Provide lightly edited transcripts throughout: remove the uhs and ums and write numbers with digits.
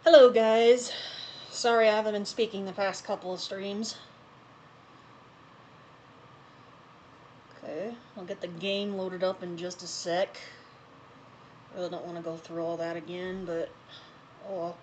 Hello guys. Sorry I haven't been speaking the past couple of streams. Okay, I'll get the game loaded up in just a sec. Really don't want to go through all that again, but oh well.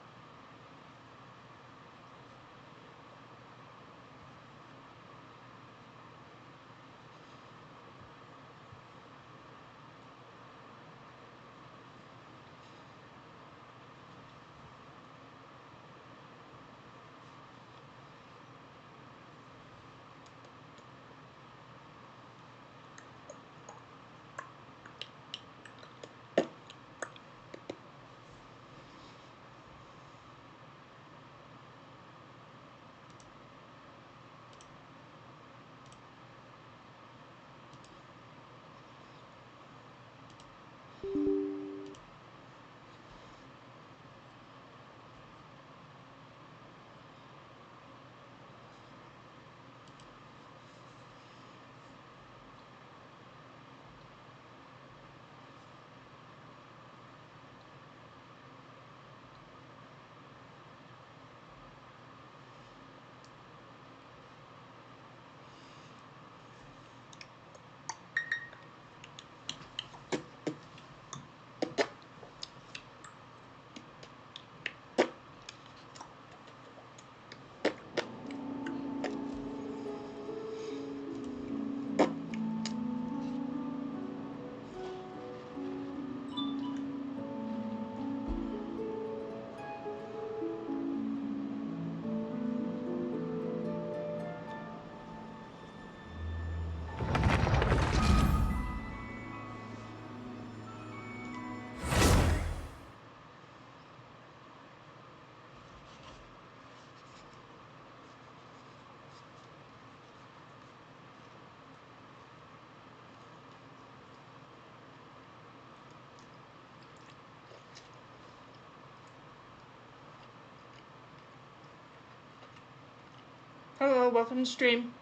Hello, welcome to stream.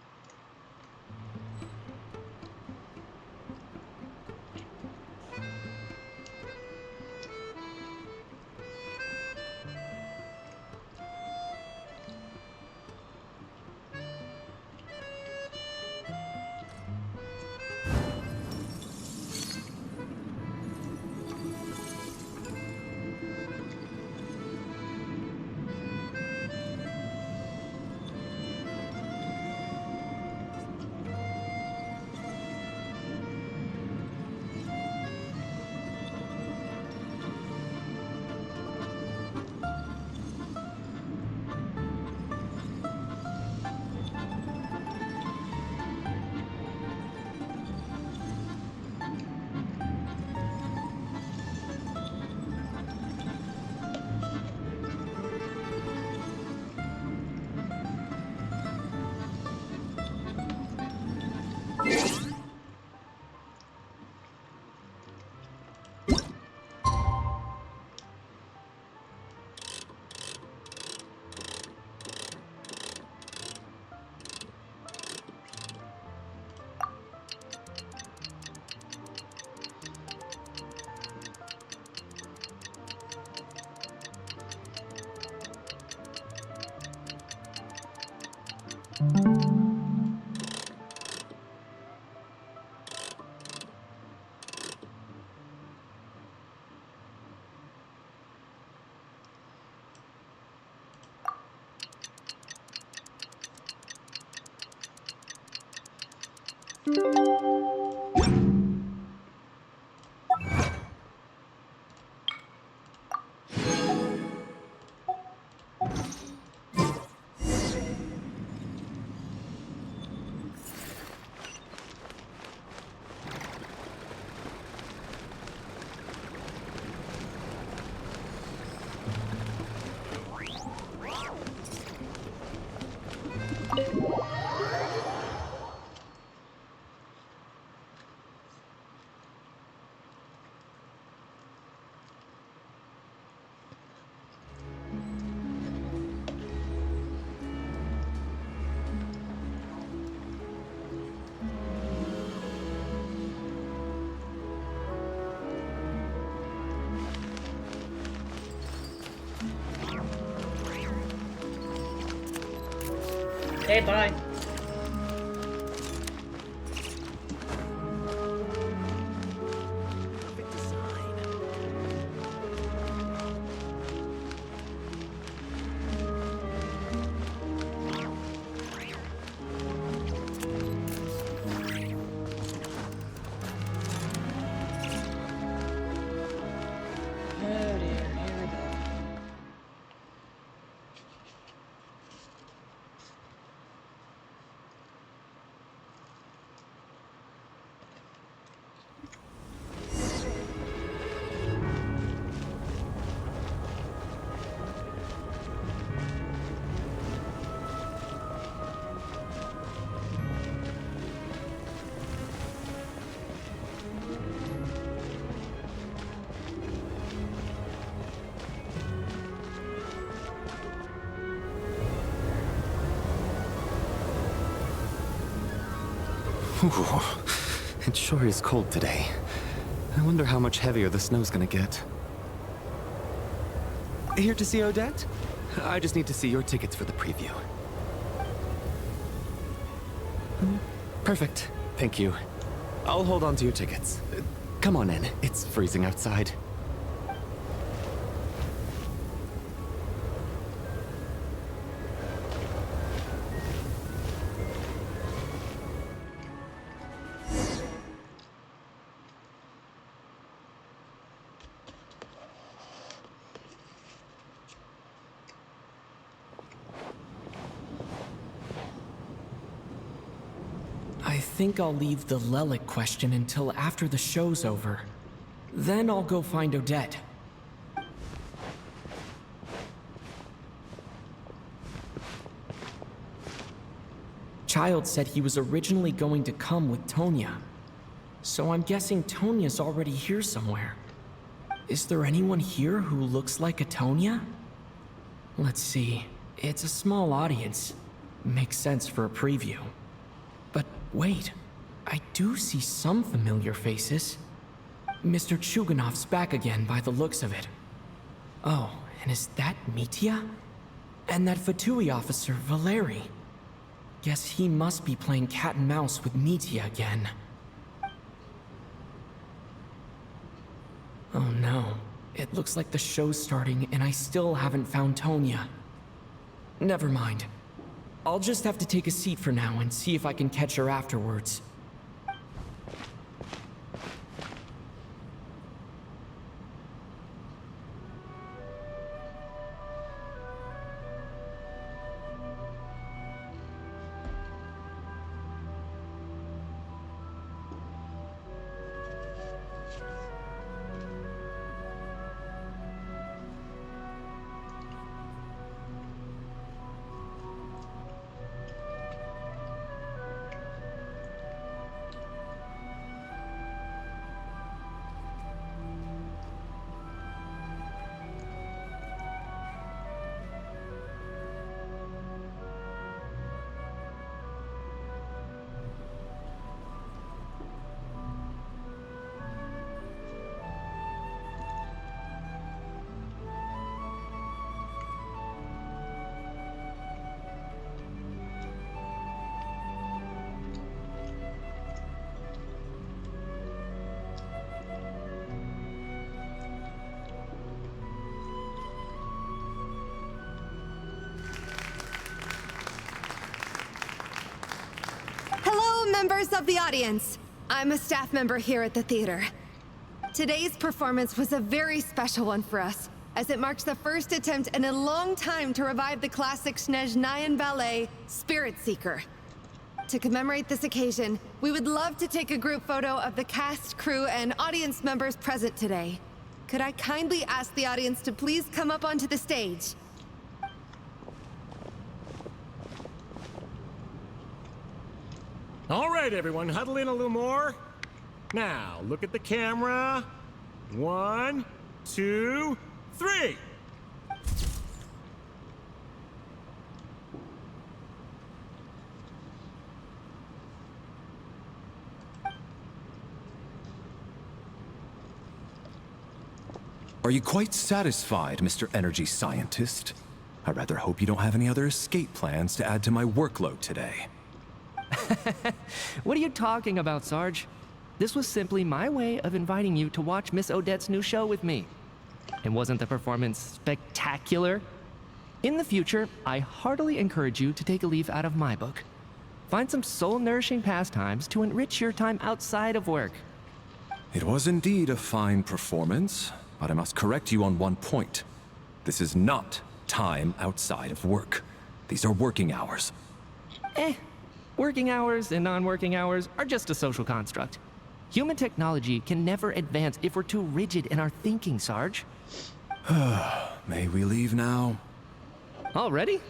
Okay, bye. Oh dear, here we go. Ooh, it sure is cold today. I wonder how much heavier the snow's gonna get. Here to see Odette? I just need to see your tickets for the preview. Perfect. Thank you. I'll hold on to your tickets. Come on in. It's freezing outside. I think I'll leave the Lelic question until after the show's over. Then I'll go find Odette. Child said he was originally going to come with Tonya. So I'm guessing Tonya's already here somewhere. Is there anyone here who looks like a Tonya? Let's see. It's a small audience. Makes sense for a preview. But wait, I do see some familiar faces. Mr. Chuganov's back again by the looks of it. Oh, and is that Mitya? And that Fatui officer, Valeri. Guess he must be playing cat and mouse with Mitya again. Oh no, it looks like the show's starting and I still haven't found Tonya. Never mind. I'll just have to take a seat for now and see if I can catch her afterwards. Members of the audience, I'm a staff member here at the theater. Today's performance was a very special one for us, as it marks the first attempt in a long time to revive the classic Snezhnayan ballet, Spirit Seeker. To commemorate this occasion, we would love to take a group photo of the cast, crew, and audience members present today. Could I kindly ask the audience to please come up onto the stage? All right, everyone, huddle in a little more. Now, look at the camera. 1, 2, 3. Are you quite satisfied, Mr. Energy Scientist? I rather hope you don't have any other escape plans to add to my workload today. What are you talking about, Sarge? This was simply my way of inviting you to watch Miss Odette's new show with me. And wasn't the performance spectacular? In the future, I heartily encourage you to take a leaf out of my book. Find some soul-nourishing pastimes to enrich your time outside of work. It was indeed a fine performance, but I must correct you on one point. This is not time outside of work. These are working hours. Working hours and non-working hours are just a social construct. Human technology can never advance if we're too rigid in our thinking, Sarge. May we leave now? Already?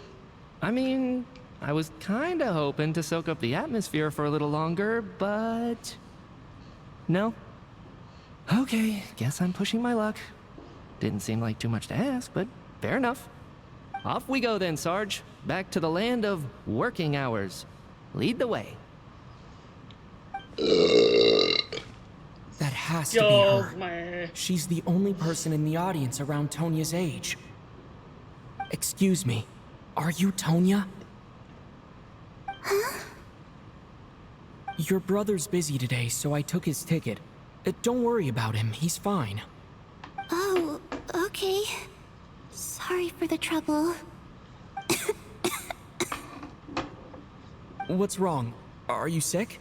I mean, I was kinda hoping to soak up the atmosphere for a little longer, but... No? Okay, guess I'm pushing my luck. Didn't seem like too much to ask, but fair enough. Off we go then, Sarge. Back to the land of working hours. Lead the way. That has to be Yo, her. man. She's the only person in the audience around Tonya's age. Excuse me, are you Tonya? Huh? Your brother's busy today, so I took his ticket. Don't worry about him, he's fine. Oh, okay. Sorry for the trouble. What's wrong? Are you sick?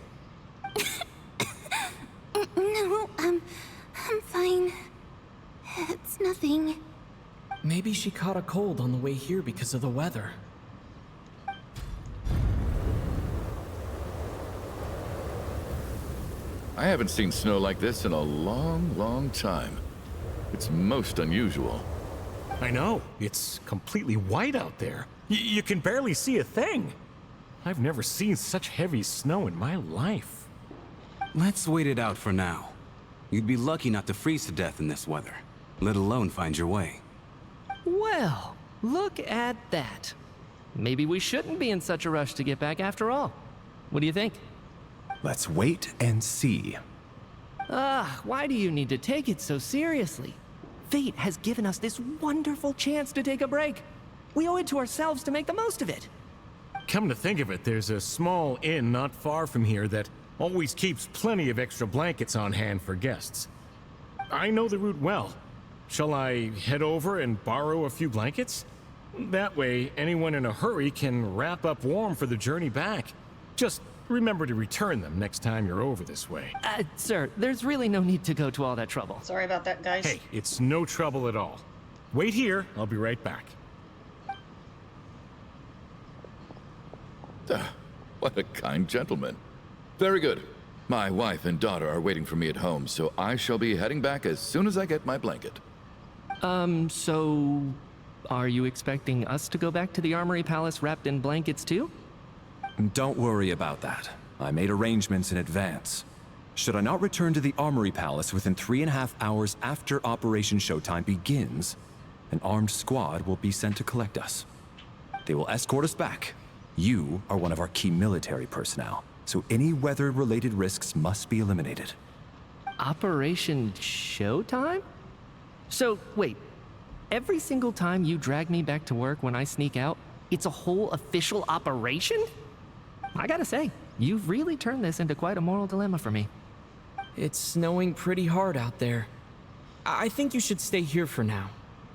No, I'm fine. It's nothing. Maybe she caught a cold on the way here because of the weather. I haven't seen snow like this in a long, long time. It's most unusual. I know. It's completely white out there. You can barely see a thing. I've never seen such heavy snow in my life. Let's wait it out for now. You'd be lucky not to freeze to death in this weather, let alone find your way. Well, look at that. Maybe we shouldn't be in such a rush to get back after all. What do you think? Let's wait and see. Why do you need to take it so seriously? Fate has given us this wonderful chance to take a break. We owe it to ourselves to make the most of it. Come to think of it, there's a small inn not far from here that always keeps plenty of extra blankets on hand for guests. I know the route well. Shall I head over and borrow a few blankets? That way, anyone in a hurry can wrap up warm for the journey back. Just remember to return them next time you're over this way. Sir, there's really no need to go to all that trouble. Sorry about that, guys. Hey, it's no trouble at all. Wait here, I'll be right back. What a kind gentleman. Very good. My wife and daughter are waiting for me at home, so I shall be heading back as soon as I get my blanket. So... Are you expecting us to go back to the Armory Palace wrapped in blankets too? Don't worry about that. I made arrangements in advance. Should I not return to the Armory Palace within 3.5 hours after Operation Showtime begins, an armed squad will be sent to collect us. They will escort us back. You are one of our key military personnel, so any weather-related risks must be eliminated. Operation Showtime? So, wait. Every single time you drag me back to work when I sneak out, it's a whole official operation? I gotta say, you've really turned this into quite a moral dilemma for me. It's snowing pretty hard out there. I think you should stay here for now.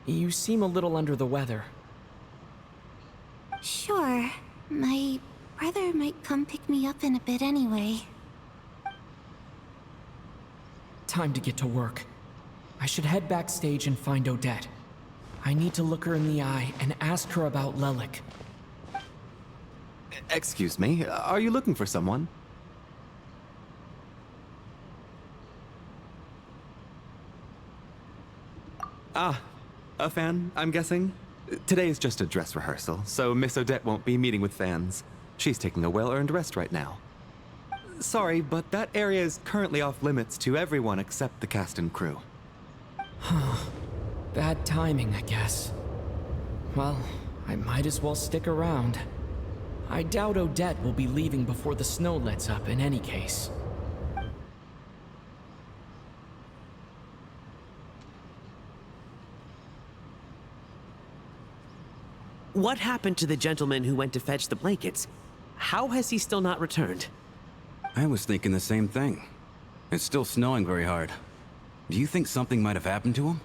You seem a little under the weather. Sure. My brother might come pick me up in a bit anyway. Time to get to work. I should head backstage and find Odette. I need to look her in the eye and ask her about Lelik. Excuse me, are you looking for someone? Ah, a fan, I'm guessing? Today is just a dress rehearsal, so Miss Odette won't be meeting with fans. She's taking a well-earned rest right now. Sorry, but that area is currently off limits to everyone except the cast and crew. Bad timing, I guess. Well, I might as well stick around. I doubt Odette will be leaving before the snow lets up in any case. What happened to the gentleman who went to fetch the blankets? How has he still not returned? I was thinking the same thing. It's still snowing very hard. Do you think something might have happened to him?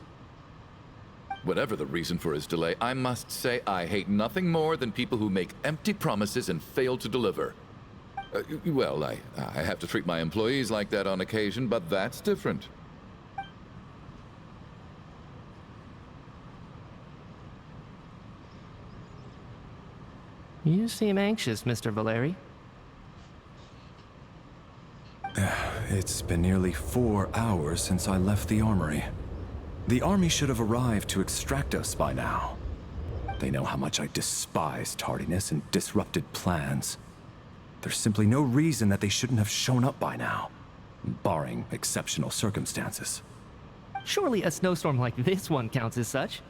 Whatever the reason for his delay, I must say I hate nothing more than people who make empty promises and fail to deliver. Well, I have to treat my employees like that on occasion, but that's different. You seem anxious, Mr. Valeri. It's been nearly 4 hours since I left the armory. The army should have arrived to extract us by now. They know how much I despise tardiness and disrupted plans. There's simply no reason that they shouldn't have shown up by now, barring exceptional circumstances. Surely a snowstorm like this one counts as such.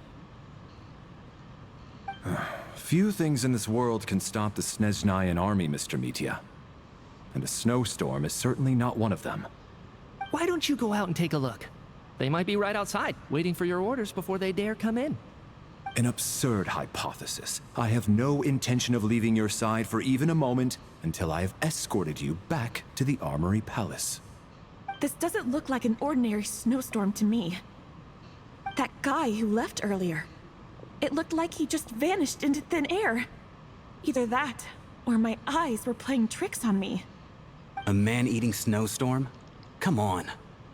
Few things in this world can stop the Snezhnayan army, Mr. Mitya. And a snowstorm is certainly not one of them. Why don't you go out and take a look? They might be right outside, waiting for your orders before they dare come in. An absurd hypothesis. I have no intention of leaving your side for even a moment until I have escorted you back to the Armory Palace. This doesn't look like an ordinary snowstorm to me. That guy who left earlier, it looked like he just vanished into thin air. Either that, or my eyes were playing tricks on me. A man-eating snowstorm? Come on.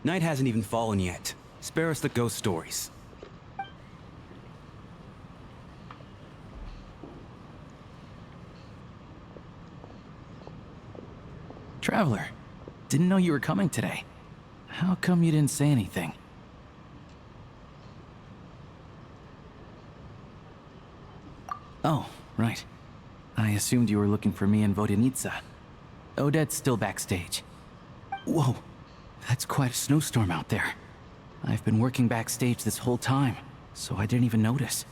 Night hasn't even fallen yet. Spare us the ghost stories. Traveler, didn't know you were coming today. How come you didn't say anything? Oh, right. I assumed you were looking for me and Vodyanitsa. Odette's still backstage. Whoa, that's quite a snowstorm out there. I've been working backstage this whole time, so I didn't even notice.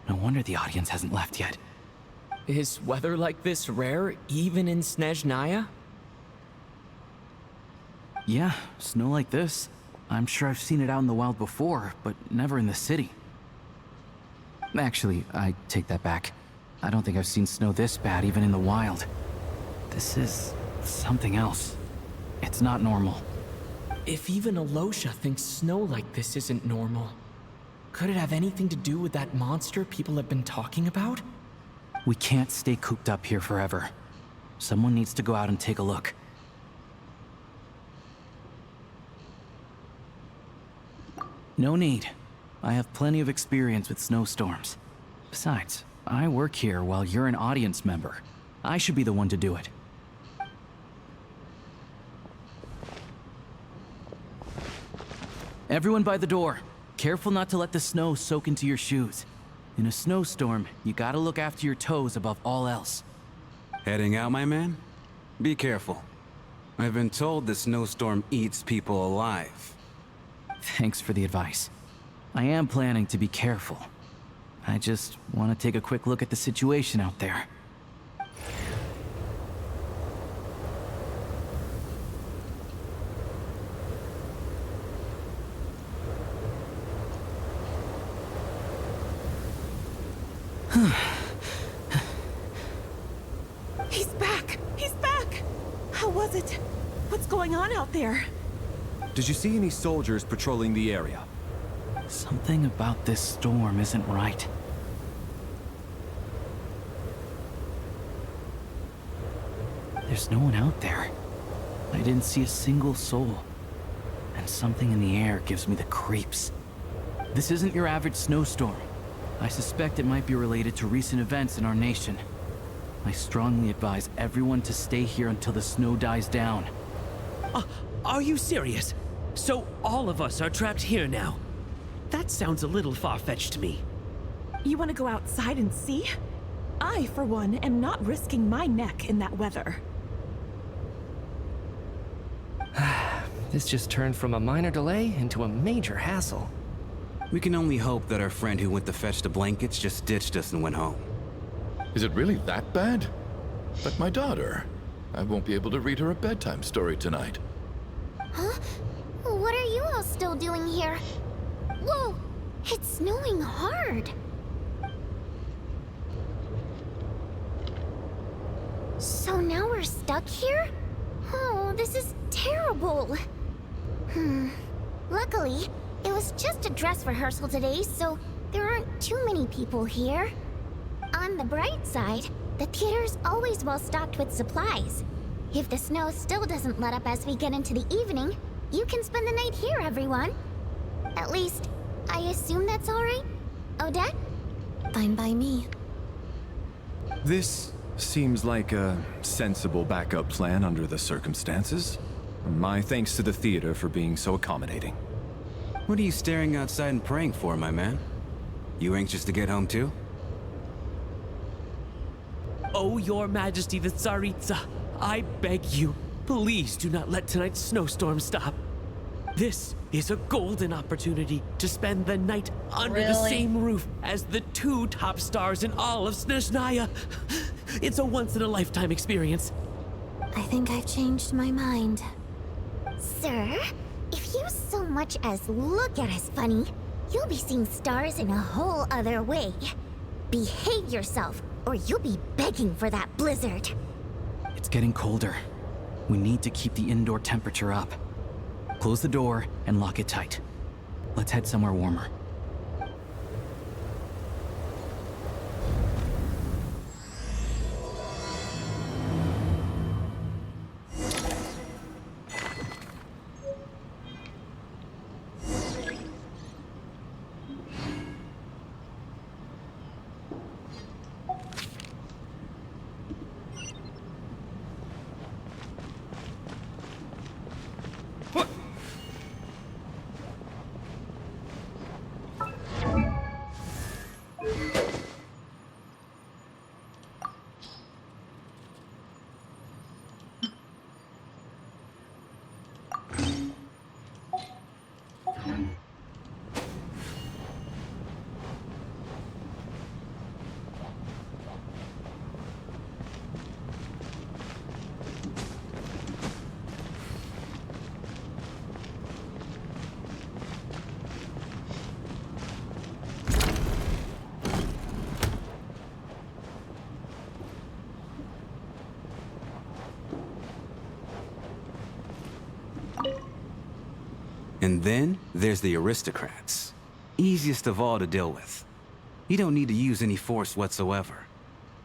No wonder the audience hasn't left yet. Is weather like this rare, even in Snezhnaya? Yeah, snow like this. I'm sure I've seen it out in the wild before, but never in the city. Actually, I take that back. I don't think I've seen snow this bad even in the wild. This is something else. It's not normal. If even Alosha thinks snow like this isn't normal, could it have anything to do with that monster people have been talking about? We can't stay cooped up here forever. Someone needs to go out and take a look. No need. I have plenty of experience with snowstorms. Besides, I work here while you're an audience member. I should be the one to do it. Everyone by the door. Careful not to let the snow soak into your shoes. In a snowstorm, you gotta look after your toes above all else. Heading out, my man? Be careful. I've been told the snowstorm eats people alive. Thanks for the advice. I am planning to be careful. I just want to take a quick look at the situation out there. He's back! He's back! How was it? What's going on out there? Did you see any soldiers patrolling the area? Something about this storm isn't right. There's no one out there. I didn't see a single soul. And something in the air gives me the creeps. This isn't your average snowstorm. I suspect it might be related to recent events in our nation. I strongly advise everyone to stay here until the snow dies down. Are you serious? So all of us are trapped here now? That sounds a little far-fetched to me. You want to go outside and see? I, for one, am not risking my neck in that weather. This just turned from a minor delay into a major hassle. We can only hope that our friend who went to fetch the blankets just ditched us and went home. Is it really that bad? But my daughter, I won't be able to read her a bedtime story tonight. Huh? What are you all still doing here? Whoa! It's snowing hard. So now we're stuck here? Oh, this is terrible. Luckily, it was just a dress rehearsal today, so there aren't too many people here. On the bright side, the theater's always well stocked with supplies. If the snow still doesn't let up as we get into the evening, you can spend the night here, everyone. At least, I assume that's alright? Odette? Fine by me. This seems like a sensible backup plan under the circumstances. My thanks to the theater for being so accommodating. What are you staring outside and praying for, my man? You anxious to get home too? Oh, Your Majesty the Tsaritsa, I beg you, please do not let tonight's snowstorm stop. This is a golden opportunity to spend the night under the same roof as the 2 top stars in all of Snezhnaya. It's a once-in-a-lifetime experience. I think I've changed my mind. Sir, if you so much as look at us funny, you'll be seeing stars in a whole other way. Behave yourself, or you'll be begging for that blizzard. It's getting colder. We need to keep the indoor temperature up. Close the door and lock it tight. Let's head somewhere warmer. And then there's the aristocrats. Easiest of all to deal with. You don't need to use any force whatsoever.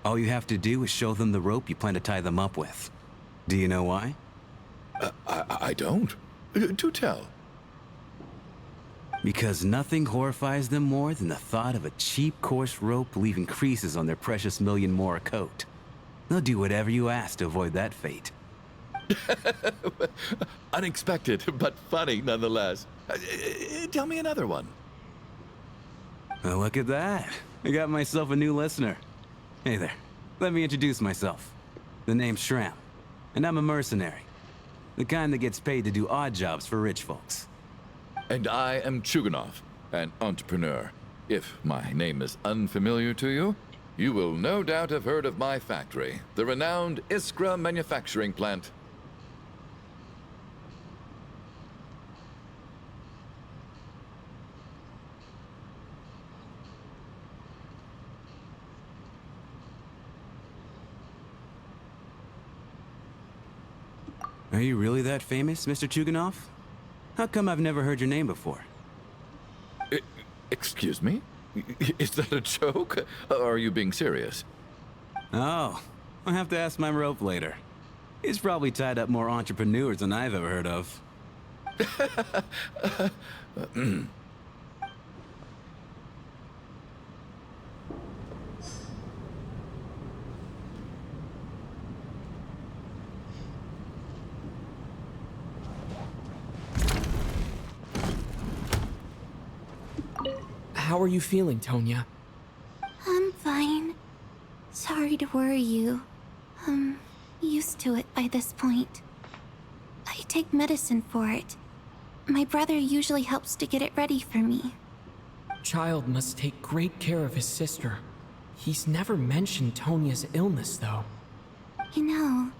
All you have to do is show them the rope you plan to tie them up with. Do you know why? I don't. Do tell. Because nothing horrifies them more than the thought of a cheap, coarse rope leaving creases on their precious million more coat. They'll do whatever you ask to avoid that fate. Unexpected, but funny nonetheless. Tell me another one. Well, look at that. I got myself a new listener. Hey there. Let me introduce myself. The name's Shram, and I'm a mercenary. The kind that gets paid to do odd jobs for rich folks. And I am Chuganov, an entrepreneur. If my name is unfamiliar to you, you will no doubt have heard of my factory, the renowned Iskra manufacturing plant. Are you really that famous, Mr. Chuganov? How come I've never heard your name before? Excuse me? Is that a joke? Or are you being serious? Oh, I'll have to ask my rope later. He's probably tied up more entrepreneurs than I've ever heard of. How are you feeling, Tonya? I'm fine. Sorry to worry you. I'm used to it by this point. I take medicine for it. My brother usually helps to get it ready for me. Child must take great care of his sister. He's never mentioned Tonya's illness, though. You know,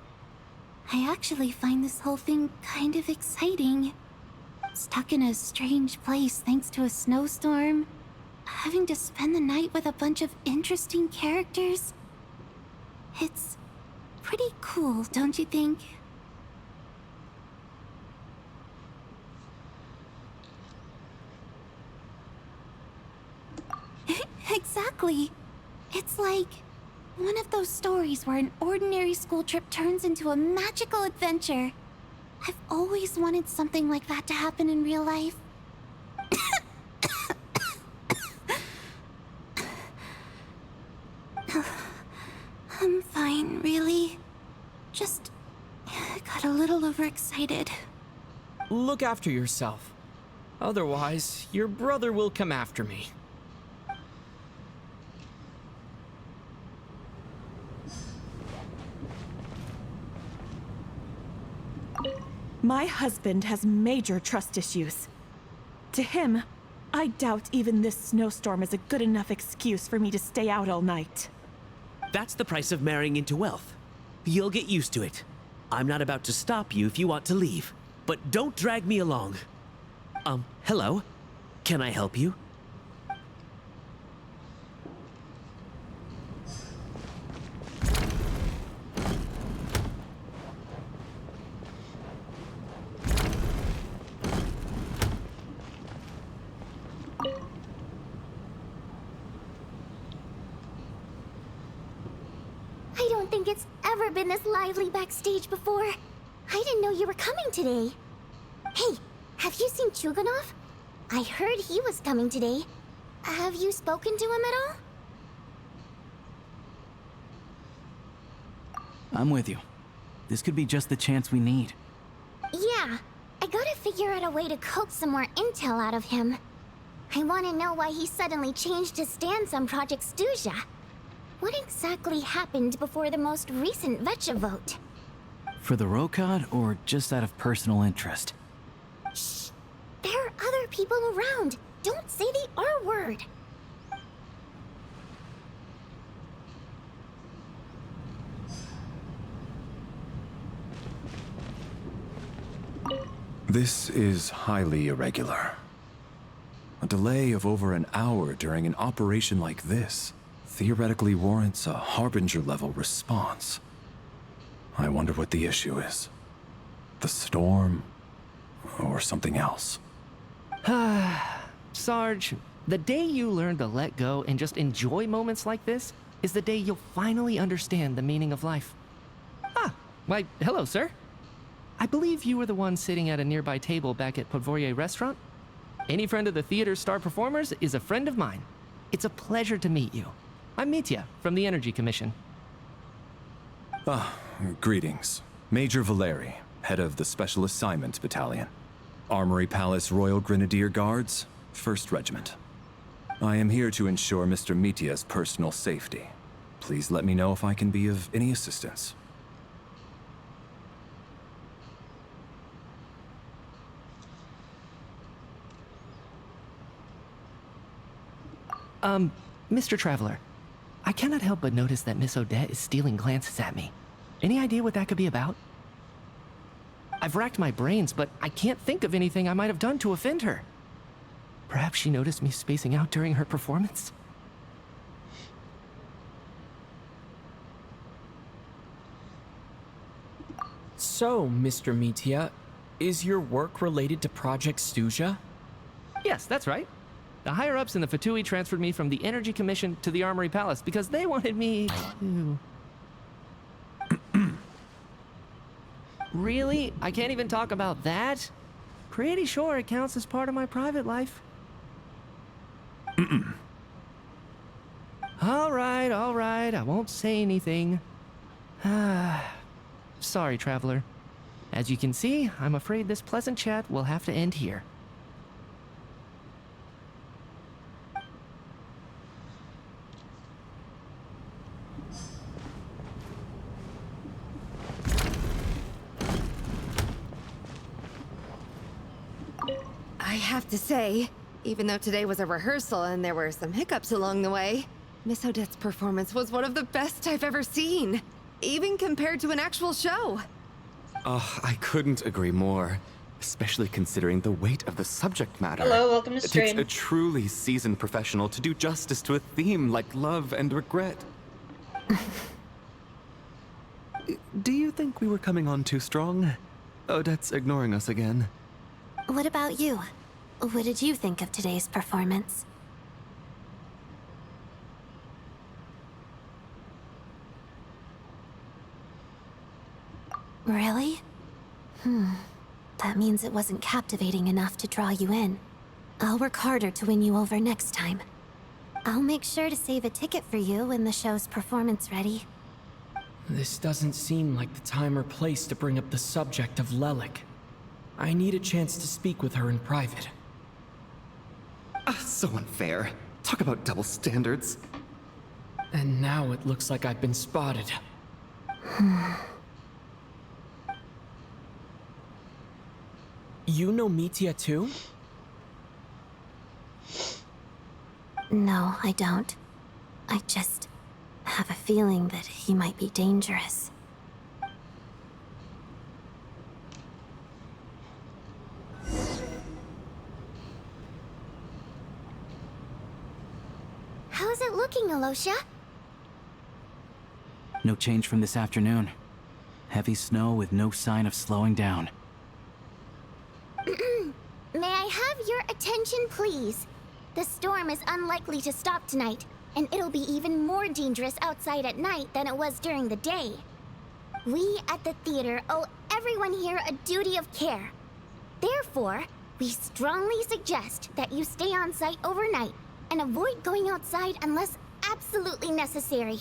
I actually find this whole thing kind of exciting. Stuck in a strange place thanks to a snowstorm. Having to spend the night with a bunch of interesting characters. It's Pretty cool, don't you think? Exactly. It's like one of those stories where an ordinary school trip turns into a magical adventure. I've always wanted something like that to happen in real life. I'm fine, really. Just got a little overexcited. Look after yourself. Otherwise, your brother will come after me. My husband has major trust issues. To him, I doubt even this snowstorm is a good enough excuse for me to stay out all night. That's the price of marrying into wealth. You'll get used to it. I'm not about to stop you if you want to leave, but don't drag me along. Hello? Can I help you? I don't think it's ever been this lively backstage before. I didn't know you were coming today. Hey, have you seen Chuganov? I heard he was coming today. Have you spoken to him at all? I'm with you. This could be just the chance we need. Yeah, I gotta figure out a way to coax some more intel out of him. I want to know why he suddenly changed his stance on Project Stuja. What exactly happened before the most recent Vetcha vote? For the Rokad, or just out of personal interest? Shh! There are other people around. Don't say the R word. This is highly irregular. A delay of over an hour during an operation like this theoretically warrants a Harbinger-level response. I wonder what the issue is. The storm, or something else. Sarge, the day you learn to let go and just enjoy moments like this is the day you'll finally understand the meaning of life. Ah, why, hello, sir. I believe you were the one sitting at a nearby table back at Podvorye Restaurant. Any friend of the theater's star performers is a friend of mine. It's a pleasure to meet you. I'm Mitya from the Energy Commission. Greetings. Major Valeri, head of the Special Assignments Battalion. Armory Palace Royal Grenadier Guards, 1st Regiment. I am here to ensure Mr. Mitya's personal safety. Please let me know if I can be of any assistance. Mr. Traveler, I cannot help but notice that Miss Odette is stealing glances at me. Any idea what that could be about? I've racked my brains, but I can't think of anything I might have done to offend her. Perhaps she noticed me spacing out during her performance? So, Mr. Mitya, is your work related to Project Stuja? Yes, that's right. The higher-ups in the Fatui transferred me from the Energy Commission to the Armory Palace because they wanted me to... Really? I can't even talk about that? Pretty sure it counts as part of my private life. All right, I won't say anything. Sorry, Traveler. As you can see, I'm afraid this pleasant chat will have to end here. I have to say, even though today was a rehearsal and there were some hiccups along the way, Miss Odette's performance was one of the best I've ever seen, even compared to an actual show. I couldn't agree more, especially considering the weight of the subject matter. Hello, welcome to It stream. takes a truly seasoned professional to do justice to a theme like love and regret. Do you think we were coming on too strong? Odette's ignoring us again. What about you? What did you think of today's performance? Really? That means it wasn't captivating enough to draw you in. I'll work harder to win you over next time. I'll make sure to save a ticket for you when the show's performance ready. This doesn't seem like the time or place to bring up the subject of Lelik. I need a chance to speak with her in private. So unfair. Talk about double standards. And now it looks like I've been spotted. You know Mitya too? No, I don't. I just have a feeling that he might be dangerous. How's it looking, Alosha? No change from this afternoon. Heavy snow with no sign of slowing down. May I have your attention, please? The storm is unlikely to stop tonight, and it'll be even more dangerous outside at night than it was during the day. We at the theater owe everyone here a duty of care. Therefore, we strongly suggest that you stay on site overnight and avoid going outside unless absolutely necessary.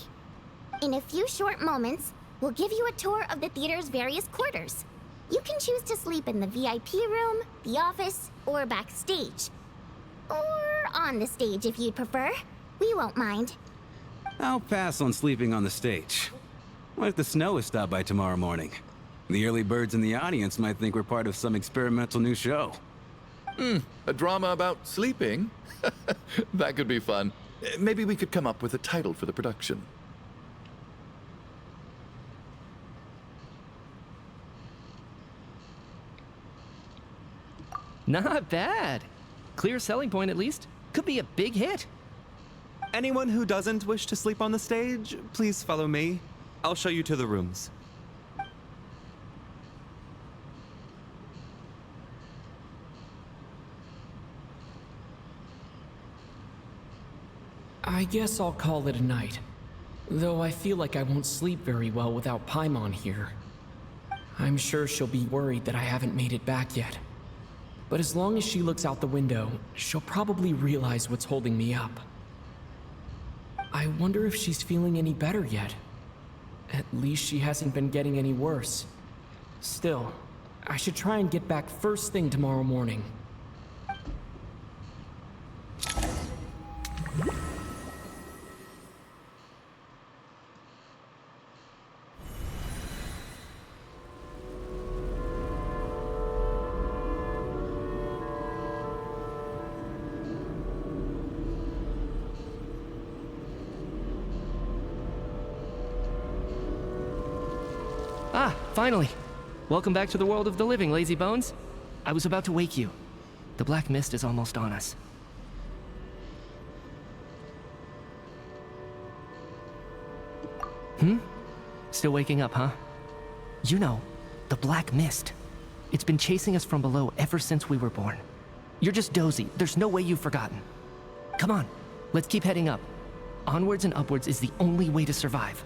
In a few short moments, we'll give you a tour of the theater's various quarters. You can choose to sleep in the VIP room, the office, or backstage. Or on the stage if you'd prefer. We won't mind. I'll pass on sleeping on the stage. What if the snow is stopped by tomorrow morning? The early birds in the audience might think we're part of some experimental new show. A drama about sleeping? That could be fun. Maybe we could come up with a title for the production. Not bad. Clear selling point, at least. Could be a big hit. Anyone who doesn't wish to sleep on the stage, please follow me. I'll show you to the rooms. I guess I'll call it a night. Though I feel like I won't sleep very well without Paimon here. I'm sure she'll be worried that I haven't made it back yet. But as long as she looks out the window, she'll probably realize what's holding me up. I wonder if she's feeling any better yet. At least she hasn't been getting any worse. Still, I should try and get back first thing tomorrow morning. Ah, finally. Welcome back to the world of the living, lazy bones. I was about to wake you. The black mist is almost on us. Still waking up, huh? You know, the black mist. It's been chasing us from below ever since we were born. You're just dozy. There's no way you've forgotten. Come on, let's keep heading up. Onwards and upwards is the only way to survive.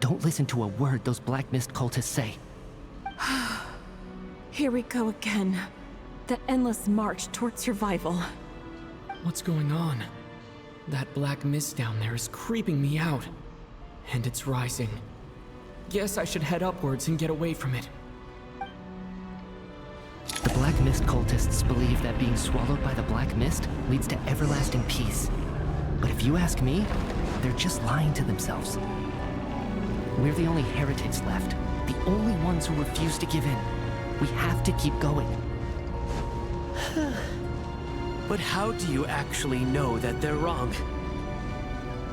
Don't listen to a word those black mist cultists say. Here we go again. The endless march toward survival. What's going on? That black mist down there is creeping me out. And it's rising. Guess I should head upwards and get away from it. The black mist cultists believe that being swallowed by the black mist leads to everlasting peace. But if you ask me, they're just lying to themselves. We're the only heretics left. The only ones who refuse to give in. We have to keep going. But how do you actually know that they're wrong?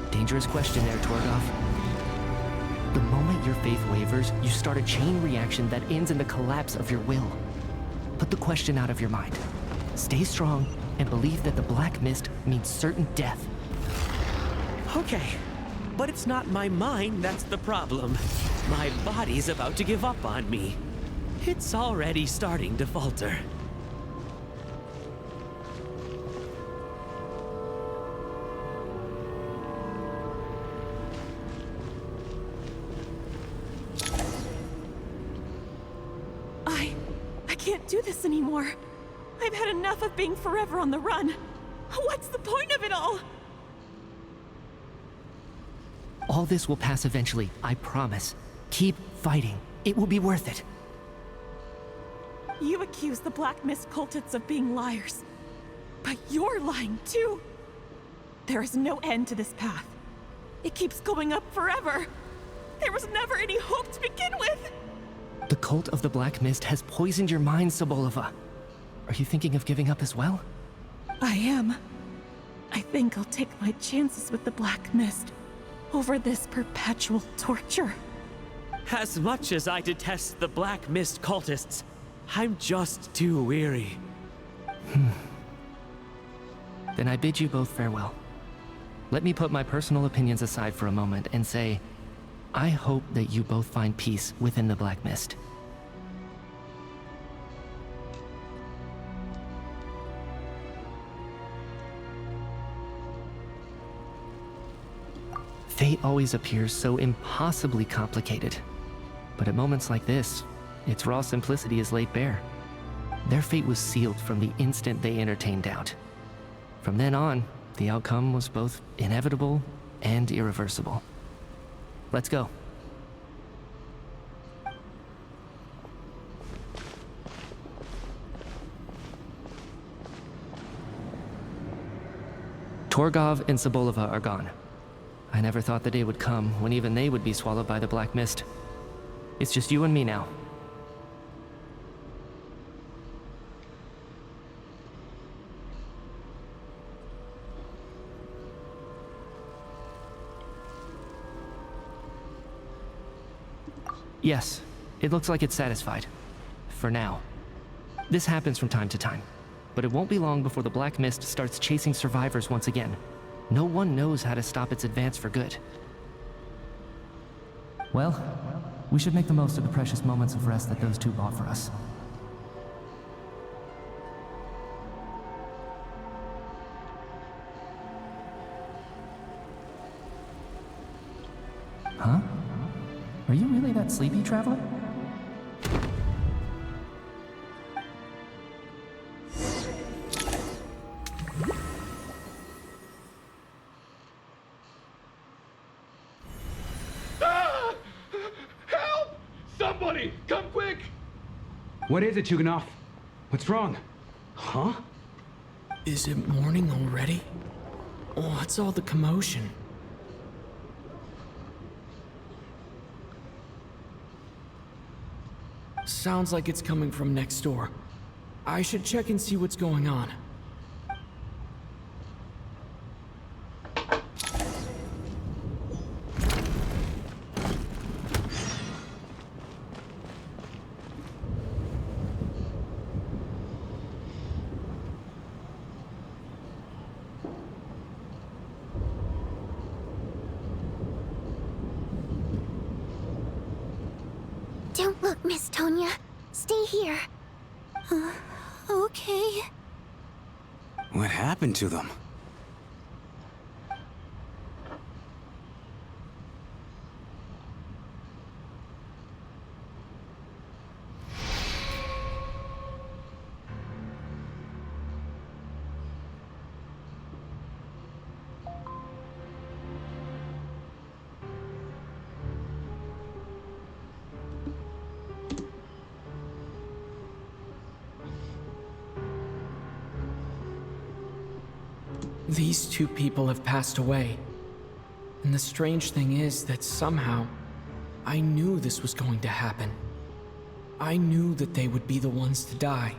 Dangerous question there, Torgoff. The moment your faith wavers, you start a chain reaction that ends in the collapse of your will. Put the question out of your mind. Stay strong and believe that the black mist means certain death. Okay, but it's not my mind that's the problem. My body's about to give up on me. It's already starting to falter. I can't do this anymore. I've had enough of being forever on the run. What's the point of it all? All this will pass eventually, I promise. Keep fighting. It will be worth it. You accuse the Black Mist cultists of being liars. But you're lying too. There is no end to this path. It keeps going up forever. There was never any hope to begin with. The cult of the Black Mist has poisoned your mind, Sobolova. Are you thinking of giving up as well? I am. I think I'll take my chances with the Black Mist over this perpetual torture. As much as I detest the Black Mist cultists, I'm just too weary. Then I bid you both farewell. Let me put my personal opinions aside for a moment and say, I hope that you both find peace within the Black Mist. Fate always appears so impossibly complicated. But at moments like this, its raw simplicity is laid bare. Their fate was sealed from the instant they entertained doubt. From then on, the outcome was both inevitable and irreversible. Let's go. Torgov and Sobolova are gone. I never thought the day would come when even they would be swallowed by the Black Mist. It's just you and me now. Yes, it looks like it's satisfied. For now. This happens from time to time, but it won't be long before the Black Mist starts chasing survivors once again. No one knows how to stop its advance for good. Well, we should make the most of the precious moments of rest that those two bought for us. Huh? Are you really that sleepy, traveler? Help! Somebody, come quick! What is it, Chuganov? What's wrong? Huh? Is it morning already? What's all the commotion? Sounds like it's coming from next door. I should check and see what's going on. Don't look, Miss Tonya. Stay here. Okay. What happened to them? These two people have passed away. And the strange thing is that somehow, I knew this was going to happen. I knew that they would be the ones to die.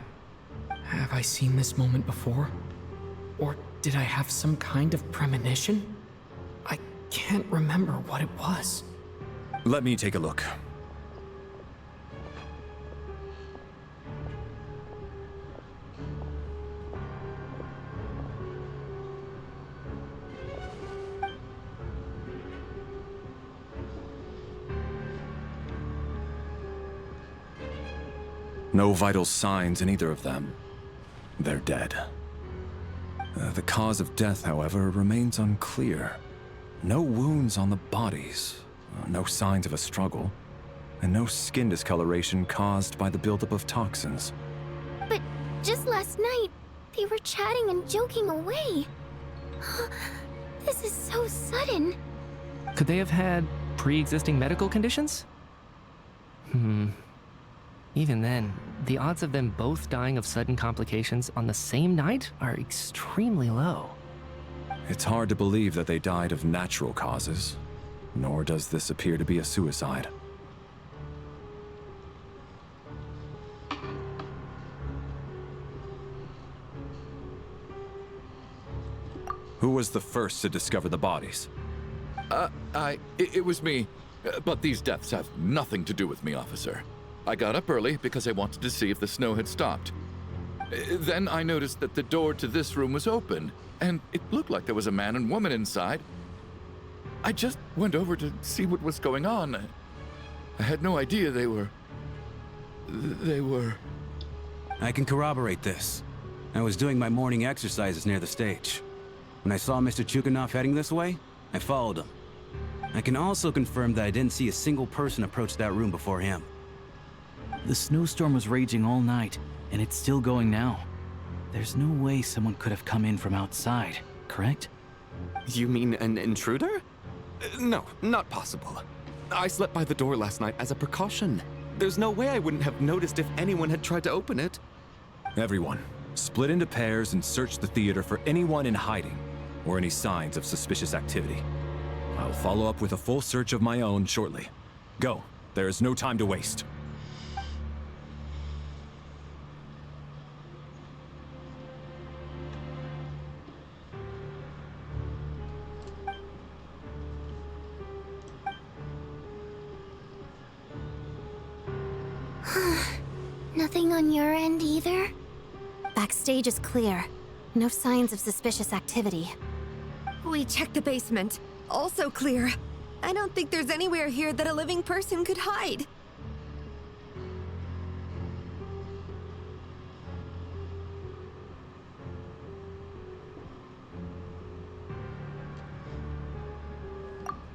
Have I seen this moment before? Or did I have some kind of premonition? I can't remember what it was. Let me take a look. No vital signs in either of them. They're dead. The cause of death, however, remains unclear. No wounds on the bodies, no signs of a struggle, and no skin discoloration caused by the buildup of toxins. But just last night, they were chatting and joking away. This is so sudden. Could they have had pre-existing medical conditions? Even then, the odds of them both dying of sudden complications on the same night are extremely low. It's hard to believe that they died of natural causes, nor does this appear to be a suicide. Who was the first to discover the bodies? It was me. But these deaths have nothing to do with me, officer. I got up early because I wanted to see if the snow had stopped. Then I noticed that the door to this room was open, and it looked like there was a man and woman inside. I just went over to see what was going on. I had no idea they were... I can corroborate this. I was doing my morning exercises near the stage. When I saw Mr. Chuganov heading this way, I followed him. I can also confirm that I didn't see a single person approach that room before him. The snowstorm was raging all night, and it's still going now. There's no way someone could have come in from outside, correct? You mean an intruder? No, not possible. I slept by the door last night as a precaution. There's no way I wouldn't have noticed if anyone had tried to open it. Everyone, split into pairs and search the theater for anyone in hiding, or any signs of suspicious activity. I'll follow up with a full search of my own shortly. Go, there is no time to waste. Nothing on your end either? Backstage is clear. No signs of suspicious activity. We checked the basement. Also clear. I don't think there's anywhere here that a living person could hide.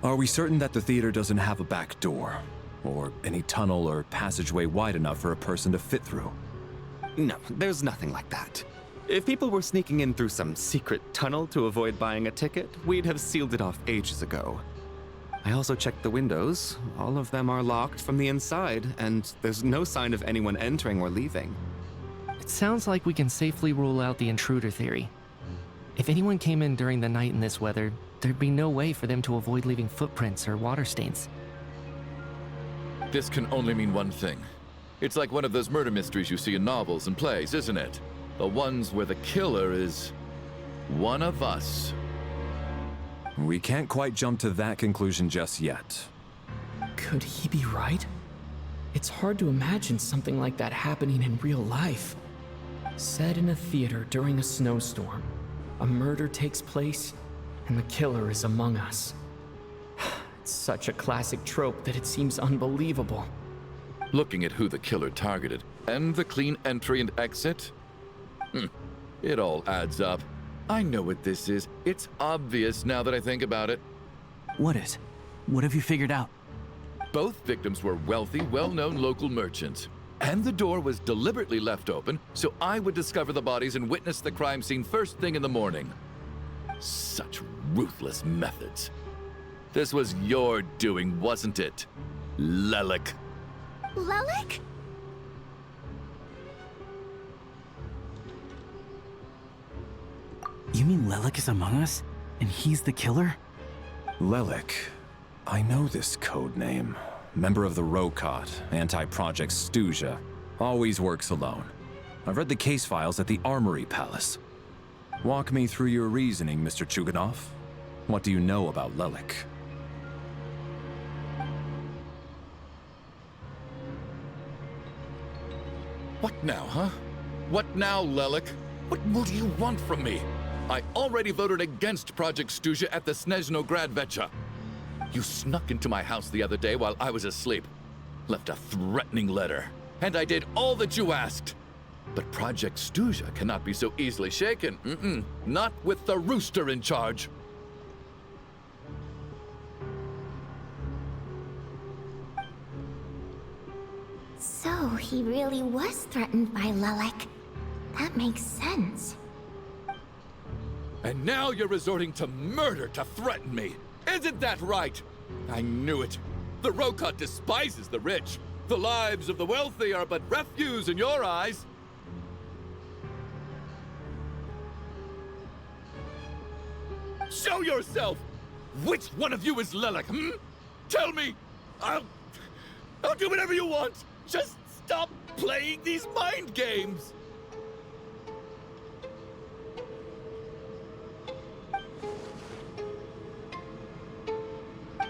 Are we certain that the theater doesn't have a back door? Or any tunnel or passageway wide enough for a person to fit through? No, there's nothing like that. If people were sneaking in through some secret tunnel to avoid buying a ticket, we'd have sealed it off ages ago. I also checked the windows. All of them are locked from the inside, and there's no sign of anyone entering or leaving. It sounds like we can safely rule out the intruder theory. If anyone came in during the night in this weather, there'd be no way for them to avoid leaving footprints or water stains. This can only mean one thing. It's like one of those murder mysteries you see in novels and plays, isn't it? The ones where the killer is one of us. We can't quite jump to that conclusion just yet. Could he be right? It's hard to imagine something like that happening in real life. Set in a theater during a snowstorm, a murder takes place, and the killer is among us. It's such a classic trope that it seems unbelievable. Looking at who the killer targeted, and the clean entry and exit, it all adds up. I know what this is. It's obvious now that I think about it. What is? What have you figured out? Both victims were wealthy, well-known local merchants. And the door was deliberately left open so I would discover the bodies and witness the crime scene first thing in the morning. Such ruthless methods. This was your doing, wasn't it, Lelik? Lelik? You mean Lelik is among us? And he's the killer? Lelik. I know this code name. Member of the Rokot, anti-Project Stuja. Always works alone. I've read the case files at the Armory Palace. Walk me through your reasoning, Mr. Chuganov. What do you know about Lelik? What now, huh? What now, Lelik? What more do you want from me? I already voted against Project Stuja at the Snezhnograd Vecha. You snuck into my house the other day while I was asleep. Left a threatening letter. and I did all that you asked. But Project Stuja cannot be so easily shaken. Not with the rooster in charge. So, he really was threatened by Lelek. That makes sense. And now you're resorting to murder to threaten me. Isn't that right? I knew it. The Rokot despises the rich. The lives of the wealthy are but refuse in your eyes. Show yourself! Which one of you is Lelek, Tell me! I'll do whatever you want! Just stop playing these mind games!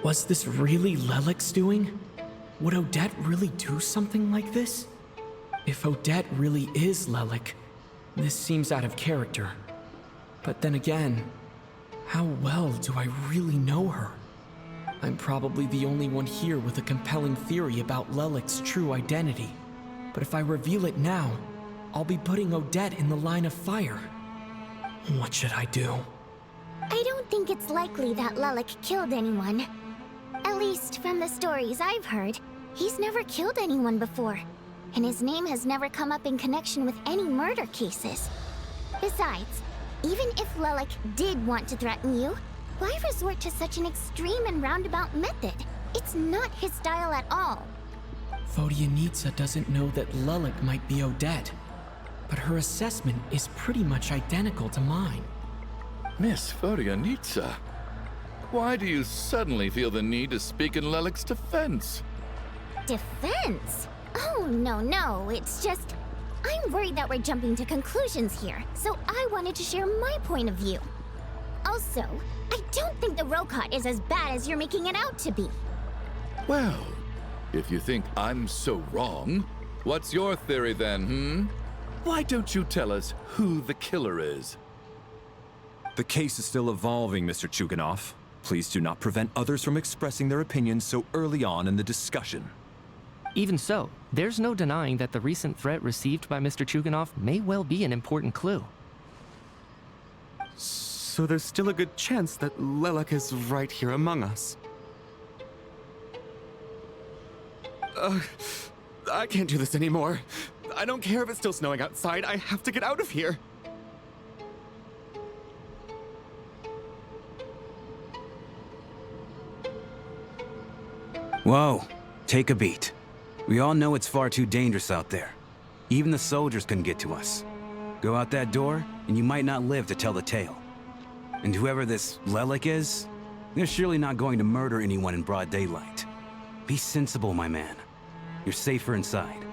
Was this really Lelek's doing? Would Odette really do something like this? If Odette really is Lelek, this seems out of character. But then again, how well do I really know her? I'm probably the only one here with a compelling theory about Lelek's true identity. But if I reveal it now, I'll be putting Odette in the line of fire. What should I do? I don't think it's likely that Lelek killed anyone. At least from the stories I've heard, he's never killed anyone before. And his name has never come up in connection with any murder cases. Besides, even if Lelek did want to threaten you, why resort to such an extreme and roundabout method? It's not his style at all. Vodyanitsa doesn't know that Lelek might be Odette, but her assessment is pretty much identical to mine. Miss Vodyanitsa, why do you suddenly feel the need to speak in Lelek's defense? Defense? Oh, no, it's just... I'm worried that we're jumping to conclusions here, so I wanted to share my point of view. Also, I don't think the Rokot is as bad as you're making it out to be. Well, if you think I'm so wrong, what's your theory then, Why don't you tell us who the killer is? The case is still evolving, Mr. Chuganov. Please do not prevent others from expressing their opinions so early on in the discussion. Even so, there's no denying that the recent threat received by Mr. Chuganov may well be an important clue. So there's still a good chance that Lelek is right here among us. I can't do this anymore. I don't care if it's still snowing outside. I have to get out of here. Whoa, take a beat. We all know it's far too dangerous out there. Even the soldiers couldn't get to us. Go out that door, and you might not live to tell the tale. And whoever this Lelek is, they're surely not going to murder anyone in broad daylight. Be sensible, my man. You're safer inside.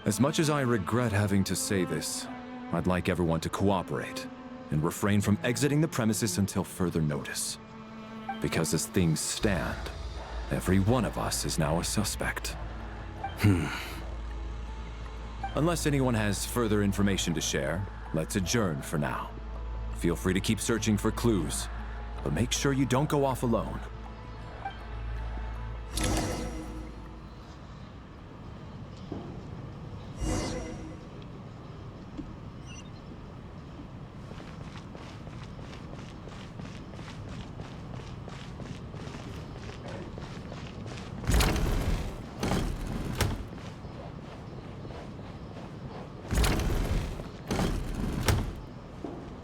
As much as I regret having to say this, I'd like everyone to cooperate and refrain from exiting the premises until further notice. Because as things stand, every one of us is now a suspect. Unless anyone has further information to share, let's adjourn for now. Feel free to keep searching for clues, but make sure you don't go off alone.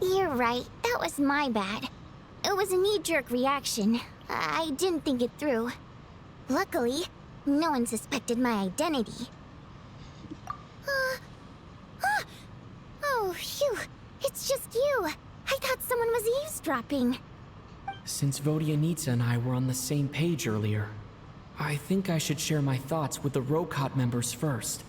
You're right, that was my bad. It was a knee-jerk reaction. I didn't think it through. Luckily, no one suspected my identity. Oh, phew. It's just you. I thought someone was eavesdropping. Since Vodyanitsa and I were on the same page earlier, I think I should share my thoughts with the Rokot members first.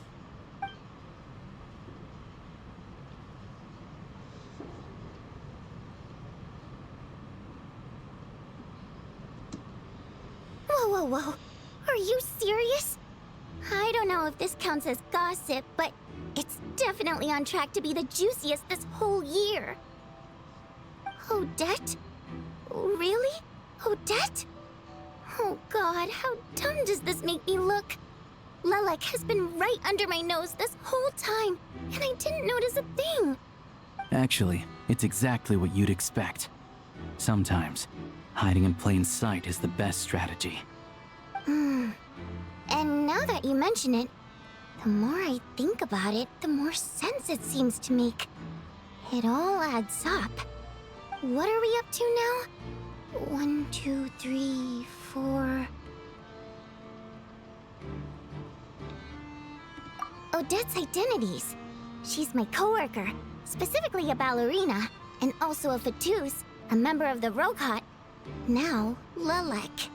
Whoa. Are you serious? I don't know if this counts as gossip, but it's definitely on track to be the juiciest this whole year. Odette? Really? Odette? Oh God, how dumb does this make me look? Lilac has been right under my nose this whole time, and I didn't notice a thing. Actually, it's exactly what you'd expect. Sometimes, hiding in plain sight is the best strategy. And now that you mention it, the more I think about it, the more sense it seems to make. It all adds up. What are we up to now? 1, 2, 3, 4... Odette's identities. She's my coworker, specifically a ballerina, and also a Fatous, a member of the Rogot. Now, Lilac.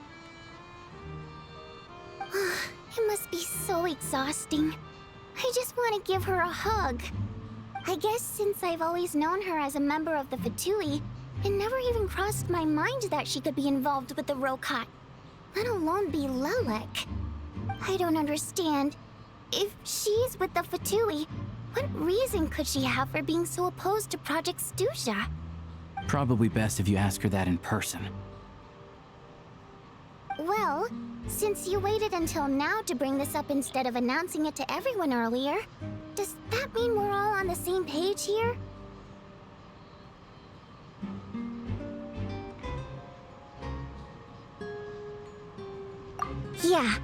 It must be so exhausting. I just want to give her a hug. I guess since I've always known her as a member of the Fatui, it never even crossed my mind that she could be involved with the Rogot, let alone be Lilac. I don't understand. If she's with the Fatui, what reason could she have for being so opposed to Project Stusha? Probably best if you ask her that in person. Well, since you waited until now to bring this up instead of announcing it to everyone earlier, does that mean we're all on the same page here? Yeah.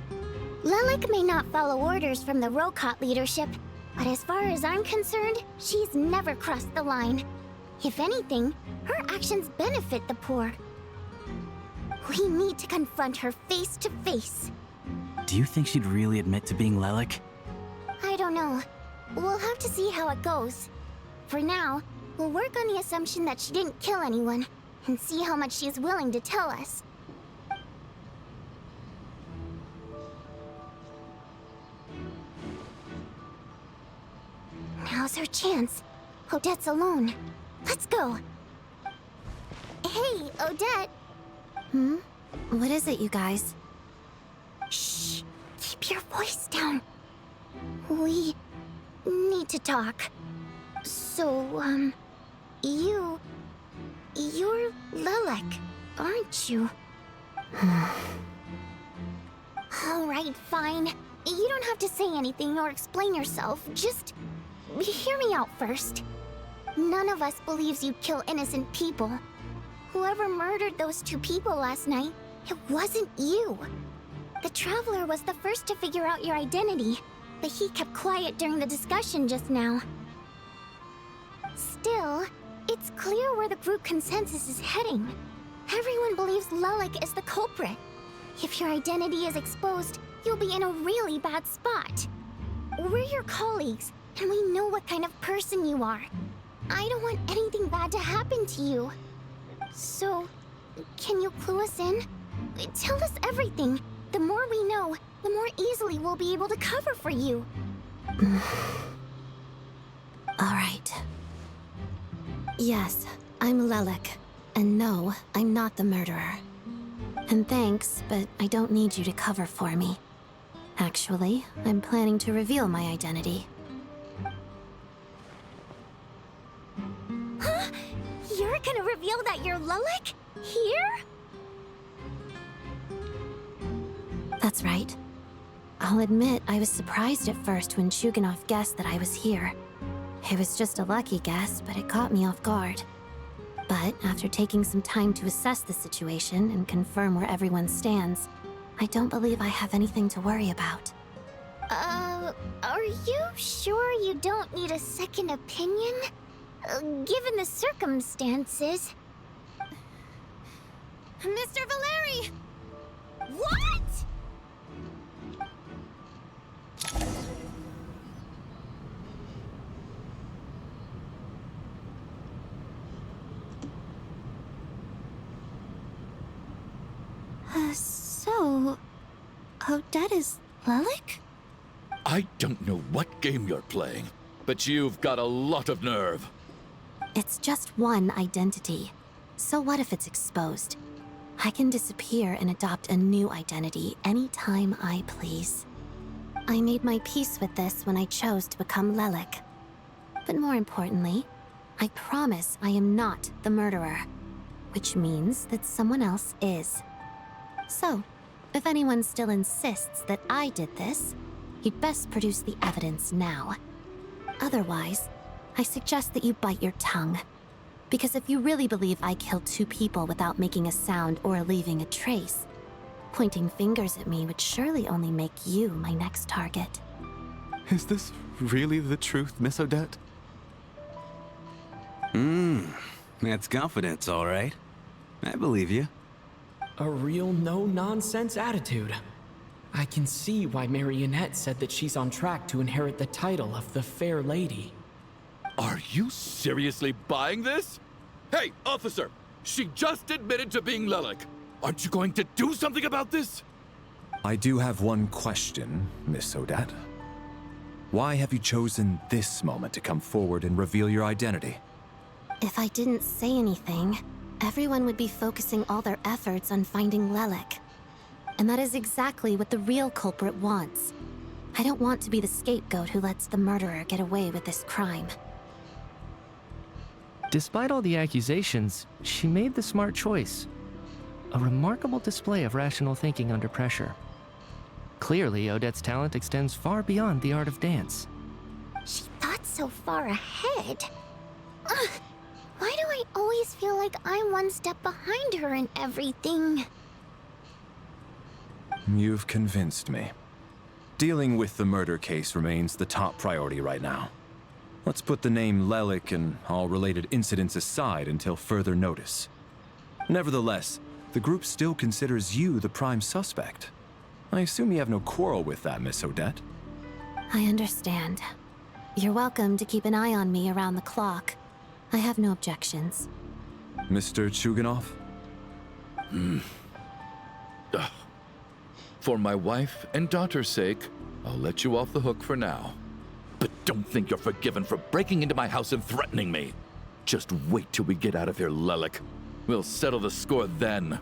Lilac may not follow orders from the Rogot leadership, but as far as I'm concerned, she's never crossed the line. If anything, her actions benefit the poor. We need to confront her face to face. Do you think she'd really admit to being Lilac? I don't know. We'll have to see how it goes. For now, we'll work on the assumption that she didn't kill anyone, and see how much she's willing to tell us. Now's her chance. Odette's alone. Let's go. Hey, Odette. What is it, you guys? Shh. Keep your voice down. We need to talk. So, you're Lilac, aren't you? All right, fine. You don't have to say anything or explain yourself. Just hear me out first. None of us believes you kill innocent people. Whoever murdered those 2 people last night, it wasn't you. The Traveler was the first to figure out your identity, but he kept quiet during the discussion just now. Still, it's clear where the group consensus is heading. Everyone believes Lilac is the culprit. If your identity is exposed, you'll be in a really bad spot. We're your colleagues, and we know what kind of person you are. I don't want anything bad to happen to you. So, can you clue us in? Tell us everything. The more we know, the more easily we'll be able to cover for you. All right. Yes, I'm Lilac. And no, I'm not the murderer. And thanks, but I don't need you to cover for me. Actually, I'm planning to reveal my identity. Huh? You're gonna reveal that you're Lilac? Here? That's right. I'll admit I was surprised at first when Chuganov guessed that I was here. It was just a lucky guess, but it caught me off guard. But after taking some time to assess the situation and confirm where everyone stands, I don't believe I have anything to worry about. Are you sure you don't need a second opinion? Given the circumstances... Mr. Valeri! What?! So... Odette is Lilac? I don't know what game you're playing, but you've got a lot of nerve. It's just one identity. So what if it's exposed? I can disappear and adopt a new identity anytime I please. I made my peace with this when I chose to become Lilac. But more importantly, I promise I am not the murderer, which means that someone else is. So, if anyone still insists that I did this, you'd best produce the evidence now. Otherwise, I suggest that you bite your tongue. Because if you really believe I killed 2 people without making a sound or leaving a trace, pointing fingers at me would surely only make you my next target. Is this really the truth, Miss Odette? That's confidence, all right. I believe you. A real no-nonsense attitude. I can see why Marionette said that she's on track to inherit the title of the Fair Lady. Are you seriously buying this? Hey, officer! She just admitted to being Lelik. Aren't you going to do something about this? I do have one question, Miss Odette. Why have you chosen this moment to come forward and reveal your identity? If I didn't say anything, everyone would be focusing all their efforts on finding Lelik. And that is exactly what the real culprit wants. I don't want to be the scapegoat who lets the murderer get away with this crime. Despite all the accusations, she made the smart choice. A remarkable display of rational thinking under pressure. Clearly, Odette's talent extends far beyond the art of dance. She thought so far ahead. Ugh, why do I always feel like I'm one step behind her in everything? You've convinced me. Dealing with the murder case remains the top priority right now. Let's put the name Lelik and all related incidents aside until further notice. Nevertheless, the group still considers you the prime suspect. I assume you have no quarrel with that, Miss Odette? I understand. You're welcome to keep an eye on me around the clock. I have no objections. Mr. Chuganov? For my wife and daughter's sake, I'll let you off the hook for now. But don't think you're forgiven for breaking into my house and threatening me. Just wait till we get out of here, Lelik. We'll settle the score then.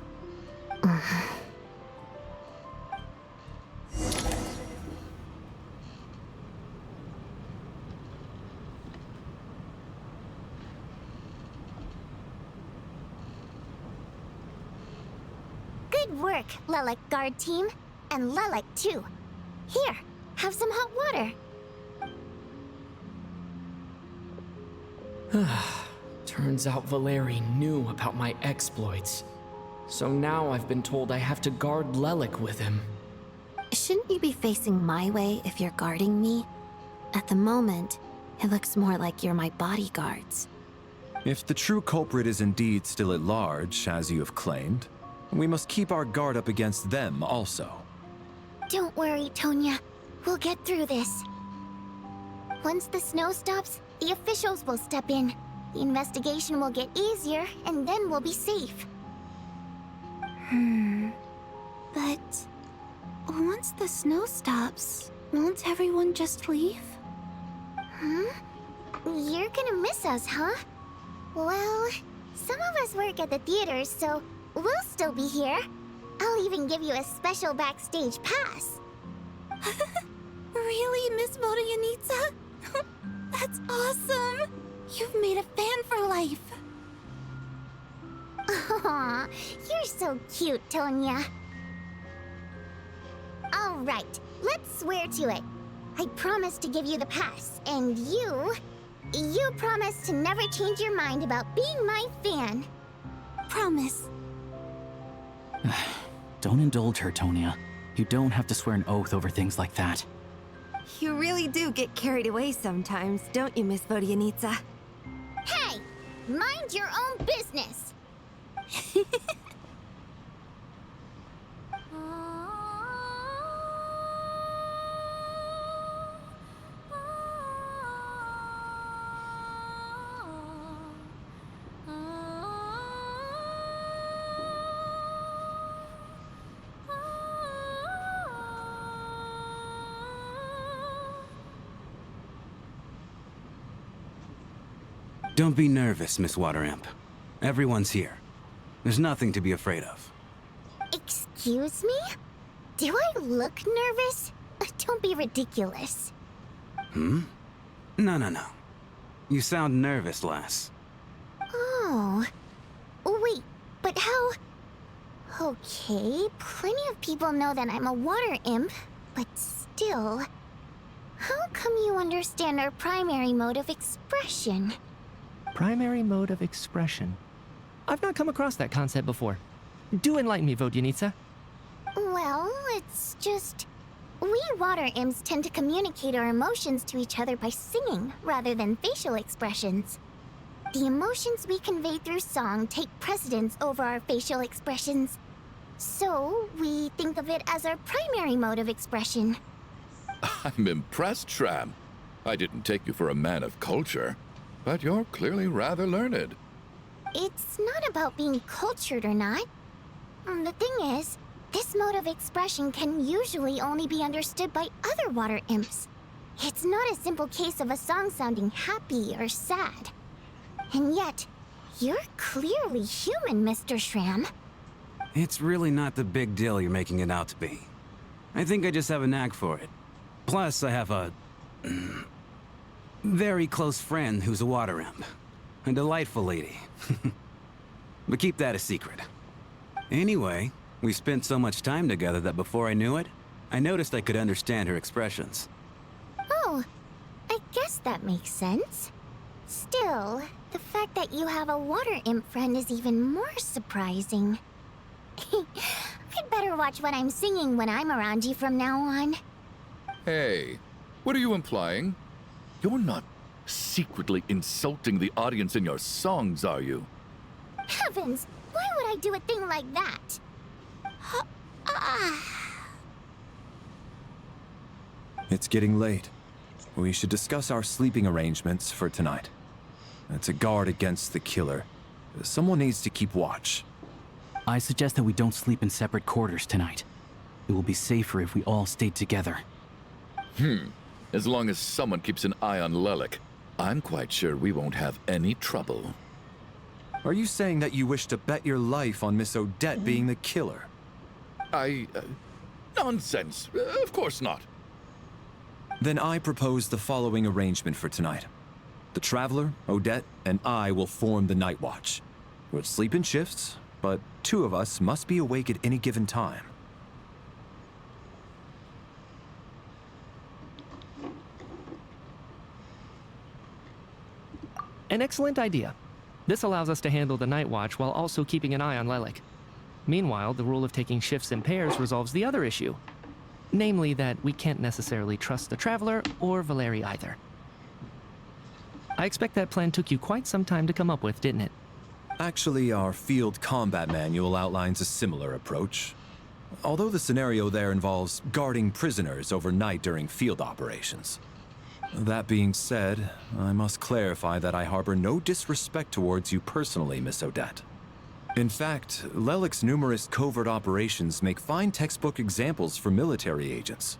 Good work, Lelik guard team. And Lelik too. Here, have some hot water. Turns out Valeri knew about my exploits. So now I've been told I have to guard Lelik with him. Shouldn't you be facing my way if you're guarding me? At the moment, it looks more like you're my bodyguards. If the true culprit is indeed still at large, as you have claimed, we must keep our guard up against them also. Don't worry, Tonya. We'll get through this. Once the snow stops, the officials will step in. The investigation will get easier, and then we'll be safe. But once the snow stops, won't everyone just leave? You're gonna miss us, huh? Well, some of us work at the theaters, so we'll still be here. I'll even give you a special backstage pass. Really, Miss Vodyanitsa? That's awesome! You've made a fan for life. Aw, you're so cute, Tonya. All right, let's swear to it. I promise to give you the pass, and you promise to never change your mind about being my fan. Promise. Don't indulge her, Tonya. You don't have to swear an oath over things like that. You really do get carried away sometimes, don't you, Miss Vodyanitsa? Hey, mind your own business. Don't be nervous, Miss Wateramp. Everyone's here. There's nothing to be afraid of. Excuse me? Do I look nervous? Don't be ridiculous. No. You sound nervous, lass. Oh. Wait, but how... Okay, plenty of people know that I'm a water imp, but still... How come you understand our primary mode of expression? Primary mode of expression. I've not come across that concept before. Do enlighten me, Vodyanica. Well, it's just... we water imps tend to communicate our emotions to each other by singing, rather than facial expressions. The emotions we convey through song take precedence over our facial expressions. So, we think of it as our primary mode of expression. I'm impressed, Shram. I didn't take you for a man of culture, but you're clearly rather learned. It's not about being cultured or not. The thing is, this mode of expression can usually only be understood by other water imps. It's not a simple case of a song sounding happy or sad. And yet, you're clearly human, Mr. Shram. It's really not the big deal you're making it out to be. I think I just have a knack for it. Plus, I have a... very close friend who's a water imp. A delightful lady. But keep that a secret. Anyway, we spent so much time together that before I knew it, I noticed I could understand her expressions. Oh, I guess that makes sense. Still, the fact that you have a water imp friend is even more surprising. I'd better watch what I'm singing when I'm around you from now on. Hey, what are you implying? You're not secretly insulting the audience in your songs, are you? Heavens, why would I do a thing like that? It's getting late. We should discuss our sleeping arrangements for tonight. To guard against the killer, someone needs to keep watch. I suggest that we don't sleep in separate quarters tonight. It will be safer if we all stay together. As long as someone keeps an eye on Lelik, I'm quite sure we won't have any trouble. Are you saying that you wish to bet your life on Miss Odette being the killer? Nonsense. Of course not. Then I propose the following arrangement for tonight. The Traveler, Odette, and I will form the Night Watch. We'll sleep in shifts, but 2 of us must be awake at any given time. An excellent idea. This allows us to handle the night watch while also keeping an eye on Lelik. Meanwhile, the rule of taking shifts in pairs resolves the other issue. Namely that we can't necessarily trust the Traveler or Valeri either. I expect that plan took you quite some time to come up with, didn't it? Actually, our field combat manual outlines a similar approach. Although the scenario there involves guarding prisoners overnight during field operations. That being said, I must clarify that I harbor no disrespect towards you personally, Miss Odette. In fact, Lelik's numerous covert operations make fine textbook examples for military agents.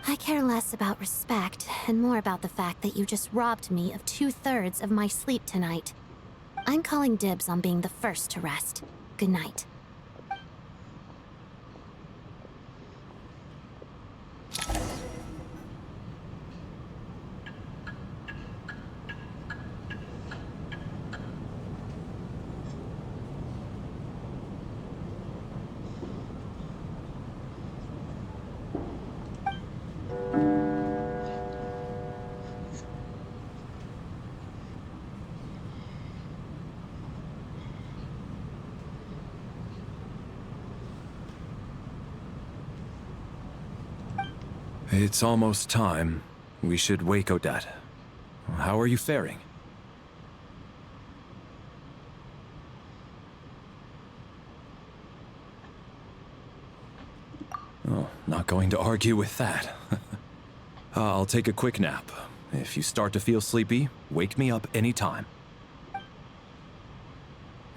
I care less about respect and more about the fact that you just robbed me of 2/3 of my sleep tonight. I'm calling dibs on being the first to rest. Good night. It's almost time. We should wake Odette. How are you faring? Oh, not going to argue with that. I'll take a quick nap. If you start to feel sleepy, wake me up anytime.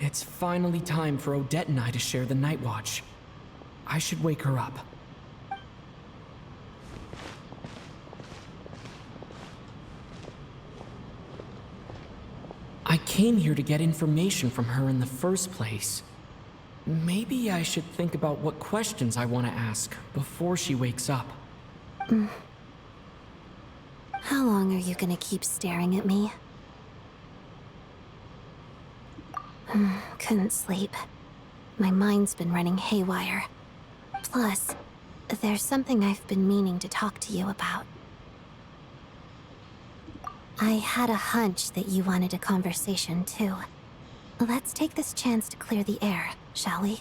It's finally time for Odette and I to share the night watch. I should wake her up. I came here to get information from her in the first place. Maybe I should think about what questions I want to ask before she wakes up. How long are you gonna keep staring at me? Couldn't sleep. My mind's been running haywire. Plus, there's something I've been meaning to talk to you about. I had a hunch that you wanted a conversation, too. Let's take this chance to clear the air, shall we?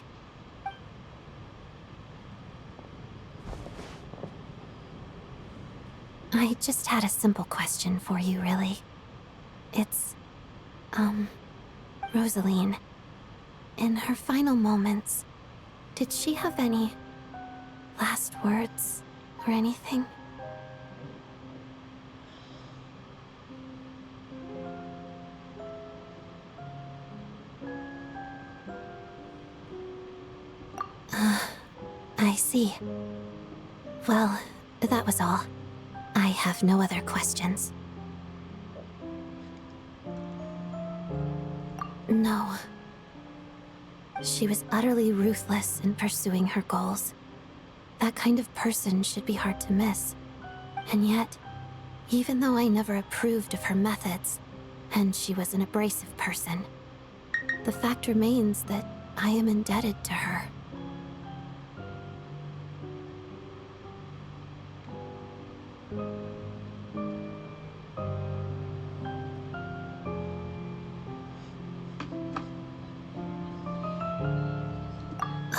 I just had a simple question for you, really. It's, Rosaline. In her final moments, did she have any last words or anything? I see. Well, that was all. I have no other questions. No. She was utterly ruthless in pursuing her goals. That kind of person should be hard to miss. And yet, even though I never approved of her methods, and she was an abrasive person, the fact remains that I am indebted to her.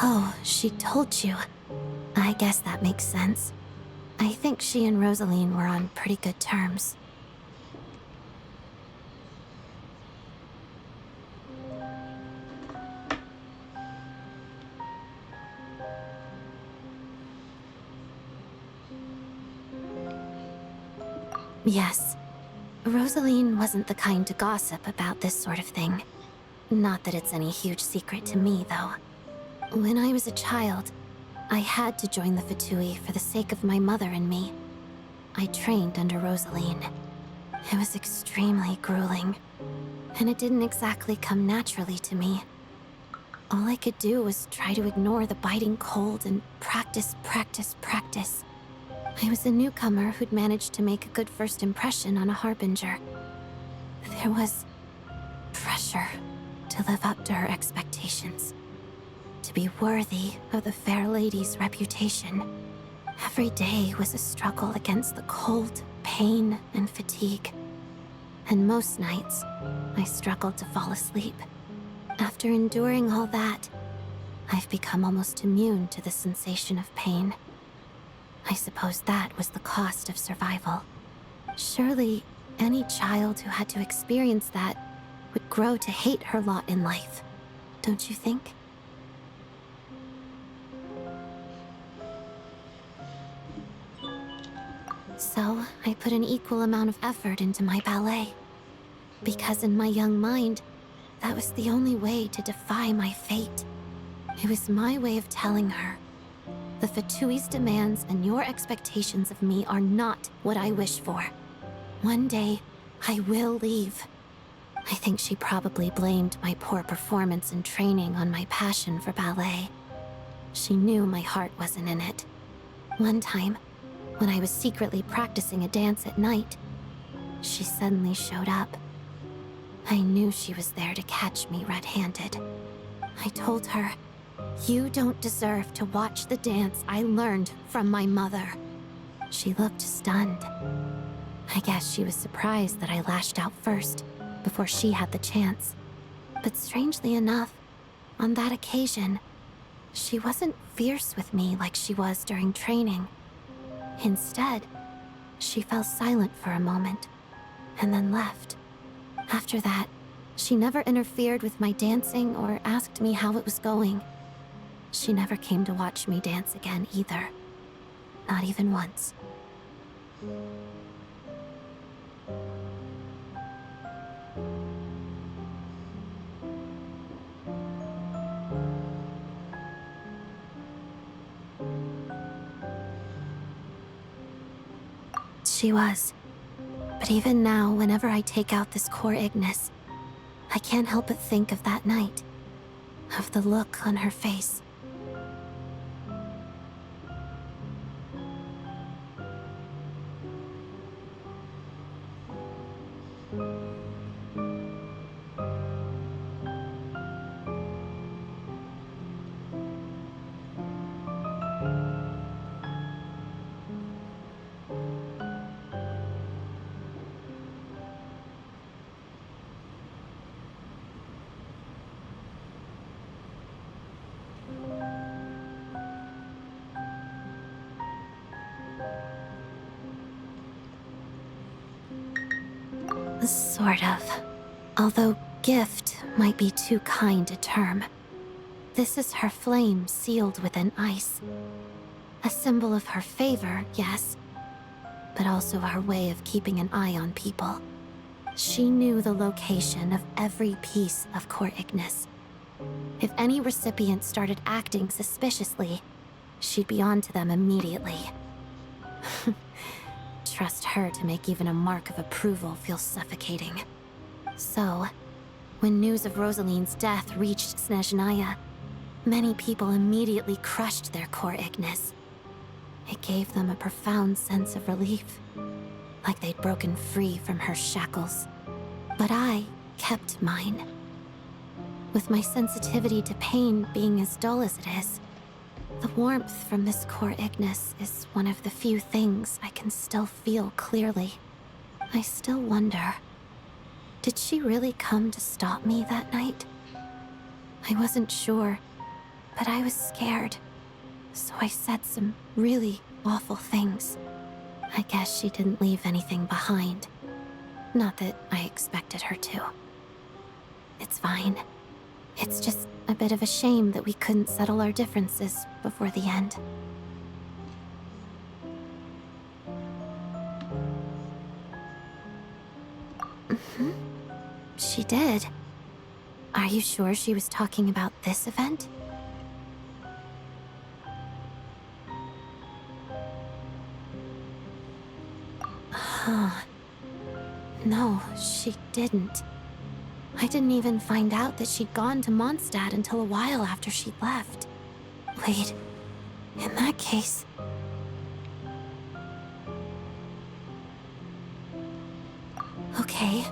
Oh, she told you. I guess that makes sense. I think she and Rosaline were on pretty good terms. Yes. Rosaline wasn't the kind to gossip about this sort of thing. Not that it's any huge secret to me, though. When I was a child, I had to join the Fatui for the sake of my mother and me. I trained under Rosaline. It was extremely grueling, and it didn't exactly come naturally to me. All I could do was try to ignore the biting cold and practice, practice, practice. I was a newcomer who'd managed to make a good first impression on a harbinger. There was pressure to live up to her expectations, to be worthy of the fair lady's reputation. Every day was a struggle against the cold, pain, and fatigue. And most nights, I struggled to fall asleep. After enduring all that, I've become almost immune to the sensation of pain. I suppose that was the cost of survival. Surely, any child who had to experience that would grow to hate her lot in life, don't you think? So, I put an equal amount of effort into my ballet. Because in my young mind, that was the only way to defy my fate. It was my way of telling her, the Fatui's demands and your expectations of me are not what I wish for. One day, I will leave. I think she probably blamed my poor performance in training on my passion for ballet. She knew my heart wasn't in it. One time, when I was secretly practicing a dance at night, she suddenly showed up. I knew she was there to catch me red-handed. I told her, "You don't deserve to watch the dance I learned from my mother." She looked stunned. I guess she was surprised that I lashed out first, before she had the chance. But strangely enough, on that occasion, she wasn't fierce with me like she was during training. Instead, she fell silent for a moment, and then left. After that, she never interfered with my dancing or asked me how it was going. She never came to watch me dance again either. Not even once. She was. But even now, whenever I take out this core Ignis, I can't help but think of that night. Of the look on her face. Sort of. Although gift might be too kind a term. This is her flame sealed within ice. A symbol of her favor, yes, but also her way of keeping an eye on people. She knew the location of every piece of Core Ignis. If any recipient started acting suspiciously, she'd be on to them immediately. Trust her to make even a mark of approval feel suffocating. So, when news of Rosaline's death reached Snezhnaya, many people immediately crushed their Core Ignis. It gave them a profound sense of relief, like they'd broken free from her shackles. But I kept mine. With my sensitivity to pain being as dull as it is, the warmth from this Core Ignis is one of the few things I can still feel clearly. I still wonder, did she really come to stop me that night? I wasn't sure, but I was scared. So I said some really awful things. I guess she didn't leave anything behind. Not that I expected her to. It's fine. It's just a bit of a shame that we couldn't settle our differences before the end. She did. Are you sure she was talking about this event? Huh. No, she didn't. I didn't even find out that she'd gone to Mondstadt until a while after she'd left. Wait, in that case... Okay,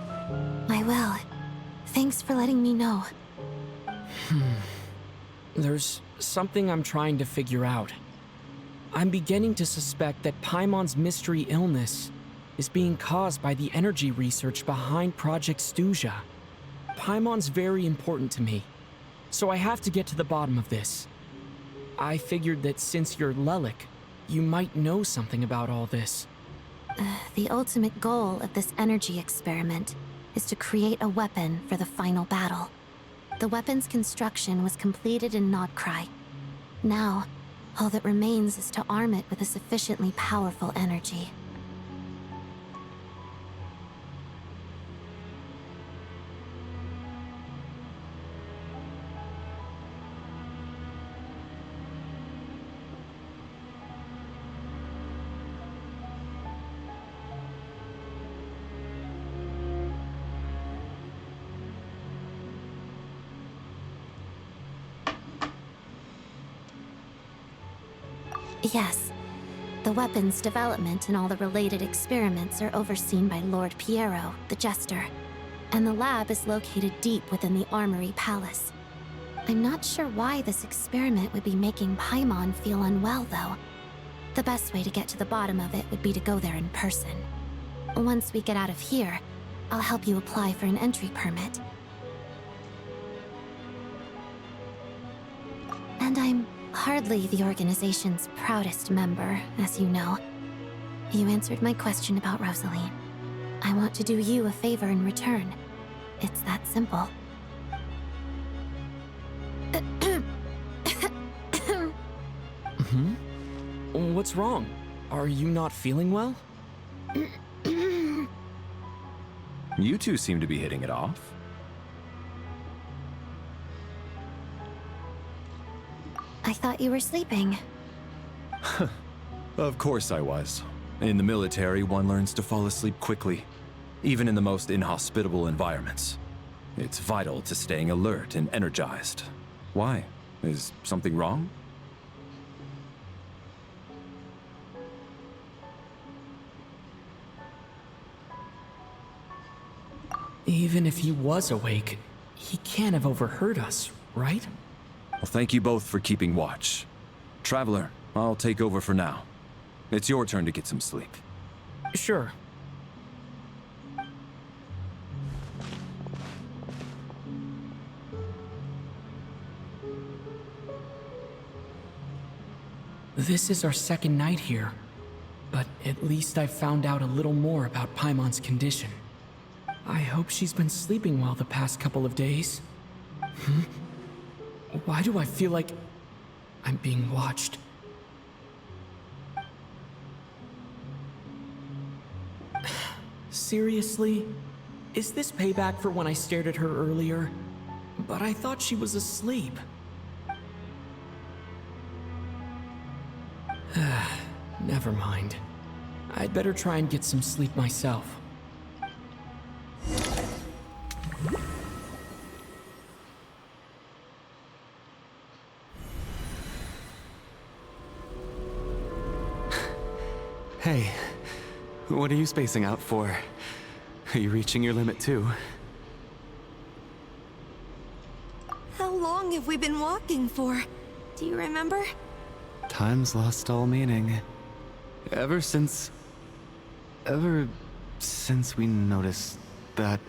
I will. Thanks for letting me know. There's something I'm trying to figure out. I'm beginning to suspect that Paimon's mystery illness is being caused by the energy research behind Project Stuja. Paimon's very important to me, so I have to get to the bottom of this. I figured that since you're Lelik, you might know something about all this. The ultimate goal of this energy experiment is to create a weapon for the final battle. The weapon's construction was completed in Nodkrai. Now, all that remains is to arm it with a sufficiently powerful energy. Yes. The weapon's development and all the related experiments are overseen by Lord Piero, the Jester, and the lab is located deep within the Armory Palace. I'm not sure why this experiment would be making Paimon feel unwell, though. The best way to get to the bottom of it would be to go there in person. Once we get out of here, I'll help you apply for an entry permit. And I'm hardly the organization's proudest member, as you know. You answered my question about Rosaline. I want to do you a favor in return. It's that simple. What's wrong? Are you not feeling well? You two seem to be hitting it off. I thought you were sleeping. Of course I was. In the military, one learns to fall asleep quickly, even in the most inhospitable environments. It's vital to staying alert and energized. Why? Is something wrong? Even if he was awake, he can't have overheard us, right? Well, thank you both for keeping watch. Traveler, I'll take over for now. It's your turn to get some sleep. Sure. This is our second night here, but at least I've found out a little more about Paimon's condition. I hope she's been sleeping well the past couple of days. Why do I feel like I'm being watched? Seriously? Is this payback for when I stared at her earlier? But I thought she was asleep. Never mind. I'd better try and get some sleep myself. Hey, what are you spacing out for? Are you reaching your limit too? How long have we been walking for? Do you remember? Time's lost all meaning. Ever since we noticed that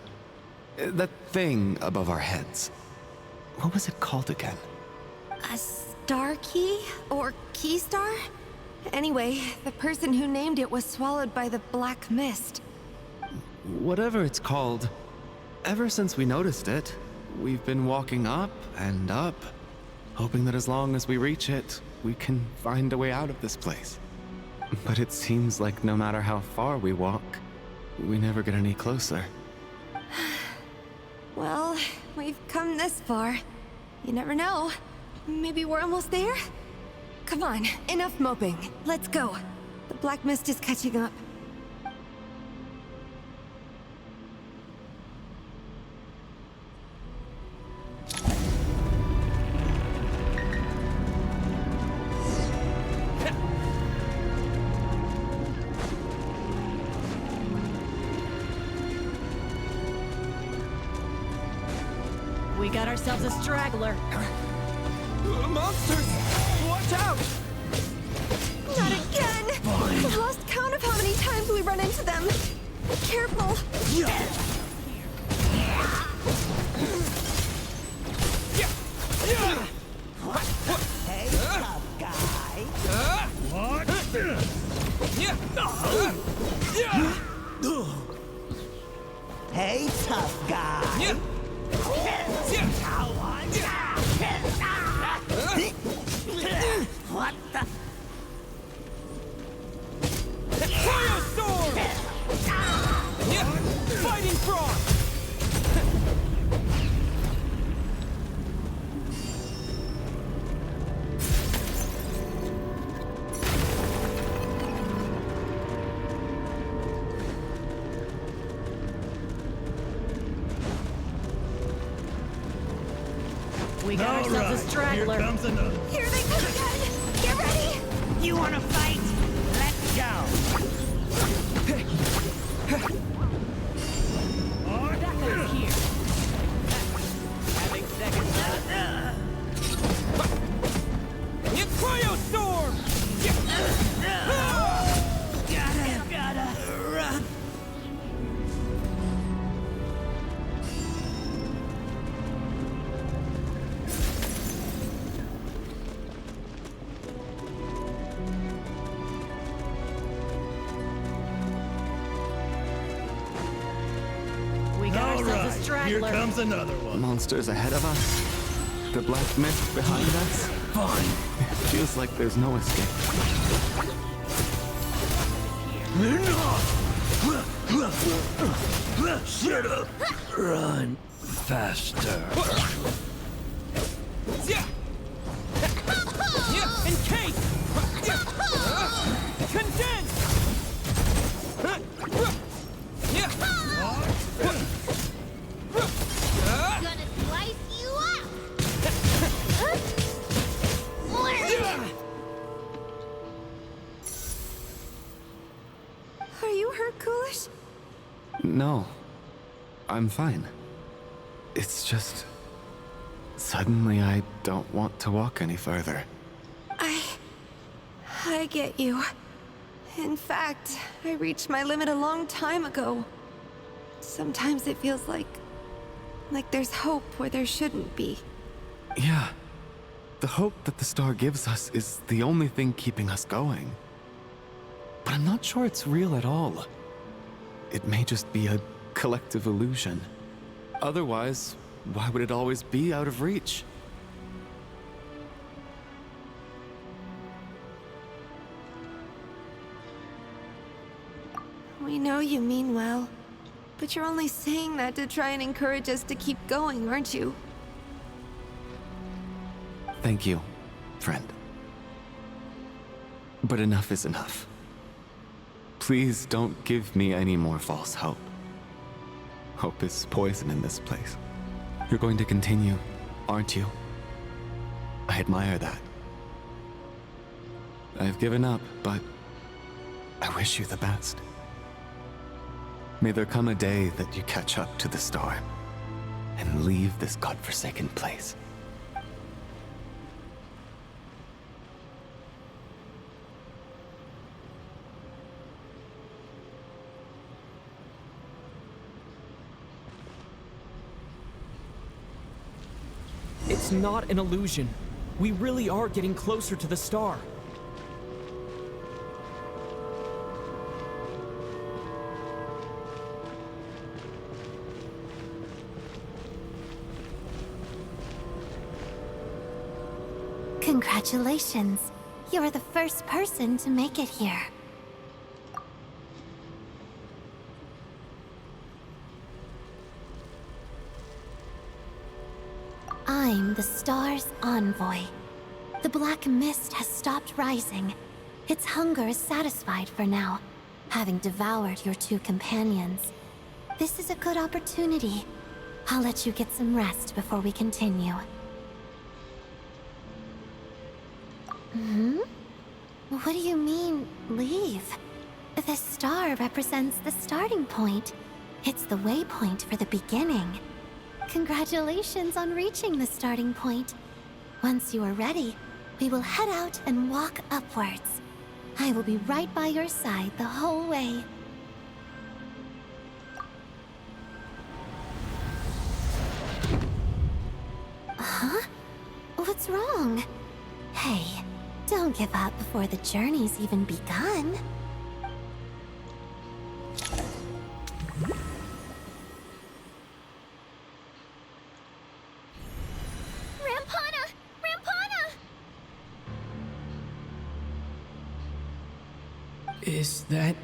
thing above our heads. What was it called again? A star key? Or key star? Anyway, the person who named it was swallowed by the black mist. Whatever it's called, ever since we noticed it, we've been walking up and up, hoping that as long as we reach it, we can find a way out of this place. But it seems like no matter how far we walk, we never get any closer. Well, we've come this far. You never know. Maybe we're almost there? Come on, enough moping. Let's go. The black mist is catching up. We got ourselves a straggler. Monsters! Watch out! Not again! I've lost count of how many times we run into them. Careful! Hey, tough guy. What? Hey, tough guy. What the? Storm! Fighting frog! We got ourselves a straggler. Here comes another. Here they come again! Get ready! You wanna fight? Let's go. Becca's here. Having second Cryo storm! Gotta run. We got ourselves a straggler. Here comes another one. Monsters ahead of us. The black mist behind us. Fine. It feels like there's no escape. Shut up. Run faster. Encase! Condense! Gonna slice you up! Are you hurt, Coolish? No. I'm fine. It's just... Suddenly I don't want to walk any further. I get you. In fact, I reached my limit a long time ago. Sometimes it feels like there's hope where there shouldn't be. Yeah. The hope that the star gives us is the only thing keeping us going. But I'm not sure it's real at all. It may just be a collective illusion. Otherwise, why would it always be out of reach? We know you mean well, but you're only saying that to try and encourage us to keep going, aren't you? Thank you, friend. But enough is enough. Please don't give me any more false hope. Hope is poison in this place. You're going to continue, aren't you? I admire that. I've given up, but I wish you the best. May there come a day that you catch up to the star and leave this godforsaken place. It's not an illusion. We really are getting closer to the star. Congratulations. You're the first person to make it here. I'm the star's envoy. The black mist has stopped rising. Its hunger is satisfied for now, having devoured your two companions. This is a good opportunity. I'll let you get some rest before we continue. What do you mean, leave? The star represents the starting point. It's the waypoint for the beginning. Congratulations on reaching the starting point. Once you are ready, we will head out and walk upwards. I will be right by your side the whole way. Huh? What's wrong? Hey, don't give up before the journey's even begun. Is that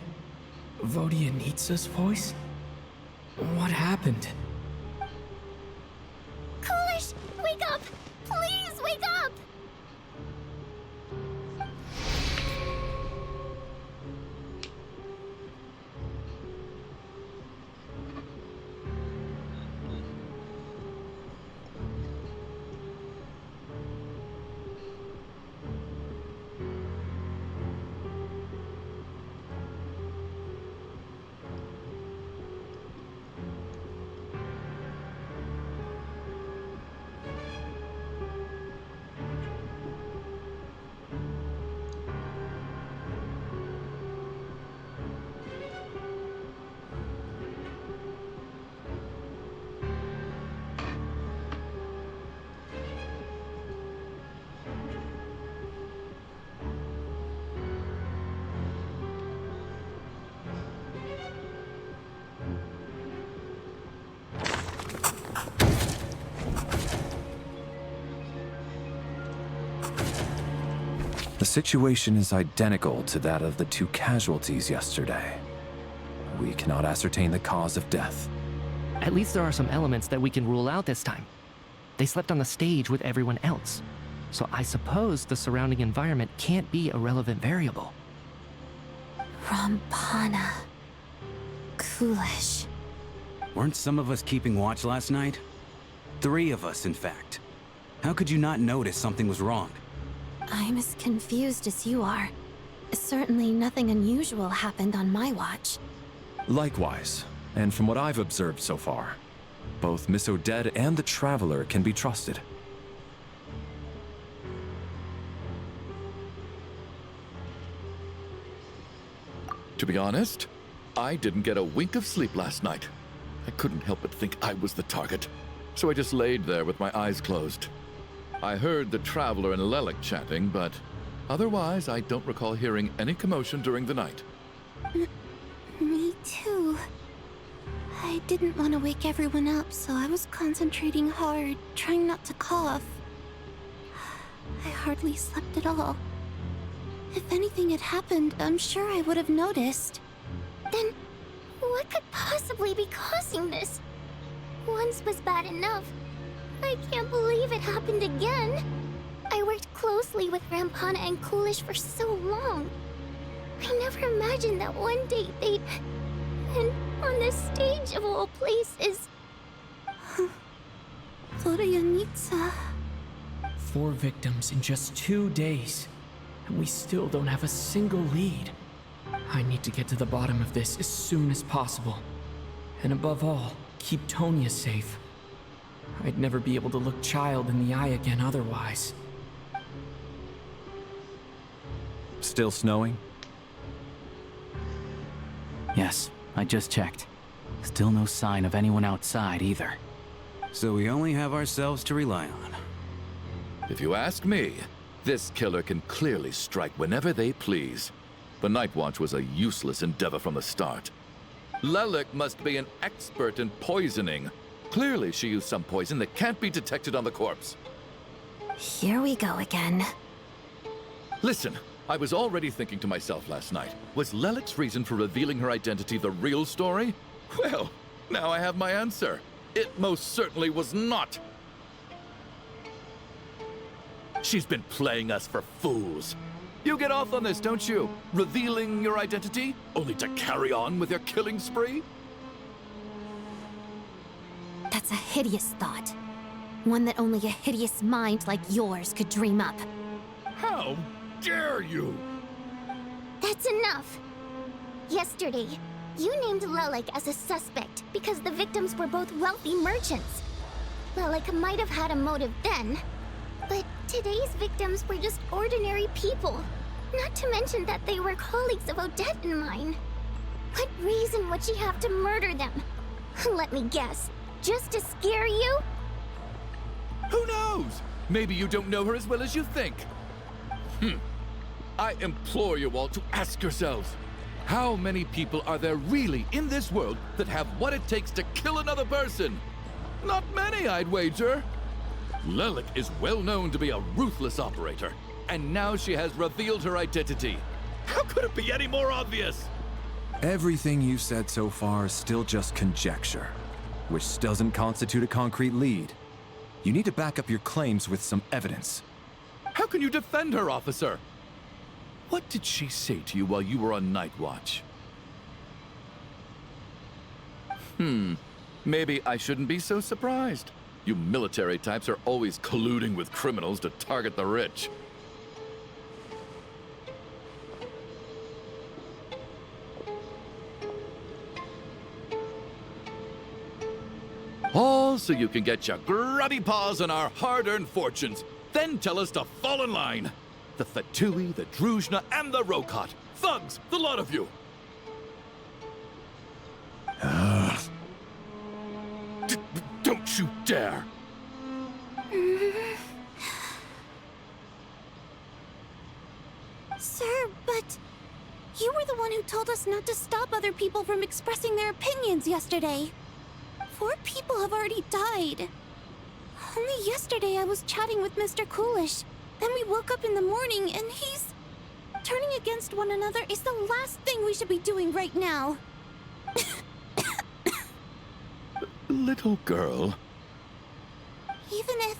Vodyanitsa's voice? What happened? Coolish, wake up! Please wake up! The situation is identical to that of the two casualties yesterday. We cannot ascertain the cause of death. At least there are some elements that we can rule out this time. They slept on the stage with everyone else, so I suppose the surrounding environment can't be a relevant variable. Rampana. Coolish. Weren't some of us keeping watch last night? 3 of us, in fact. How could you not notice something was wrong? I'm as confused as you are. Certainly nothing unusual happened on my watch. Likewise, and from what I've observed so far, both Miss Odette and the Traveler can be trusted. To be honest, I didn't get a wink of sleep last night. I couldn't help but think I was the target, so I just laid there with my eyes closed. I heard the Traveler and Lelik chatting, but otherwise I don't recall hearing any commotion during the night. Me too. I didn't want to wake everyone up, so I was concentrating hard, trying not to cough. I hardly slept at all. If anything had happened, I'm sure I would have noticed. Then, what could possibly be causing this? Once was bad enough. I can't believe it happened again. I worked closely with Rampana and Coolish for so long. I never imagined that one day they'd... And on the stage of all places... Florianitsa... 4 victims in just 2 days, and we still don't have a single lead. I need to get to the bottom of this as soon as possible. And above all, keep Tonya safe. I'd never be able to look Child in the eye again otherwise. Still snowing? Yes, I just checked. Still no sign of anyone outside either. So we only have ourselves to rely on. If you ask me, this killer can clearly strike whenever they please. The Night Watch was a useless endeavor from the start. Lelik must be an expert in poisoning. Clearly she used some poison that can't be detected on the corpse. Here we go again. Listen, I was already thinking to myself last night, was Lelik's reason for revealing her identity the real story? Well, now I have my answer. It most certainly was not. She's been playing us for fools. You get off on this, don't you? Revealing your identity, only to carry on with your killing spree? That's a hideous thought. One that only a hideous mind like yours could dream up. How dare you? That's enough. Yesterday, you named Lelik as a suspect because the victims were both wealthy merchants. Lelik might have had a motive then, but today's victims were just ordinary people. Not to mention that they were colleagues of Odette and mine. What reason would she have to murder them? Let me guess. Just to scare you? Who knows? Maybe you don't know her as well as you think. I implore you all to ask yourselves, how many people are there really in this world that have what it takes to kill another person? Not many, I'd wager. Lelik is well known to be a ruthless operator, and now she has revealed her identity. How could it be any more obvious? Everything you've said so far is still just conjecture, which doesn't constitute a concrete lead. You need to back up your claims with some evidence. How can you defend her, officer? What did she say to you while you were on Night Watch? Maybe I shouldn't be so surprised. You military types are always colluding with criminals to target the rich. All so you can get your grubby paws on our hard-earned fortunes, then tell us to fall in line. The Fatui, the Druzhna, and the Rokot. Thugs, the lot of you. Don't you dare! Sir, but... You were the one who told us not to stop other people from expressing their opinions yesterday. 4 people have already died. Only yesterday I was chatting with Mr. Coolish. Then we woke up in the morning and he's... Turning against one another is the last thing we should be doing right now. Little girl. Even if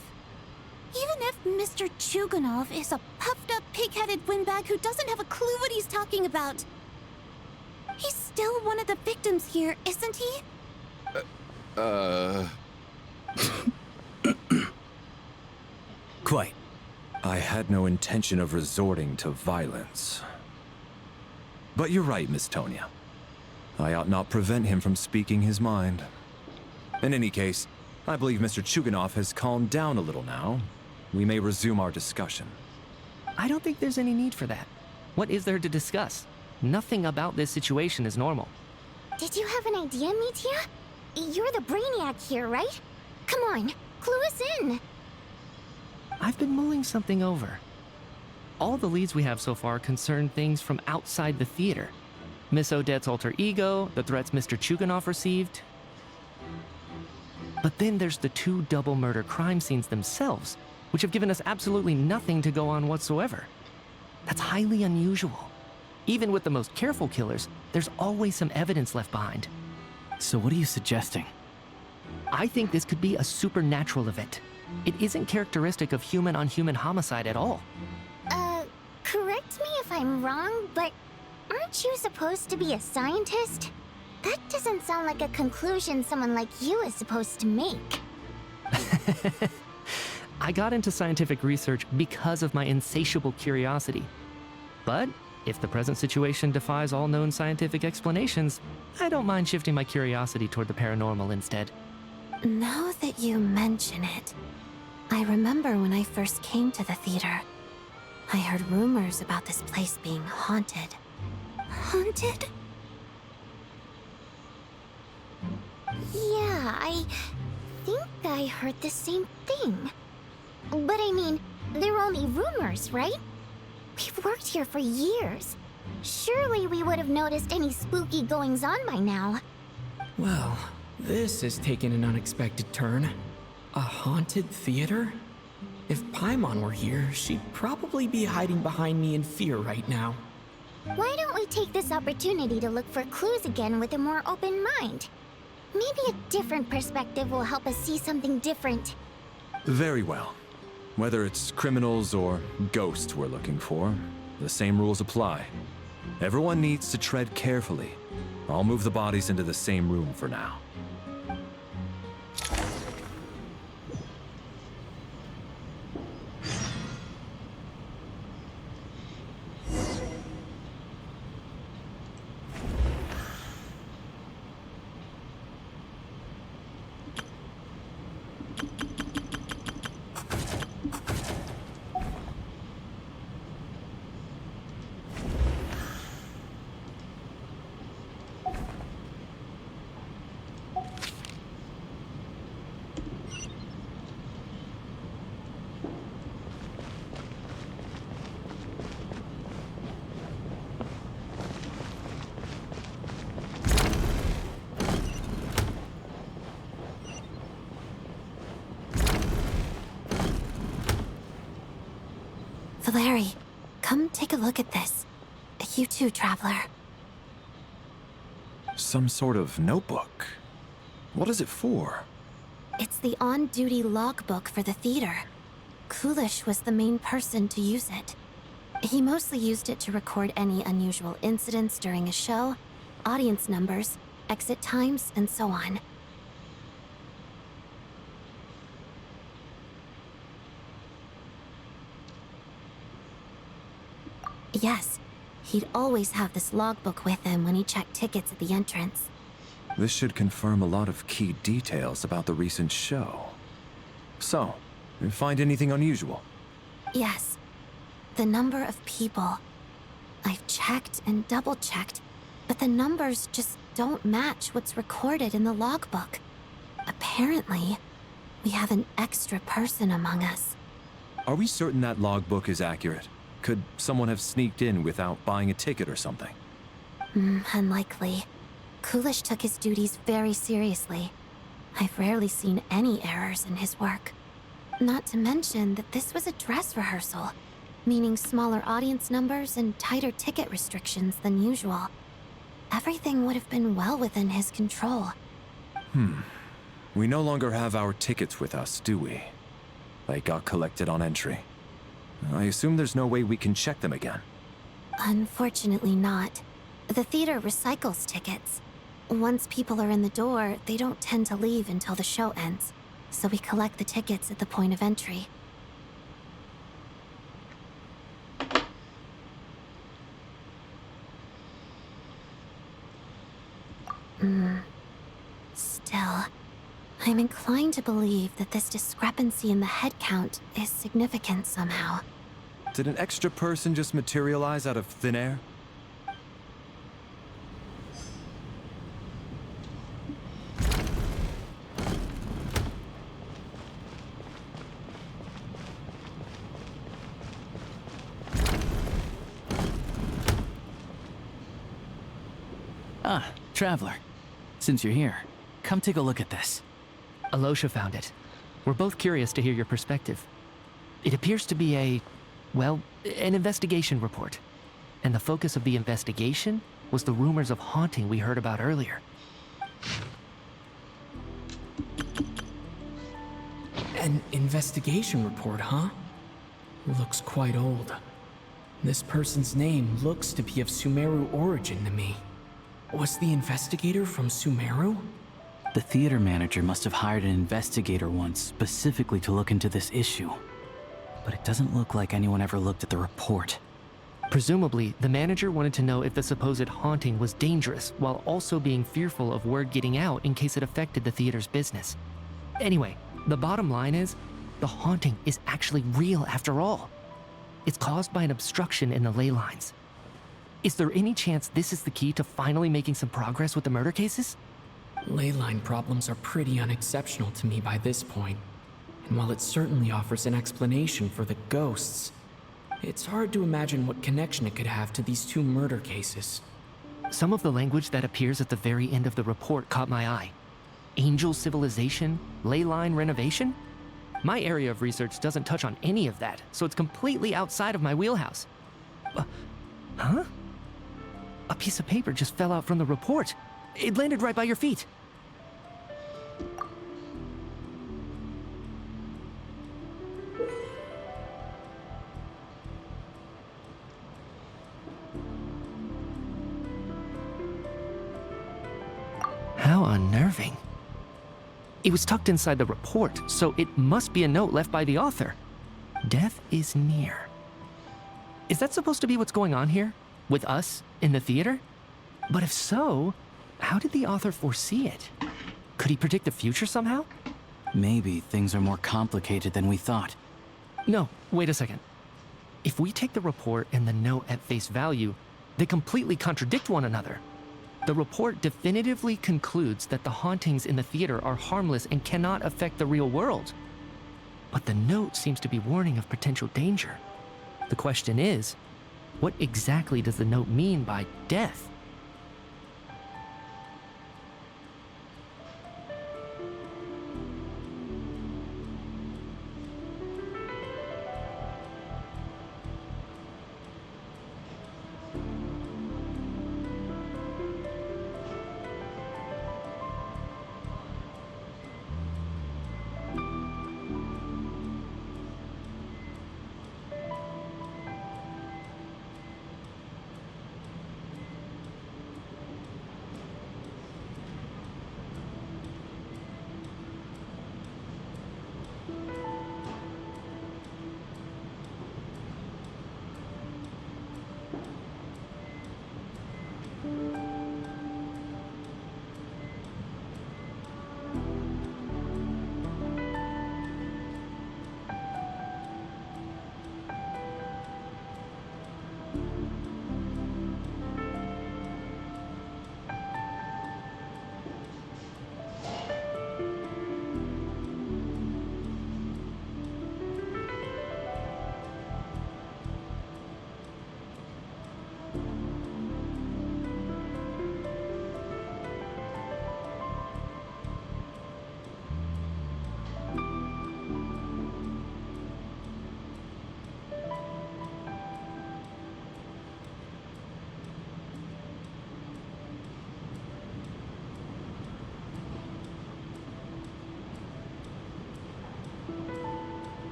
Mr. Chuganov is a puffed-up, pig-headed windbag who doesn't have a clue what he's talking about, he's still one of the victims here, isn't he? Quite. I had no intention of resorting to violence. But you're right, Miss Tonya. I ought not prevent him from speaking his mind. In any case, I believe Mr. Chuganov has calmed down a little now. We may resume our discussion. I don't think there's any need for that. What is there to discuss? Nothing about this situation is normal. Did you have an idea, Mitya? You're the brainiac here, right? Come on, clue us in. I've been mulling something over. All the leads we have so far concern things from outside the theater. Miss Odette's alter ego, the threats Mr. Chuganov received. But then there's the 2 double murder crime scenes themselves, which have given us absolutely nothing to go on whatsoever. That's highly unusual. Even with the most careful killers, there's always some evidence left behind. So what are you suggesting? I think this could be a supernatural event. It isn't characteristic of human-on-human homicide at all. Correct me if I'm wrong, but aren't you supposed to be a scientist? That doesn't sound like a conclusion someone like you is supposed to make. I got into scientific research because of my insatiable curiosity. But if the present situation defies all known scientific explanations, I don't mind shifting my curiosity toward the paranormal instead. Now that you mention it, I remember when I first came to the theater. I heard rumors about this place being haunted. Haunted? Yeah, I think I heard the same thing. But I mean, they're only rumors, right? We've worked here for years. Surely we would have noticed any spooky goings-on by now. Well, this has taken an unexpected turn. A haunted theater? If Paimon were here, she'd probably be hiding behind me in fear right now. Why don't we take this opportunity to look for clues again with a more open mind? Maybe a different perspective will help us see something different. Very well. Whether it's criminals or ghosts we're looking for, the same rules apply. Everyone needs to tread carefully. I'll move the bodies into the same room for now. Larry, come take a look at this. You too, Traveler. Some sort of notebook. What is it for? It's the on-duty logbook for the theater. Coolish was the main person to use it. He mostly used it to record any unusual incidents during a show, audience numbers, exit times, and so on. Yes, he'd always have this logbook with him when he checked tickets at the entrance. This should confirm a lot of key details about the recent show. So, you find anything unusual? Yes. The number of people. I've checked and double-checked, but the numbers just don't match what's recorded in the logbook. Apparently, we have an extra person among us. Are we certain that logbook is accurate? Could someone have sneaked in without buying a ticket or something? Unlikely. Coolish took his duties very seriously. I've rarely seen any errors in his work. Not to mention that this was a dress rehearsal, meaning smaller audience numbers and tighter ticket restrictions than usual. Everything would have been well within his control. We no longer have our tickets with us, do we? They got collected on entry. I assume there's no way we can check them again. Unfortunately not. The theater recycles tickets. Once people are in the door, they don't tend to leave until the show ends, so we collect the tickets at the point of entry. Still, I'm inclined to believe that this discrepancy in the head count is significant somehow. Did an extra person just materialize out of thin air? Ah, Traveler. Since you're here, come take a look at this. Alosha found it. We're both curious to hear your perspective. It appears to be an investigation report. And the focus of the investigation was the rumors of haunting we heard about earlier. An investigation report, huh? Looks quite old. This person's name looks to be of Sumeru origin to me. Was the investigator from Sumeru? The theater manager must have hired an investigator once specifically to look into this issue. But it doesn't look like anyone ever looked at the report. Presumably, the manager wanted to know if the supposed haunting was dangerous while also being fearful of word getting out in case it affected the theater's business. Anyway, the bottom line is, the haunting is actually real after all. It's caused by an obstruction in the ley lines. Is there any chance this is the key to finally making some progress with the murder cases? Ley line problems are pretty unexceptional to me by this point. And while it certainly offers an explanation for the ghosts, it's hard to imagine what connection it could have to these two murder cases. Some of the language that appears at the very end of the report caught my eye. Angel civilization, ley line renovation? My area of research doesn't touch on any of that, so it's completely outside of my wheelhouse. Huh? A piece of paper just fell out from the report. It landed right by your feet. How unnerving. It was tucked inside the report, so it must be a note left by the author. Death is near. Is that supposed to be what's going on here? With us in the theater? But if so, how did the author foresee it? Could he predict the future somehow? Maybe things are more complicated than we thought. No, wait a second. If we take the report and the note at face value, they completely contradict one another. The report definitively concludes that the hauntings in the theater are harmless and cannot affect the real world. But the note seems to be warning of potential danger. The question is, what exactly does the note mean by death?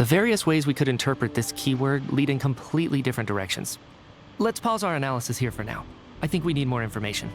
The various ways we could interpret this keyword lead in completely different directions. Let's pause our analysis here for now. I think we need more information.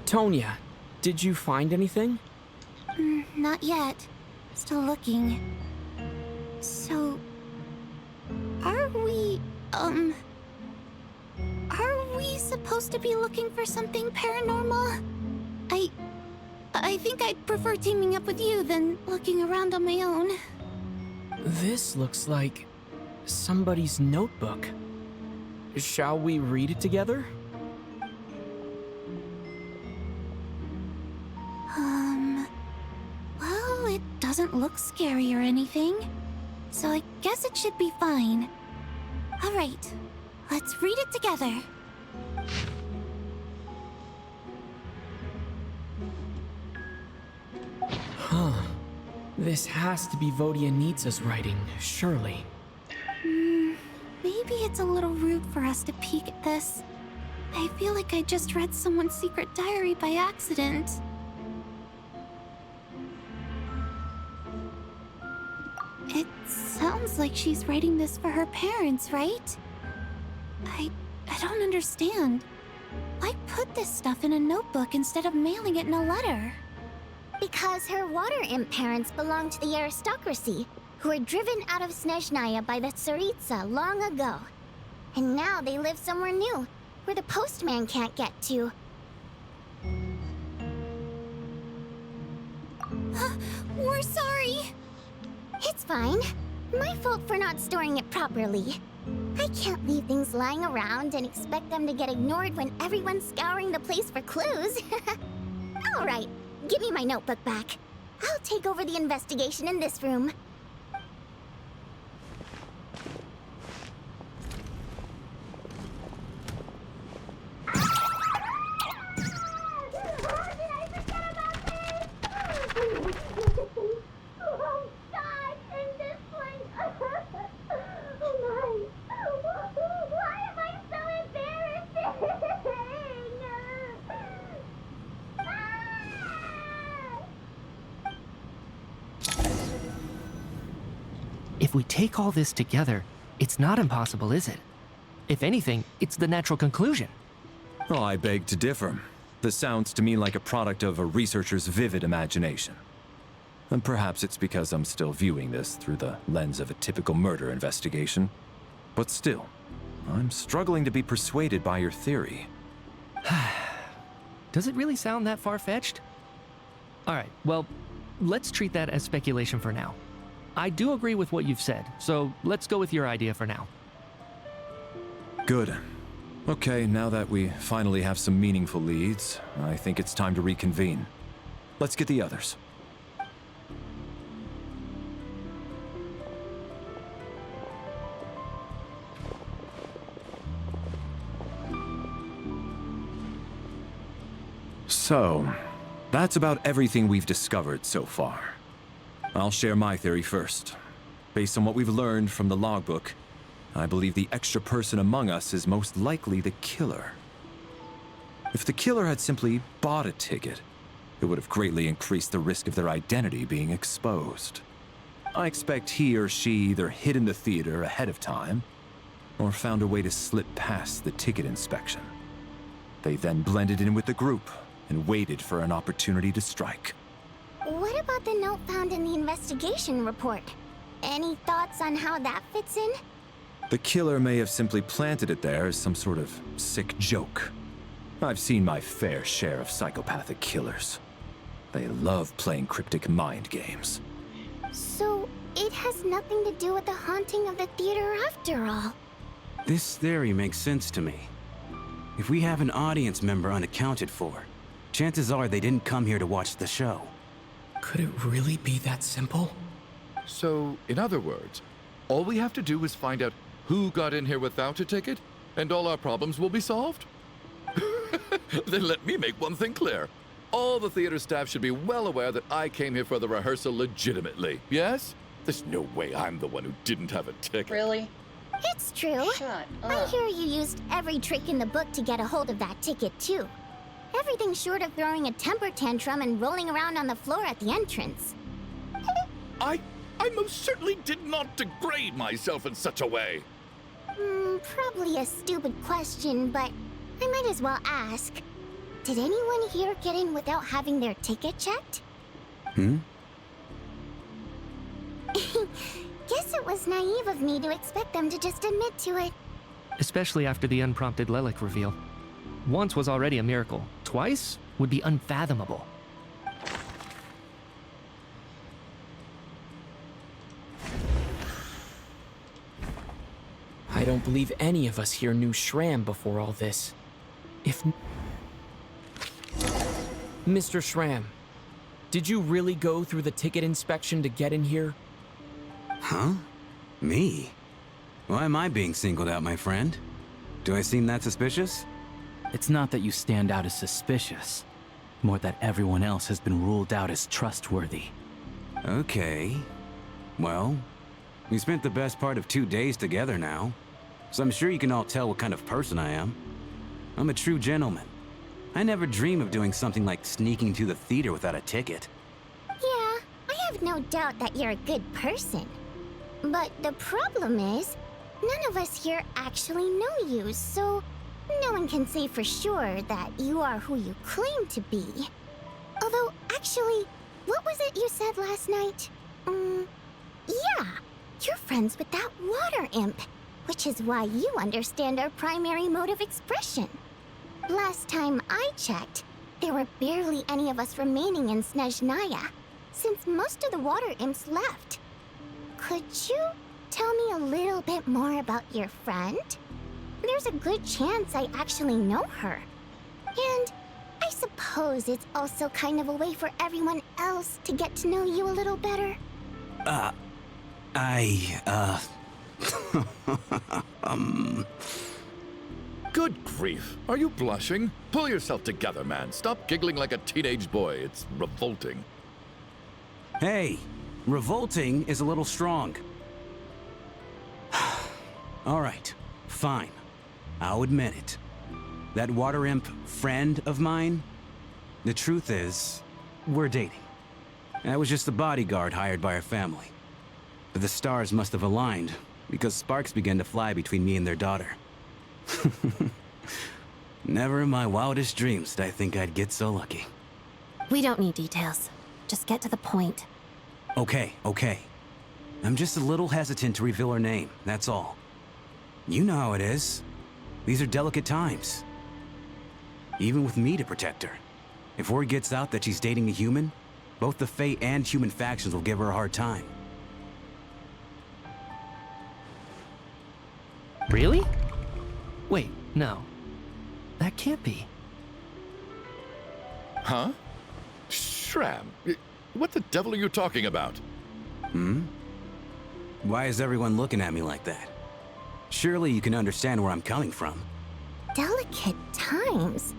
Tonya, did you find anything? Not yet. Still looking. So... Are we supposed to be looking for something paranormal? I think I'd prefer teaming up with you than looking around on my own. This looks like somebody's notebook. Shall we read it together? Well, it doesn't look scary or anything, so I guess it should be fine. All right, let's read it together. Huh. This has to be Vodyanitsa's writing, surely. Maybe it's a little rude for us to peek at this. I feel like I just read someone's secret diary by accident. It sounds like she's writing this for her parents, right? I don't understand. Why put this stuff in a notebook instead of mailing it in a letter? Because her water imp parents belonged to the aristocracy, who were driven out of Snezhnaya by the Tsaritsa long ago. And now they live somewhere new, where the postman can't get to. We're sorry. It's fine. My fault for not storing it properly. I can't leave things lying around and expect them to get ignored when everyone's scouring the place for clues. All right, give me my notebook back. I'll take over the investigation in this room. If we take all this together, it's not impossible, is it? If anything, it's the natural conclusion. Oh, I beg to differ. This sounds to me like a product of a researcher's vivid imagination. And perhaps it's because I'm still viewing this through the lens of a typical murder investigation. But still, I'm struggling to be persuaded by your theory. Does it really sound that far-fetched? All right, well, let's treat that as speculation for now. I do agree with what you've said, so let's go with your idea for now. Good. Okay, now that we finally have some meaningful leads, I think it's time to reconvene. Let's get the others. So, that's about everything we've discovered so far. I'll share my theory first. Based on what we've learned from the logbook, I believe the extra person among us is most likely the killer. If the killer had simply bought a ticket, it would have greatly increased the risk of their identity being exposed. I expect he or she either hid in the theater ahead of time, or found a way to slip past the ticket inspection. They then blended in with the group and waited for an opportunity to strike. What about the note found in the investigation report? Any thoughts on how that fits in? The killer may have simply planted it there as some sort of sick joke. I've seen my fair share of psychopathic killers. They love playing cryptic mind games. So, it has nothing to do with the haunting of the theater after all. This theory makes sense to me. If we have an audience member unaccounted for, chances are they didn't come here to watch the show. Could it really be that simple? So, in other words, all we have to do is find out who got in here without a ticket, and all our problems will be solved? Then let me make one thing clear. All the theater staff should be well aware that I came here for the rehearsal legitimately, yes? There's no way I'm the one who didn't have a ticket. Really? It's true. Shut up. I hear you used every trick in the book to get a hold of that ticket, too. Everything short of throwing a temper tantrum and rolling around on the floor at the entrance. I most certainly did not degrade myself in such a way. Probably a stupid question, but I might as well ask. Did anyone here get in without having their ticket checked? Guess it was naive of me to expect them to just admit to it. Especially after the unprompted Lelic reveal. Once was already a miracle. Twice would be unfathomable. I don't believe any of us here knew Shram before all this. Mr. Shram, did you really go through the ticket inspection to get in here? Huh? Me? Why am I being singled out, my friend? Do I seem that suspicious? It's not that you stand out as suspicious, more that everyone else has been ruled out as trustworthy. Okay. Well, we spent the best part of 2 days together now, so I'm sure you can all tell what kind of person I am. I'm a true gentleman. I never dream of doing something like sneaking to the theater without a ticket. Yeah, I have no doubt that you're a good person. But the problem is, none of us here actually know you, so no one can say for sure that you are who you claim to be. Although, actually, what was it you said last night? Yeah, you're friends with that water imp, which is why you understand our primary mode of expression. Last time I checked, there were barely any of us remaining in Snezhnaya, since most of the water imps left. Could you tell me a little bit more about your friend? There's a good chance I actually know her. And I suppose it's also kind of a way for everyone else to get to know you a little better. Good grief. Are you blushing? Pull yourself together, man. Stop giggling like a teenage boy. It's revolting. Hey, revolting is a little strong. All right, fine. I'll admit it. That water imp friend of mine, the truth is, we're dating. I was just a bodyguard hired by our family. But the stars must have aligned, because sparks began to fly between me and their daughter. Never in my wildest dreams did I think I'd get so lucky. We don't need details. Just get to the point. Okay. I'm just a little hesitant to reveal her name, that's all. You know how it is. These are delicate times. Even with me to protect her. If word gets out that she's dating a human, both the Fae and human factions will give her a hard time. Really? Wait, no. That can't be. Huh? Shram, what the devil are you talking about? Why is everyone looking at me like that? Surely you can understand where I'm coming from. Delicate times?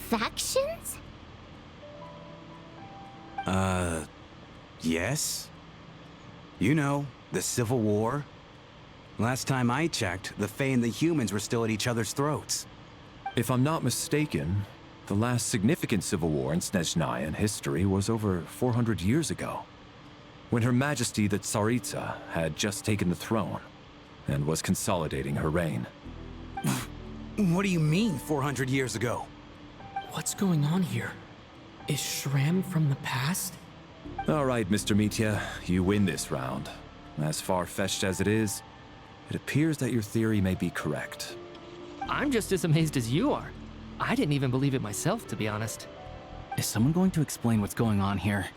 Factions? Yes. You know, the Civil War. Last time I checked, the Fae and the humans were still at each other's throats. If I'm not mistaken, the last significant civil war in Snezhnayan history was over 400 years ago. when Her Majesty the Tsaritsa had just taken the throne and was consolidating her reign. What do you mean, 400 years ago? What's going on here? Is Shram from the past? All right, Mr. Mitya, you win this round. As far-fetched as it is, it appears that your theory may be correct. I'm just as amazed as you are. I didn't even believe it myself, to be honest. Is someone going to explain what's going on here?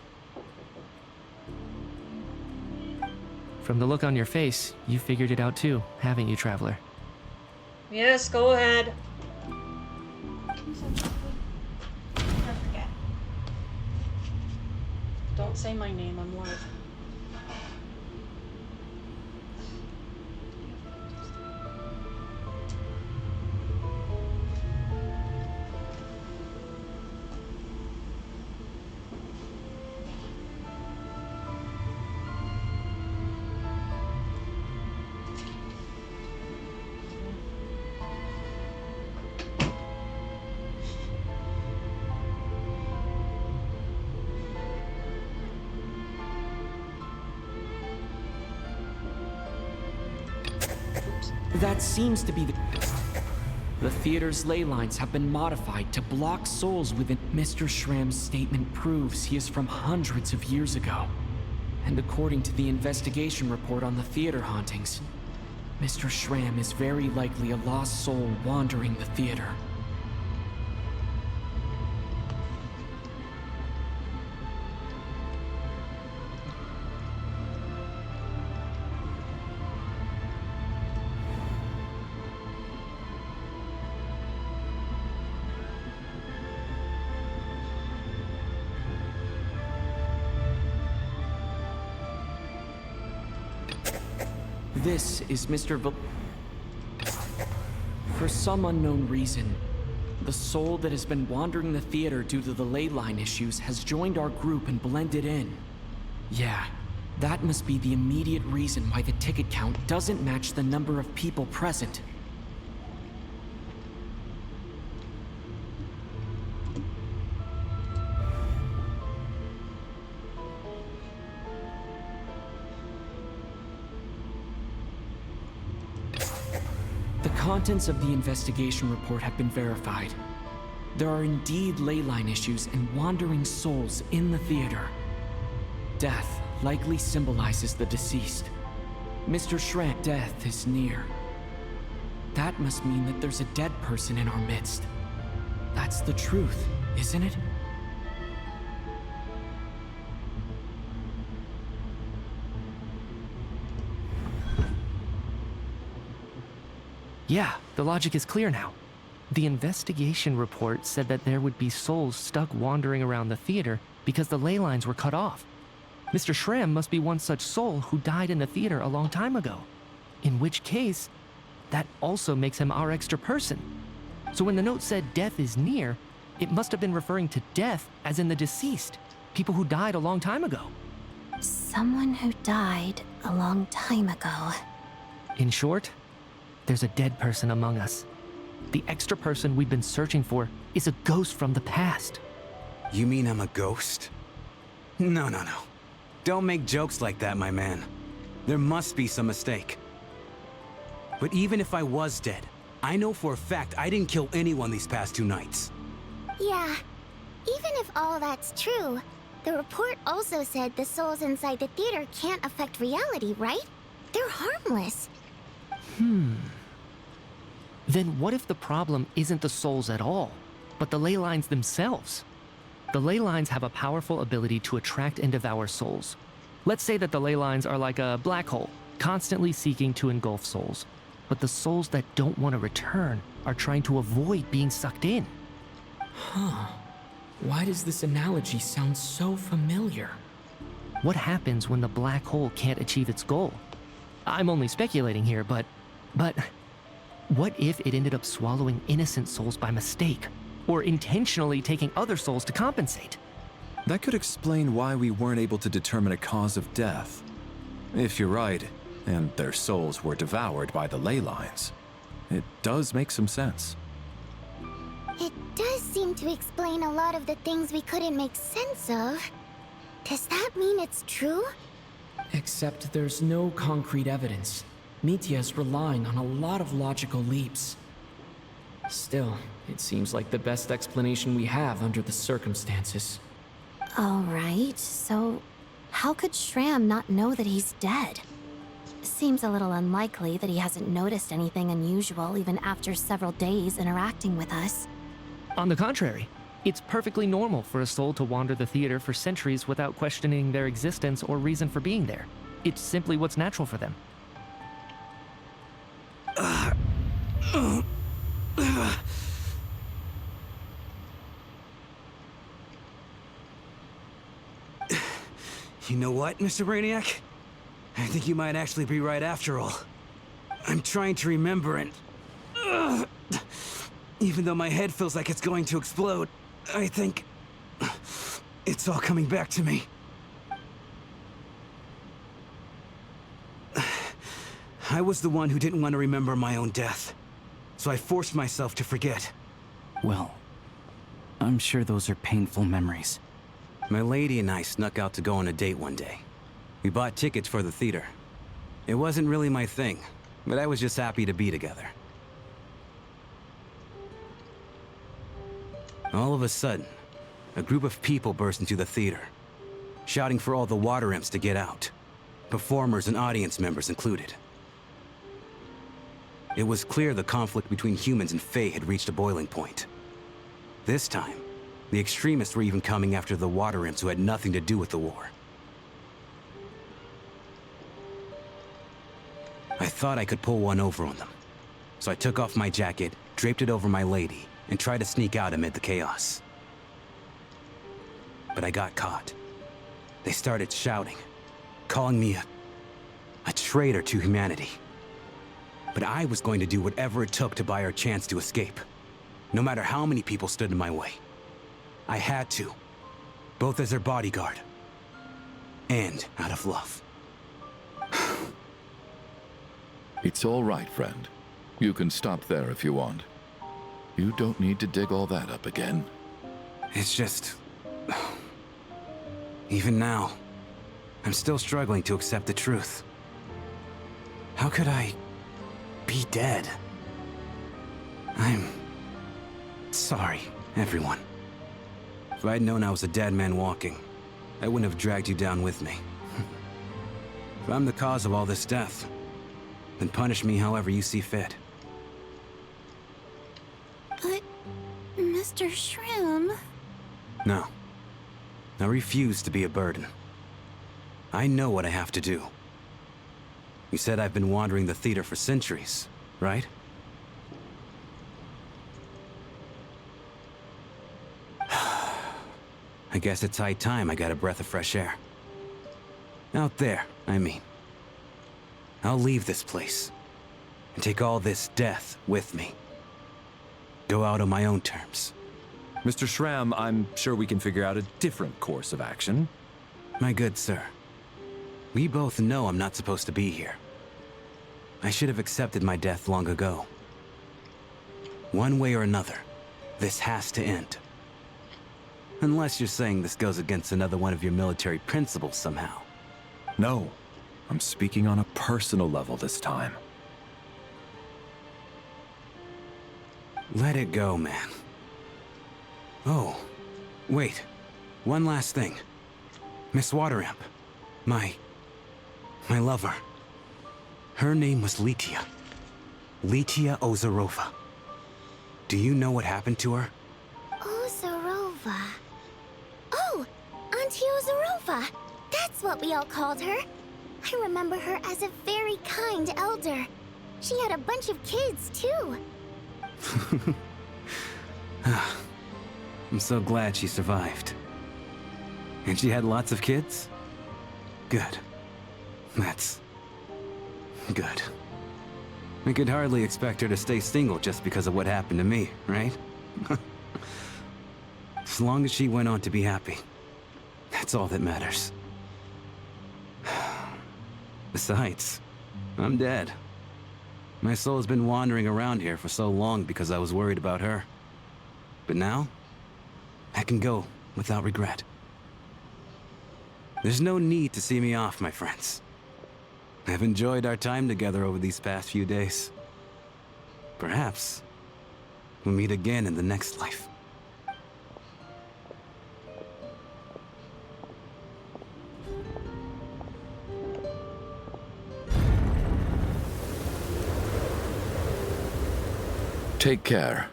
From the look on your face, you figured it out too, haven't you, Traveler? Yes, go ahead. Don't say my name, I'm live. That seems to be the theater's ley lines have been modified to block souls within. Mr. Shram's statement proves he is from hundreds of years ago. And according to the investigation report on the theater hauntings, Mr. Shram is very likely a lost soul wandering the theater. This is Mr. For some unknown reason, the soul that has been wandering the theater due to the ley line issues has joined our group and blended in. Yeah, that must be the immediate reason why the ticket count doesn't match the number of people present. The contents of the investigation report have been verified. There are indeed ley line issues and wandering souls in the theater. Death likely symbolizes the deceased. Mr. Shram, death is near. That must mean that there's a dead person in our midst. That's the truth, isn't it? Yeah, the logic is clear now. The investigation report said that there would be souls stuck wandering around the theater because the ley lines were cut off. Mr. Shram must be one such soul who died in the theater a long time ago. In which case, that also makes him our extra person. So when the note said death is near, it must have been referring to death as in the deceased, people who died a long time ago. Someone who died a long time ago. In short, there's a dead person among us. The extra person we've been searching for is a ghost from the past. You mean I'm a ghost? No. Don't make jokes like that, my man. There must be some mistake. But even if I was dead, I know for a fact I didn't kill anyone these past 2 nights. Yeah, even if all that's true, the report also said the souls inside the theater can't affect reality, right? They're harmless. Then what if the problem isn't the souls at all, but the ley lines themselves? The ley lines have a powerful ability to attract and devour souls. Let's say that the ley lines are like a black hole, constantly seeking to engulf souls. But the souls that don't want to return are trying to avoid being sucked in. Huh. Why does this analogy sound so familiar? What happens when the black hole can't achieve its goal? I'm only speculating here, but what if it ended up swallowing innocent souls by mistake, or intentionally taking other souls to compensate? That could explain why we weren't able to determine a cause of death. If you're right, and their souls were devoured by the ley lines, it does make some sense. It does seem to explain a lot of the things we couldn't make sense of. Does that mean it's true? Except there's no concrete evidence. Mitya is relying on a lot of logical leaps. Still, it seems like the best explanation we have under the circumstances. Alright, so how could Shram not know that he's dead? Seems a little unlikely that he hasn't noticed anything unusual even after several days interacting with us. On the contrary, it's perfectly normal for a soul to wander the theater for centuries without questioning their existence or reason for being there. It's simply what's natural for them. You know what, Mr. Brainiac? I think you might actually be right after all. I'm trying to remember and... even though my head feels like it's going to explode, I think... it's all coming back to me. I was the one who didn't want to remember my own death, so I forced myself to forget. Well, I'm sure those are painful memories. My lady and I snuck out to go on a date one day. We bought tickets for the theater. It wasn't really my thing, but I was just happy to be together. All of a sudden, a group of people burst into the theater, shouting for all the water imps to get out, performers and audience members included. It was clear the conflict between humans and Fae had reached a boiling point. This time, the extremists were even coming after the water imps who had nothing to do with the war. I thought I could pull one over on them, so I took off my jacket, draped it over my lady, and tried to sneak out amid the chaos. But I got caught. They started shouting, calling me a traitor to humanity. But I was going to do whatever it took to buy our chance to escape, no matter how many people stood in my way. I had to, both as their bodyguard and out of love. It's all right, friend. You can stop there if you want. You don't need to dig all that up again. It's just... even now, I'm still struggling to accept the truth. How could I be dead? I'm sorry, everyone. If I'd known I was a dead man walking, I wouldn't have dragged you down with me. If I'm the cause of all this death, then punish me however you see fit. But, Mr. Shram... No. I refuse to be a burden. I know what I have to do. You said I've been wandering the theater for centuries, right? I guess it's high time I got a breath of fresh air. Out there, I mean. I'll leave this place and take all this death with me. Go out on my own terms. Mr. Shram, I'm sure we can figure out a different course of action. My good sir, we both know I'm not supposed to be here. I should have accepted my death long ago. One way or another, this has to end. Unless you're saying this goes against another one of your military principles somehow. No, I'm speaking on a personal level this time. Let it go, man. Oh, wait. One last thing. Miss Wateramp. My lover. Her name was Letia. Letia Ozarova. Do you know what happened to her? Ozarova. Oh, Auntie Ozarova. That's what we all called her. I remember her as a very kind elder. She had a bunch of kids, too. I'm so glad she survived. And she had lots of kids? Good. That's... good. I could hardly expect her to stay single just because of what happened to me, right? As long as she went on to be happy, that's all that matters. Besides, I'm dead. My soul has been wandering around here for so long because I was worried about her. But now, I can go without regret. There's no need to see me off, my friends. I've enjoyed our time together over these past few days. Perhaps we'll meet again in the next life. Take care,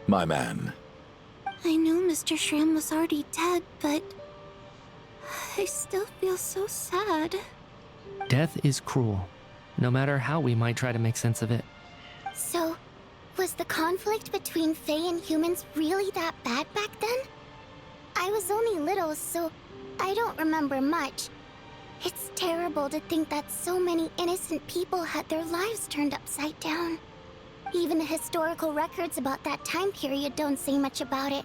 my man. I knew Mr. Shram was already dead, but I still feel so sad. Death is cruel, no matter how we might try to make sense of it. So, was the conflict between Fae and humans really that bad back then? I was only little, so I don't remember much. It's terrible to think that so many innocent people had their lives turned upside down. Even the historical records about that time period don't say much about it.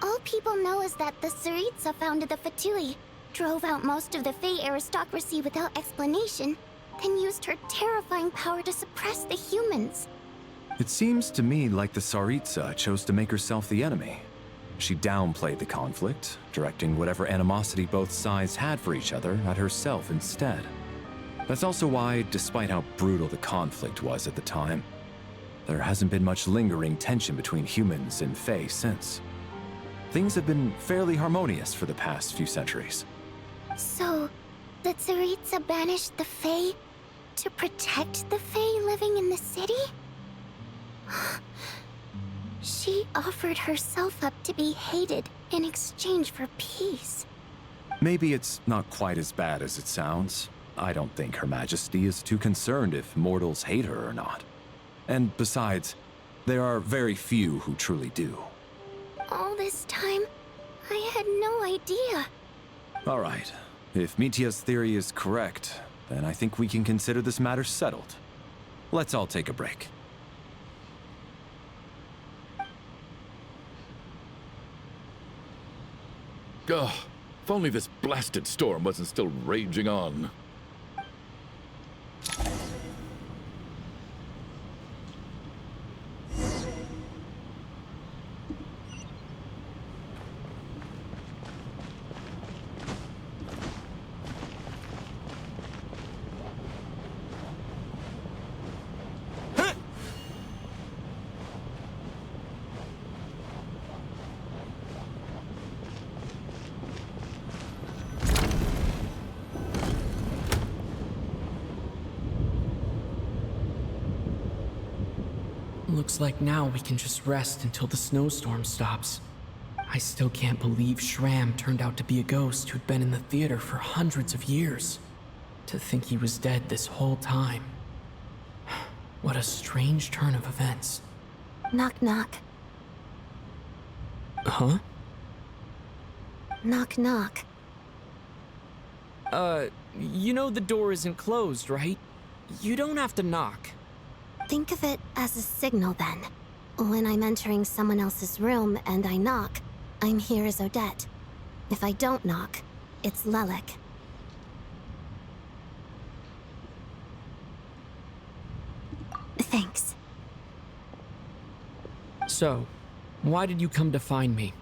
All people know is that the Tsaritsa founded the Fatui, drove out most of the Fae aristocracy without explanation, then used her terrifying power to suppress the humans. It seems to me like the Tsaritsa chose to make herself the enemy. She downplayed the conflict, directing whatever animosity both sides had for each other at herself instead. That's also why, despite how brutal the conflict was at the time, there hasn't been much lingering tension between humans and Fae since. Things have been fairly harmonious for the past few centuries. So, the Tsaritsa banished the Fae to protect the Fae living in the city? She offered herself up to be hated in exchange for peace. Maybe it's not quite as bad as it sounds. I don't think Her Majesty is too concerned if mortals hate her or not. And besides, there are very few who truly do. All this time, I had no idea. All right. If Mitia's theory is correct, then I think we can consider this matter settled. Let's all take a break. Ugh, if only this blasted storm wasn't still raging on. Looks like now we can just rest until the snowstorm stops. I still can't believe Shram turned out to be a ghost who'd been in the theater for hundreds of years. To think he was dead this whole time. What a strange turn of events. Knock, knock. Huh? Knock, knock. You know the door isn't closed, right? You don't have to knock. Think of it as a signal then. When I'm entering someone else's room and I knock, I'm here as Odette. If I don't knock, it's Lelik. Thanks. So, why did you come to find me?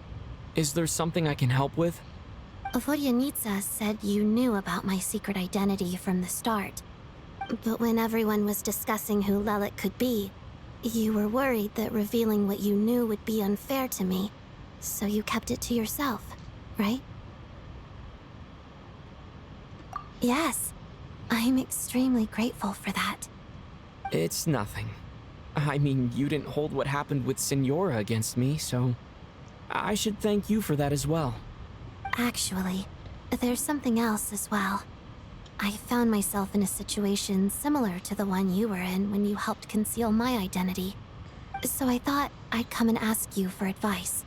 Is there something I can help with? Vodyanitsa said you knew about my secret identity from the start. But when everyone was discussing who Lelik could be, you were worried that revealing what you knew would be unfair to me, so you kept it to yourself, right? Yes, I'm extremely grateful for that. It's nothing. I mean, you didn't hold what happened with Signora against me, so I should thank you for that as well. Actually, there's something else as well. I found myself in a situation similar to the one you were in when you helped conceal my identity. So I thought I'd come and ask you for advice.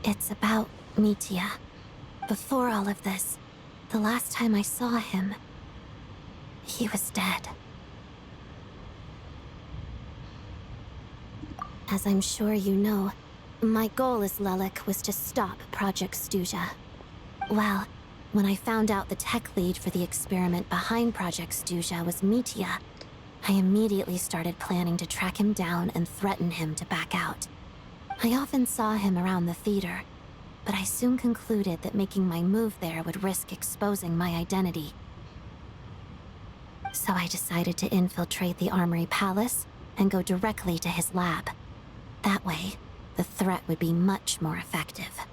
It's about Mitia. Before all of this, the last time I saw him, he was dead. As I'm sure you know, my goal as Lelik was to stop Project Stuja. Well, when I found out the tech lead for the experiment behind Project Stuja was Mitia, I immediately started planning to track him down and threaten him to back out. I often saw him around the theater, but I soon concluded that making my move there would risk exposing my identity. So I decided to infiltrate the Armory Palace and go directly to his lab. That way, the threat would be much more effective.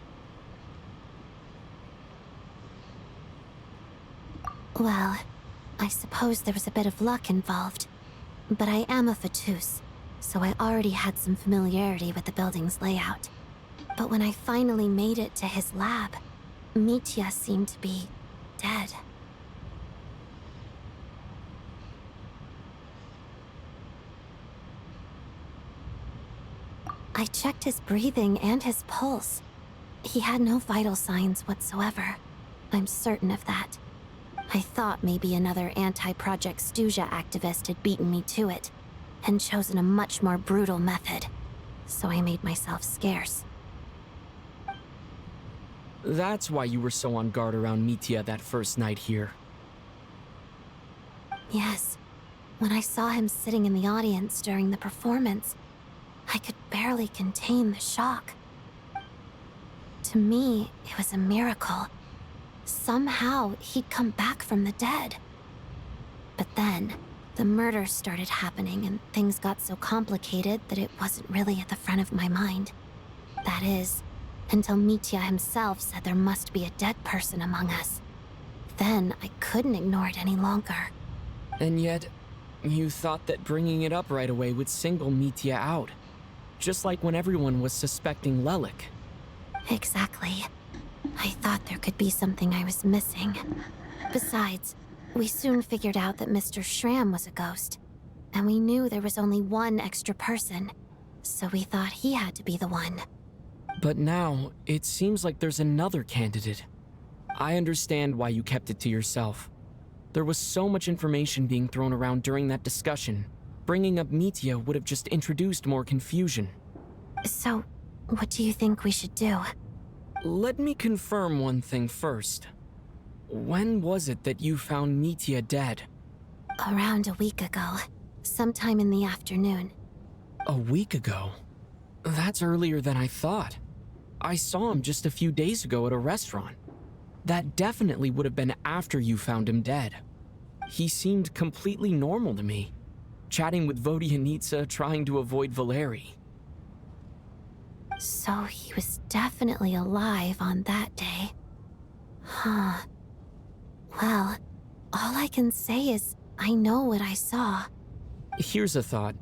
Well, I suppose there was a bit of luck involved, but I am a Fatus, so I already had some familiarity with the building's layout. But when I finally made it to his lab, Mitya seemed to be dead. I checked his breathing and his pulse. He had no vital signs whatsoever. I'm certain of that. I thought maybe another anti-Project Stuja activist had beaten me to it, and chosen a much more brutal method. So I made myself scarce. That's why you were so on guard around Mitya that first night here. Yes. When I saw him sitting in the audience during the performance, I could barely contain the shock. To me, it was a miracle. Somehow, he'd come back from the dead. But then, the murders started happening and things got so complicated that it wasn't really at the front of my mind. That is, until Mitya himself said there must be a dead person among us. Then, I couldn't ignore it any longer. And yet, you thought that bringing it up right away would single Mitya out. Just like when everyone was suspecting Lelik. Exactly. I thought there could be something I was missing. Besides, we soon figured out that Mr. Schramm was a ghost. And we knew there was only one extra person. So we thought he had to be the one. But now, it seems like there's another candidate. I understand why you kept it to yourself. There was so much information being thrown around during that discussion. Bringing up Mitya would have just introduced more confusion. So, what do you think we should do? Let me confirm one thing first. When was it that you found Mitya dead? Around a week ago. Sometime in the afternoon. A week ago? That's earlier than I thought. I saw him just a few days ago at a restaurant. That definitely would have been after you found him dead. He seemed completely normal to me. Chatting with Vodyanitsa, trying to avoid Valeri. So he was definitely alive on that day. Huh. Well, all I can say is I know what I saw. Here's a thought.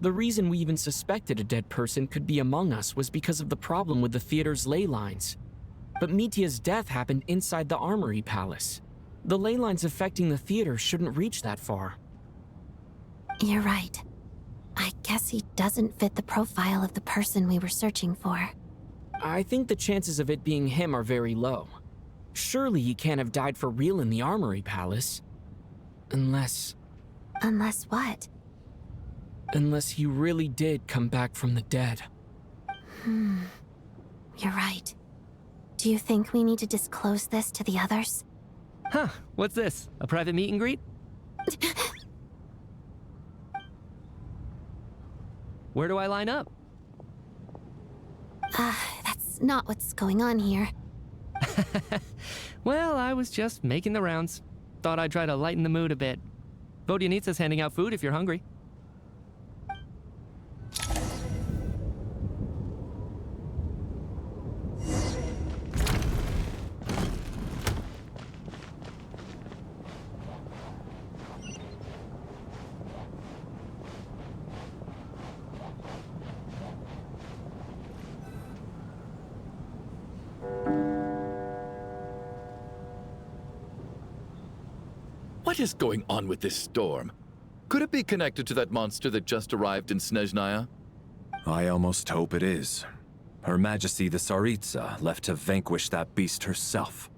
The reason we even suspected a dead person could be among us was because of the problem with the theater's ley lines. But Mitya's death happened inside the Armory Palace. The ley lines affecting the theater shouldn't reach that far. You're right. I guess he doesn't fit the profile of the person we were searching for. I think the chances of it being him are very low. Surely he can't have died for real in the Armory Palace. Unless... Unless what? Unless he really did come back from the dead. You're right. Do you think we need to disclose this to the others? Huh, what's this? A private meet and greet? Where do I line up? That's not what's going on here. Well, I was just making the rounds. Thought I'd try to lighten the mood a bit. Vodyanitsa's handing out food if you're hungry. What is going on with this storm? Could it be connected to that monster that just arrived in Snezhnaya? I almost hope it is. Her Majesty the Tsaritsa left to vanquish that beast herself.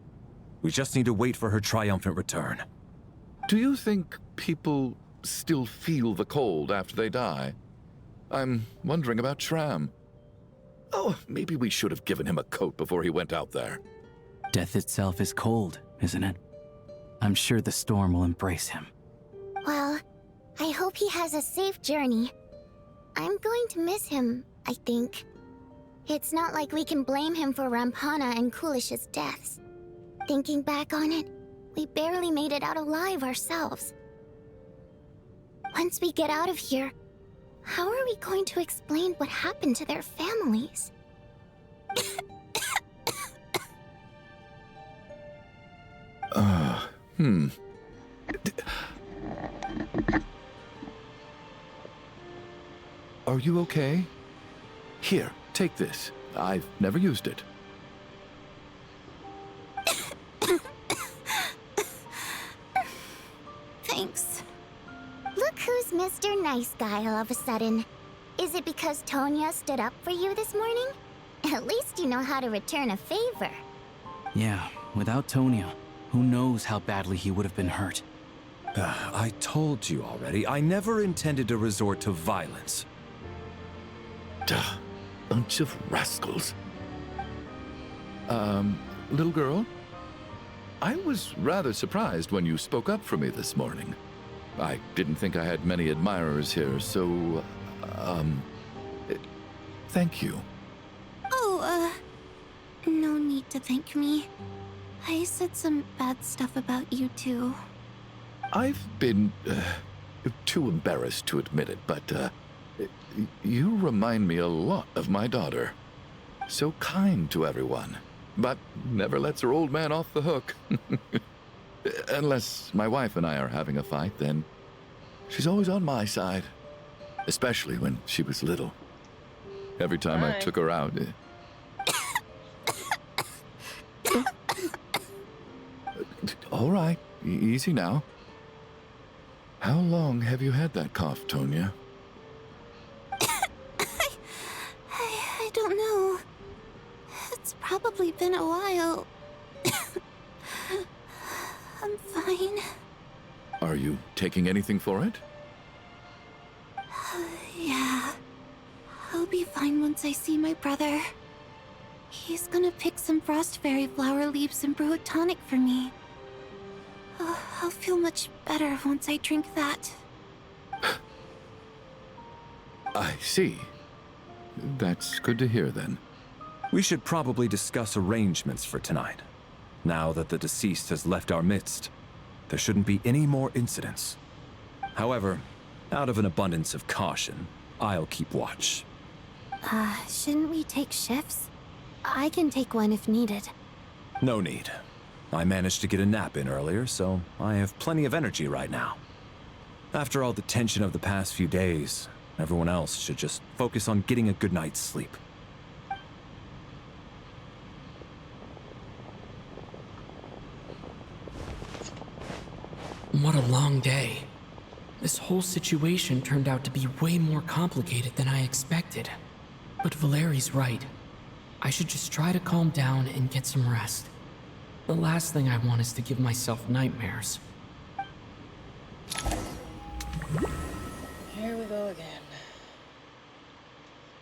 We just need to wait for her triumphant return. Do you think people still feel the cold after they die? I'm wondering about Schramm. Oh, maybe we should have given him a coat before he went out there. Death itself is cold, isn't it? I'm sure the storm will embrace him. Well, I hope he has a safe journey. I'm going to miss him, I think. It's not like we can blame him for Rampana and Kulish's deaths. Thinking back on it, we barely made it out alive ourselves. Once we get out of here, how are we going to explain what happened to their families? Are you okay? Here, take this. I've never used it. Thanks. Look who's Mr. Nice Guy all of a sudden. Is it because Tonya stood up for you this morning? At least you know how to return a favor. Yeah, without Tonya, who knows how badly he would have been hurt. I told you already, I never intended to resort to violence. Duh, bunch of rascals. Little girl? I was rather surprised when you spoke up for me this morning. I didn't think I had many admirers here, so, thank you. Oh, no need to thank me. I said some bad stuff about you too. I've been, too embarrassed to admit it, but, you remind me a lot of my daughter. So kind to everyone, but never lets her old man off the hook. Unless my wife and I are having a fight, then she's always on my side. Especially when she was little. Every time I took her out... All right, easy now. How long have you had that cough, Tonya? I don't know. It's probably been a while. I'm fine. Are you taking anything for it? Yeah. I'll be fine once I see my brother. He's gonna pick some frost fairy flower leaves and brew a tonic for me. I'll feel much better once I drink that. I see. That's good to hear, then. We should probably discuss arrangements for tonight. Now that the deceased has left our midst, there shouldn't be any more incidents. However, out of an abundance of caution, I'll keep watch. Shouldn't we take shifts? I can take one if needed. No need. I managed to get a nap in earlier, so I have plenty of energy right now. After all the tension of the past few days, everyone else should just focus on getting a good night's sleep. What a long day. This whole situation turned out to be way more complicated than I expected. But Valeri's right. I should just try to calm down and get some rest. The last thing I want is to give myself nightmares. Here we go again.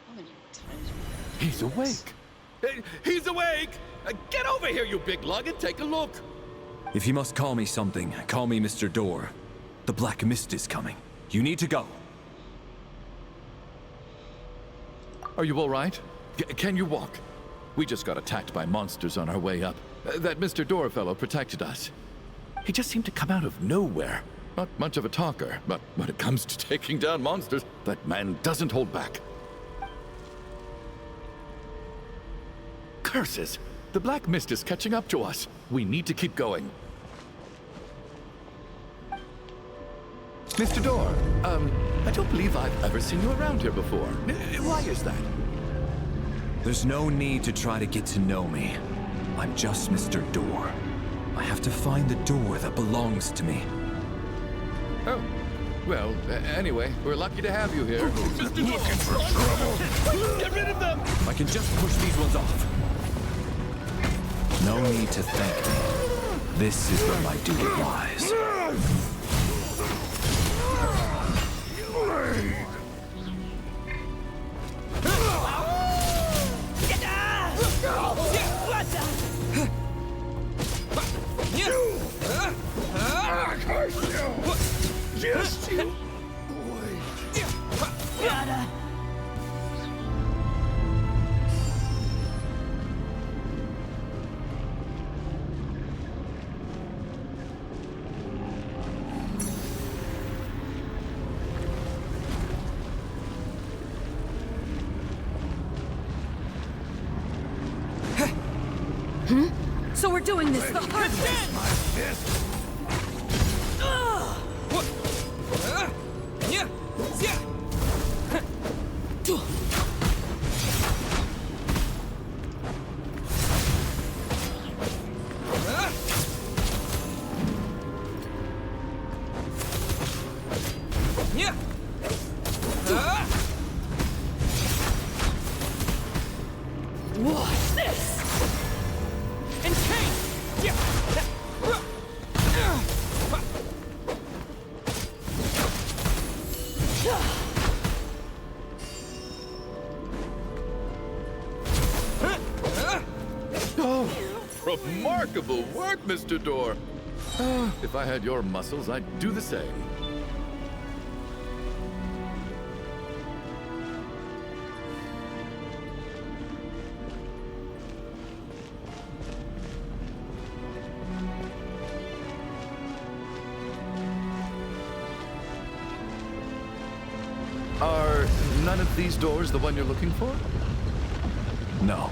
How many times? He's awake! He's awake! Get over here, you big lug, and take a look! If you must call me something, call me Mr. Door. The Black Mist is coming. You need to go. Are you all right? Can you walk? We just got attacked by monsters on our way up. That Mr. Door fellow protected us. He just seemed to come out of nowhere. Not much of a talker, but when it comes to taking down monsters, that man doesn't hold back. Curses! The Black Mist is catching up to us. We need to keep going. Mr. Door, I don't believe I've ever seen you around here before. Why is that? There's no need to try to get to know me. I'm just Mr. Door. I have to find the door that belongs to me. Oh, well, anyway, we're lucky to have you here. Looking for trouble? Get rid of them! I can just push these ones off. No need to thank me. This is where my duty lies. Just you So we're doing this the hard way. What's this? And Oh, remarkable work, Mr. Door. If I had your muscles, I'd do the same. Are none of these doors the one you're looking for? No.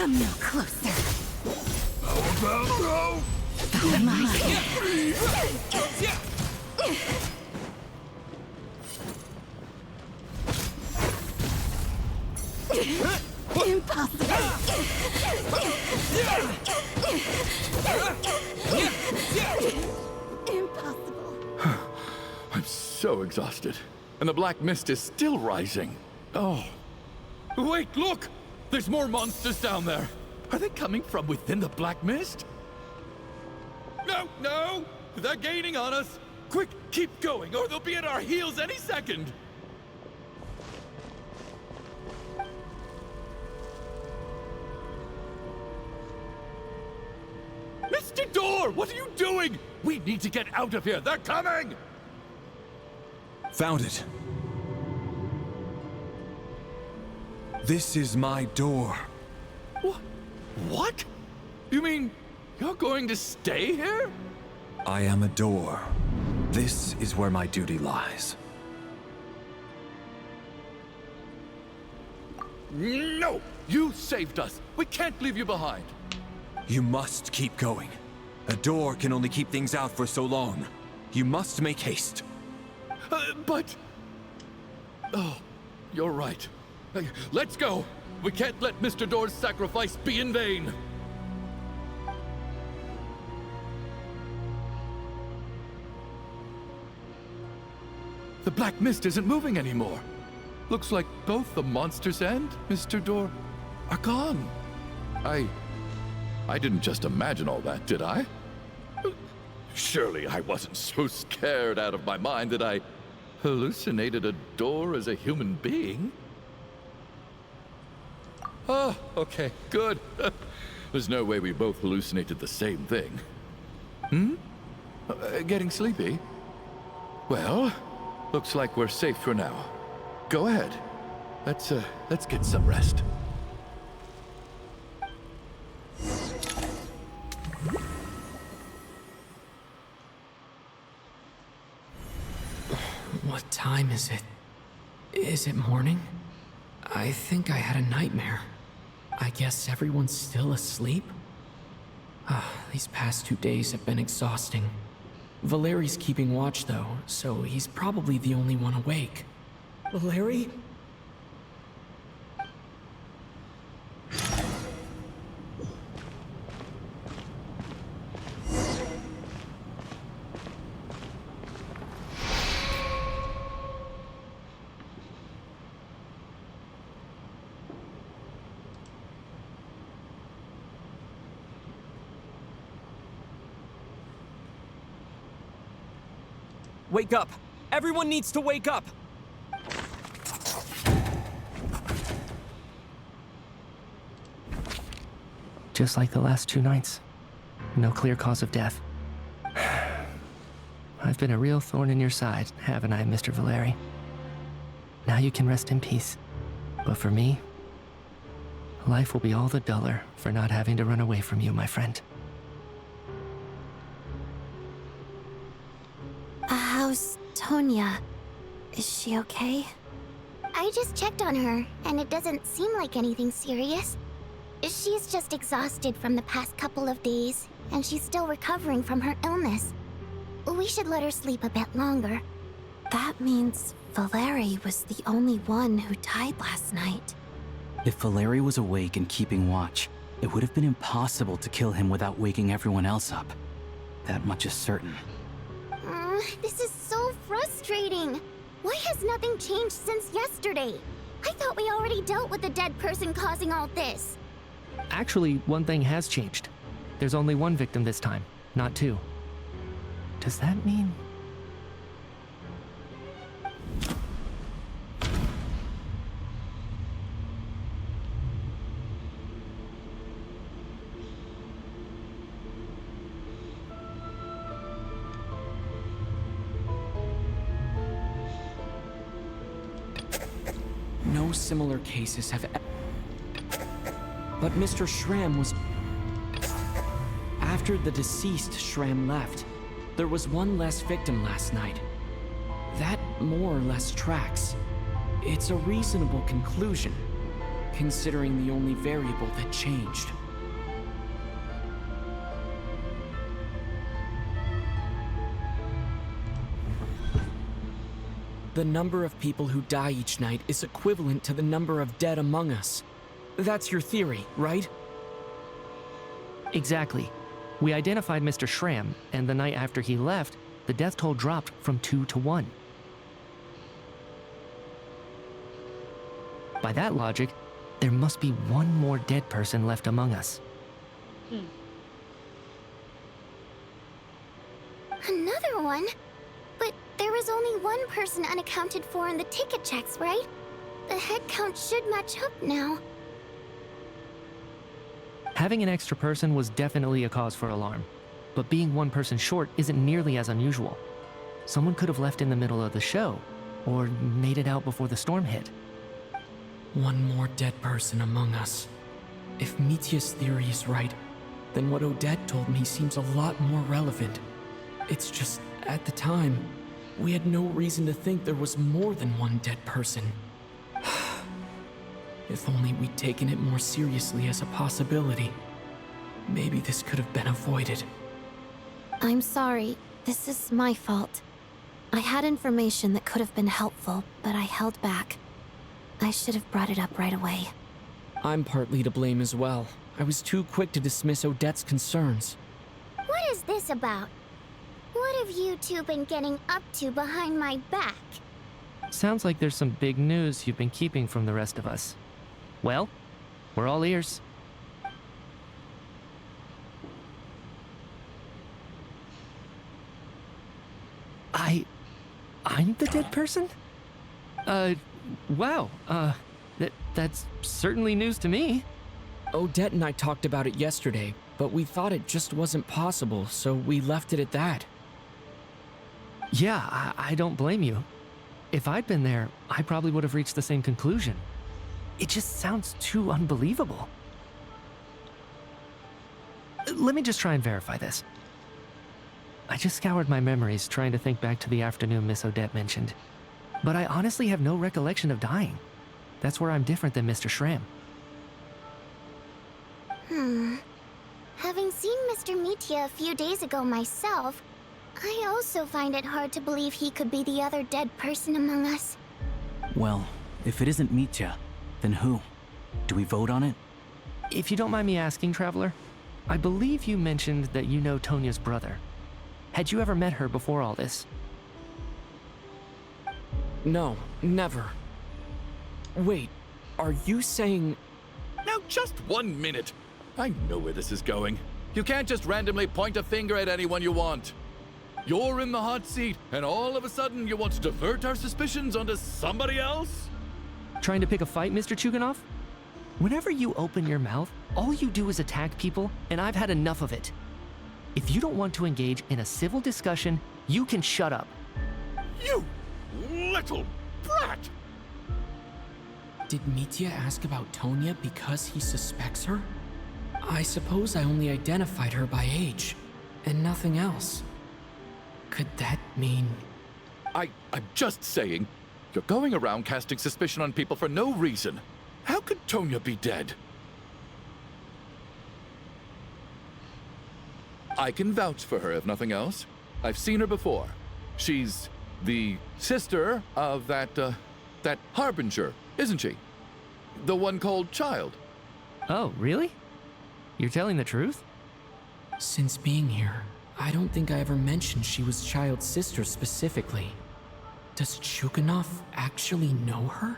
come no closer. I'm so exhausted. And the black mist is still rising. Oh. Wait, look! There's more monsters down there. Are they coming from within the black mist? No, no! They're gaining on us! Quick, keep going, or they'll be at our heels any second! Mr. Door, what are you doing? We need to get out of here. They're coming! Found it. This is my door. What? You mean you're going to stay here? I am a door. This is where my duty lies. No! You saved us. We can't leave you behind. You must keep going. A door can only keep things out for so long. You must make haste. But... Oh, you're right. Let's go. We can't let Mr. Door's sacrifice be in vain. The black mist isn't moving anymore. Looks like both the monsters and Mr. Door are gone. I didn't just imagine all that, did I? Surely I wasn't so scared out of my mind that I hallucinated a door as a human being. Oh, okay, good. There's no way we both hallucinated the same thing. Getting sleepy? Well, looks like we're safe for now. Go ahead. Let's get some rest. What time is it? Is it morning? I think I had a nightmare. I guess everyone's still asleep? These past 2 days have been exhausting. Valeri's keeping watch though, so he's probably the only one awake. Valeri? Wake up! Everyone needs to wake up! Just like the last 2 nights. No clear cause of death. I've been a real thorn in your side, haven't I, Mr. Valeri? Now you can rest in peace. But for me, life will be all the duller for not having to run away from you, my friend. How's Tonya? Is she okay? I just checked on her, and it doesn't seem like anything serious. She's just exhausted from the past couple of days, and she's still recovering from her illness. We should let her sleep a bit longer. That means Valeri was the only one who died last night. If Valeri was awake and keeping watch, it would have been impossible to kill him without waking everyone else up. That much is certain. This is so frustrating. Why has nothing changed since yesterday? I thought we already dealt with the dead person causing all this. Actually, one thing has changed. There's only one victim this time, not two. Does that mean... No similar cases have... But Mr. Schramm was... After the deceased Schramm left, there was one less victim last night. That more or less tracks. It's a reasonable conclusion, considering the only variable that changed. The number of people who die each night is equivalent to the number of dead among us. That's your theory, right? Exactly. We identified Mr. Schramm, and the night after he left, the death toll dropped from 2 to 1. By that logic, there must be one more dead person left among us. Another one? But there was only one person unaccounted for in the ticket checks, right? The head count should match up now. Having an extra person was definitely a cause for alarm, but being one person short isn't nearly as unusual. Someone could have left in the middle of the show, or made it out before the storm hit. One more dead person among us. If Mitya's theory is right, then what Odette told me seems a lot more relevant. It's just, at the time, we had no reason to think there was more than one dead person. If only we'd taken it more seriously as a possibility. Maybe this could have been avoided. I'm sorry. This is my fault. I had information that could have been helpful, but I held back. I should have brought it up right away. I'm partly to blame as well. I was too quick to dismiss Odette's concerns. What is this about? What have you two been getting up to behind my back? Sounds like there's some big news you've been keeping from the rest of us. Well, we're all ears. I'm the dead person? Wow, that's certainly news to me. Odette and I talked about it yesterday, but we thought it just wasn't possible, so we left it at that. Yeah, I don't blame you. If I'd been there, I probably would have reached the same conclusion. It just sounds too unbelievable. Let me just try and verify this. I just scoured my memories trying to think back to the afternoon Miss Odette mentioned. But I honestly have no recollection of dying. That's where I'm different than Mr. Schramm. Having seen Mr. Mitya a few days ago myself, I also find it hard to believe he could be the other dead person among us. Well, if it isn't Mitya, then who? Do we vote on it? If you don't mind me asking, Traveler, I believe you mentioned that you know Tonya's brother. Had you ever met her before all this? No, never. Wait, are you saying... Now just 1 minute. I know where this is going. You can't just randomly point a finger at anyone you want. You're in the hot seat, and all of a sudden you want to divert our suspicions onto somebody else? Trying to pick a fight, Mr. Chuganov? Whenever you open your mouth, all you do is attack people, and I've had enough of it. If you don't want to engage in a civil discussion, you can shut up. You little brat! Did Mitya ask about Tonya because he suspects her? I suppose I only identified her by age, and nothing else. Could that mean... I'm just saying, you're going around casting suspicion on people for no reason. How could Tonya be dead? I can vouch for her, if nothing else. I've seen her before. She's the sister of that Harbinger, isn't she? The one called Child. Oh, really? You're telling the truth? Since being here, I don't think I ever mentioned she was Child's sister specifically. Does Chuganov actually know her?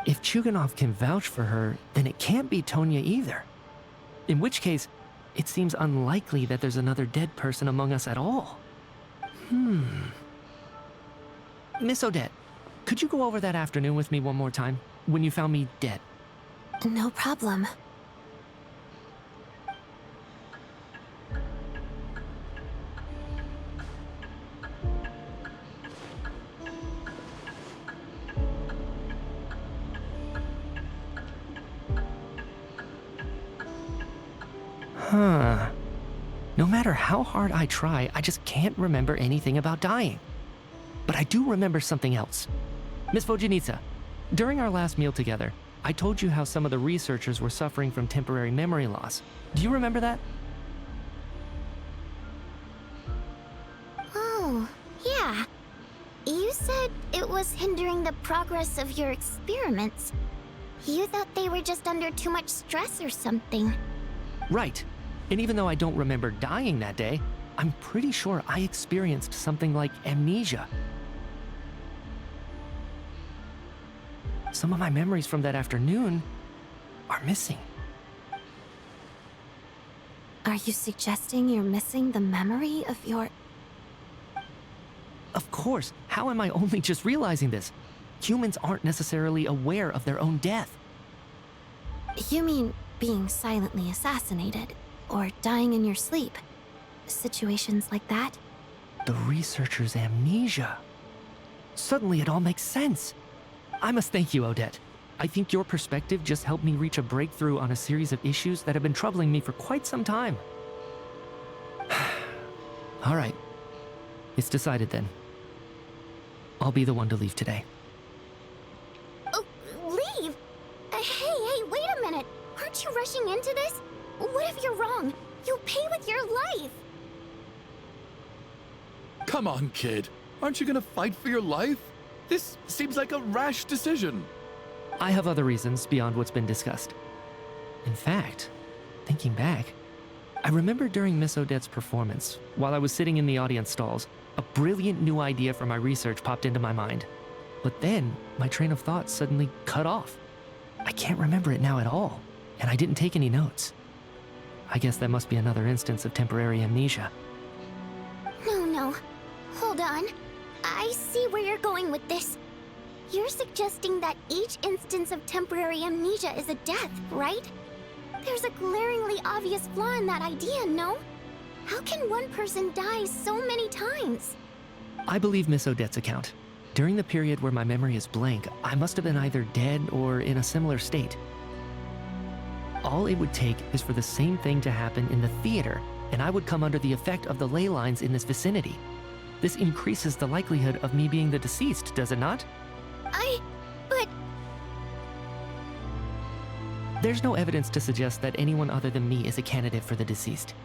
If Chuganov can vouch for her, then it can't be Tonya either. In which case, it seems unlikely that there's another dead person among us at all. Miss Odette, could you go over that afternoon with me one more time, when you found me dead? No problem. Huh. No matter how hard I try, I just can't remember anything about dying. But I do remember something else. Miss Vojanitsa, during our last meal together, I told you how some of the researchers were suffering from temporary memory loss. Do you remember that? Oh, yeah. You said it was hindering the progress of your experiments. You thought they were just under too much stress or something. Right. And even though I don't remember dying that day, I'm pretty sure I experienced something like amnesia. Some of my memories from that afternoon are missing. Are you suggesting you're missing the memory of your... Of course. How am I only just realizing this? Humans aren't necessarily aware of their own death. You mean being silently assassinated, or dying in your sleep? Situations like that? The researcher's amnesia. Suddenly it all makes sense. I must thank you, Odette. I think your perspective just helped me reach a breakthrough on a series of issues that have been troubling me for quite some time. All right. It's decided then. I'll be the one to leave today. Oh, leave? Hey, wait a minute. Aren't you rushing into this? What if you're wrong? You'll pay with your life. Come on, kid. Aren't you gonna fight for your life? This seems like a rash decision. I have other reasons beyond what's been discussed. In fact, thinking back, I remember during Miss Odette's performance, while I was sitting in the audience stalls, a brilliant new idea for my research popped into my mind. But then, my train of thought suddenly cut off. I can't remember it now at all, and I didn't take any notes. I guess that must be another instance of temporary amnesia. No. Hold on. I see where you're going with this. You're suggesting that each instance of temporary amnesia is a death, right? There's a glaringly obvious flaw in that idea, no? How can one person die so many times? I believe Miss Odette's account. During the period where my memory is blank, I must have been either dead or in a similar state. All it would take is for the same thing to happen in the theater, and I would come under the effect of the ley lines in this vicinity. This increases the likelihood of me being the deceased, does it not? But... There's no evidence to suggest that anyone other than me is a candidate for the deceased.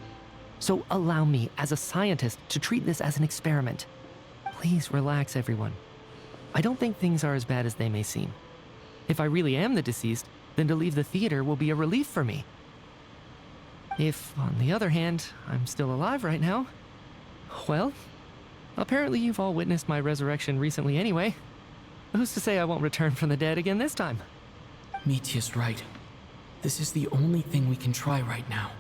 So allow me, as a scientist, to treat this as an experiment. Please relax, everyone. I don't think things are as bad as they may seem. If I really am the deceased, then to leave the theater will be a relief for me. If, on the other hand, I'm still alive right now, well, apparently you've all witnessed my resurrection recently anyway. Who's to say I won't return from the dead again this time? Mitya's right. This is the only thing we can try right now.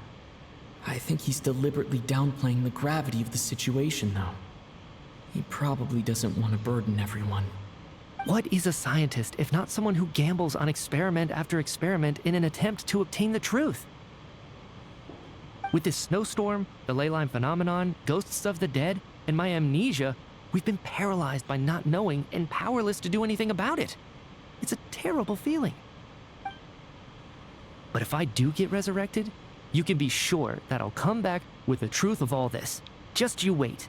I think he's deliberately downplaying the gravity of the situation, though. He probably doesn't want to burden everyone. What is a scientist if not someone who gambles on experiment after experiment in an attempt to obtain the truth? With this snowstorm, the ley line phenomenon, ghosts of the dead, and my amnesia, we've been paralyzed by not knowing and powerless to do anything about it. It's a terrible feeling. But if I do get resurrected, you can be sure that I'll come back with the truth of all this. Just you wait.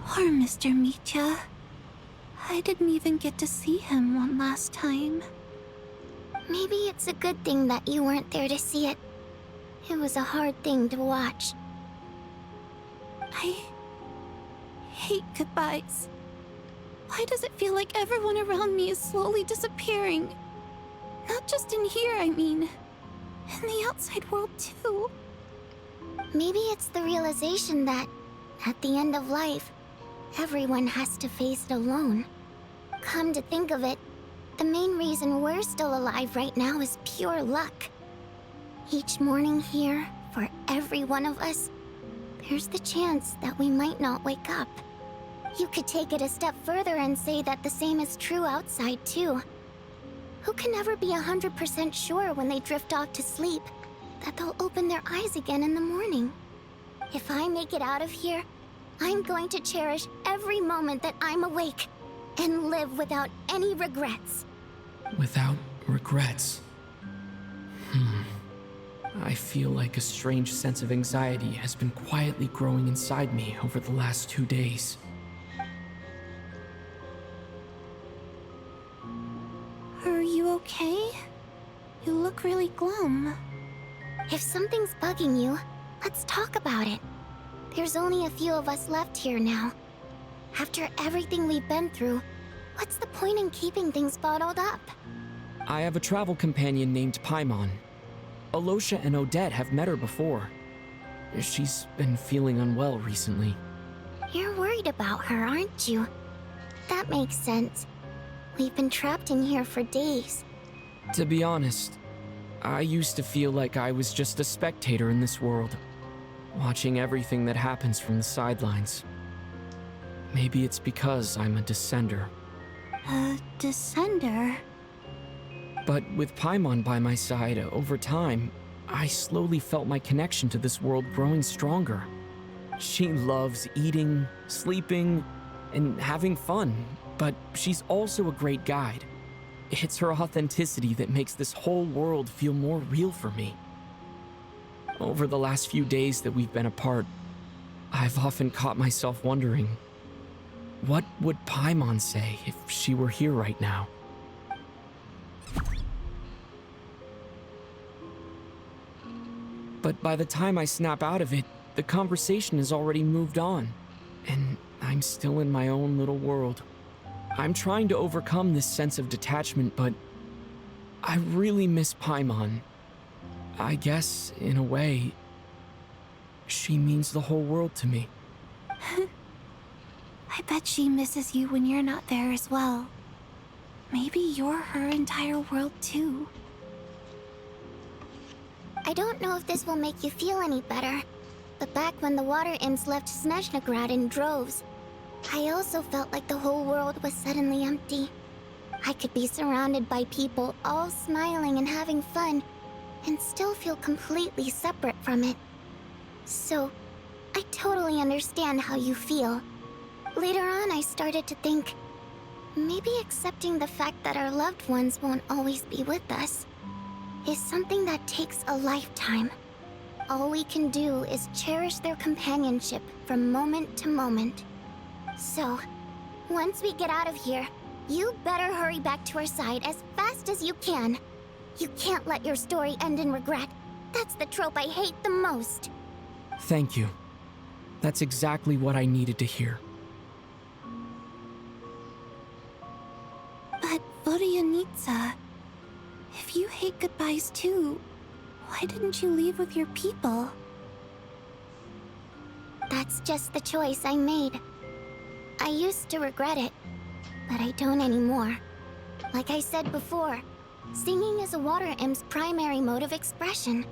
Poor Mr. Mitya. I didn't even get to see him one last time. Maybe it's a good thing that you weren't there to see it. It was a hard thing to watch. I hate goodbyes. Why does it feel like everyone around me is slowly disappearing? Not just in here, I mean. In the outside world, too. Maybe it's the realization that, at the end of life, everyone has to face it alone. Come to think of it, the main reason we're still alive right now is pure luck. Each morning here, for every one of us, there's the chance that we might not wake up. You could take it a step further and say that the same is true outside, too. Who can ever be 100% sure when they drift off to sleep that they'll open their eyes again in the morning? If I make it out of here, I'm going to cherish every moment that I'm awake and live without any regrets. Without regrets. I feel like a strange sense of anxiety has been quietly growing inside me over the last 2 days. Are you okay? You look really glum. If something's bugging you, let's talk about it. There's only a few of us left here now. After everything we've been through, what's the point in keeping things bottled up? I have a travel companion named Paimon. Alosha and Odette have met her before. She's been feeling unwell recently. You're worried about her, aren't you? That makes sense. We've been trapped in here for days. To be honest, I used to feel like I was just a spectator in this world, watching everything that happens from the sidelines. Maybe it's because I'm a descender. A descender? But with Paimon by my side, over time, I slowly felt my connection to this world growing stronger. She loves eating, sleeping, and having fun, but she's also a great guide. It's her authenticity that makes this whole world feel more real for me. Over the last few days that we've been apart, I've often caught myself wondering, what would Paimon say if she were here right now? But by the time I snap out of it, the conversation has already moved on, and I'm still in my own little world. I'm trying to overcome this sense of detachment, but I really miss Paimon. I guess, in a way, she means the whole world to me. I bet she misses you when you're not there as well. Maybe you're her entire world too. I don't know if this will make you feel any better, but back when the water imps left Snezhnograd in droves, I also felt like the whole world was suddenly empty. I could be surrounded by people all smiling and having fun, and still feel completely separate from it. So, I totally understand how you feel. Later on, I started to think, maybe accepting the fact that our loved ones won't always be with us is something that takes a lifetime. All we can do is cherish their companionship from moment to moment. So, once we get out of here, you better hurry back to our side as fast as you can. You can't let your story end in regret. That's the trope I hate the most. Thank you. That's exactly what I needed to hear. But Vodyanitsa, if you hate goodbyes too, why didn't you leave with your people? That's just the choice I made. I used to regret it, but I don't anymore. Like I said before, Singing is a water imp's primary mode of expression.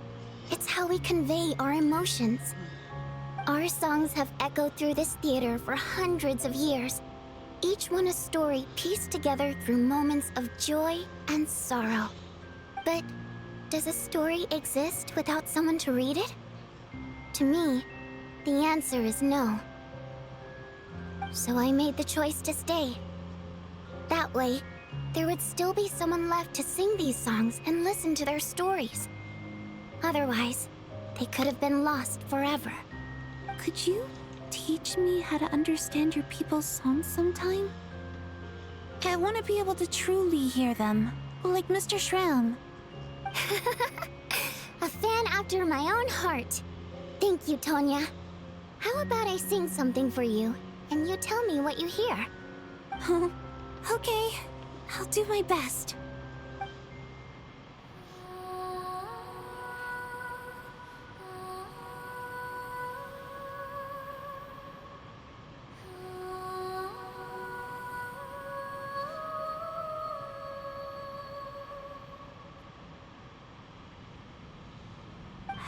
It's how we convey our emotions. Our songs have echoed through this theater for hundreds of years, each one a story pieced together through moments of joy and sorrow. But does a story exist without someone to read it? To me, the answer is no. So I made the choice to stay. That way, there would still be someone left to sing these songs and listen to their stories. Otherwise, they could have been lost forever. Could you teach me how to understand your people's songs sometime? I want to be able to truly hear them, like Mr. Shram. A fan after my own heart. Thank you, Tonya. How about I sing something for you, and you tell me what you hear? Okay, I'll do my best.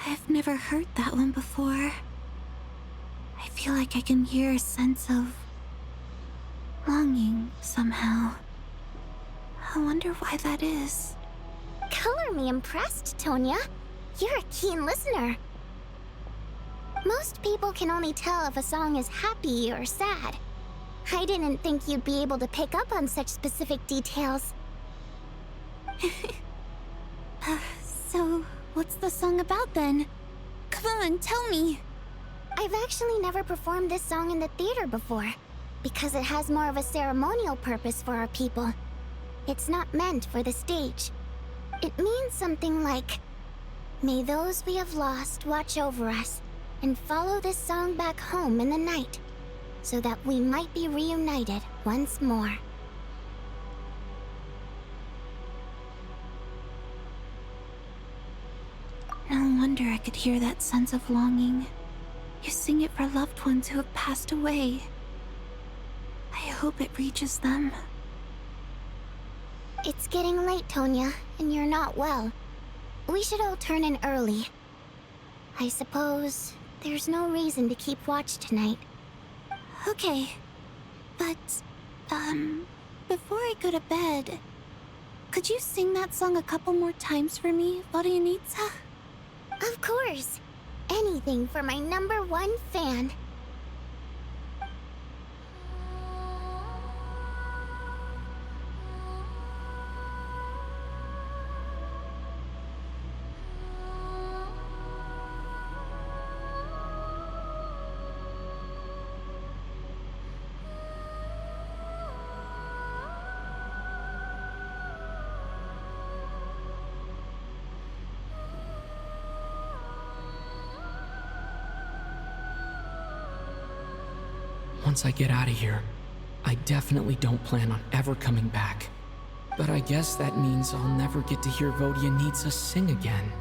I've never heard that one before. I feel like I can hear a sense of longing somehow. I wonder why that is. Color me impressed, Tonya. You're a keen listener. Most people can only tell if a song is happy or sad. I didn't think you'd be able to pick up on such specific details. So, what's the song about then? Come on, tell me. I've actually never performed this song in the theater before, because it has more of a ceremonial purpose for our people. It's not meant for the stage. It means something like, "May those we have lost watch over us, and follow this song back home in the night, so that we might be reunited once more." No wonder I could hear that sense of longing. You sing it for loved ones who have passed away. I hope it reaches them. It's getting late, Tonya, and you're not well. We should all turn in early. I suppose there's no reason to keep watch tonight. Okay. But, before I go to bed, could you sing that song a couple more times for me, Vodianitsa? Of course. Anything for my #1 fan. Once I get out of here, I definitely don't plan on ever coming back. But I guess that means I'll never get to hear Vodianitsa sing again.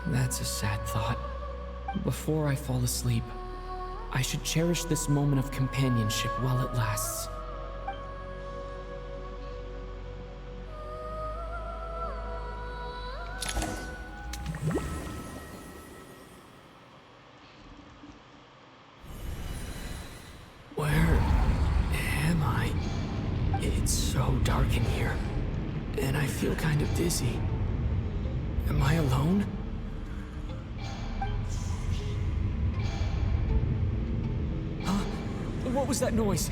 That's a sad thought. Before I fall asleep, I should cherish this moment of companionship while it lasts. Where am I? It's so dark in here, and I feel kind of dizzy. Am I alone? Huh? What was that noise?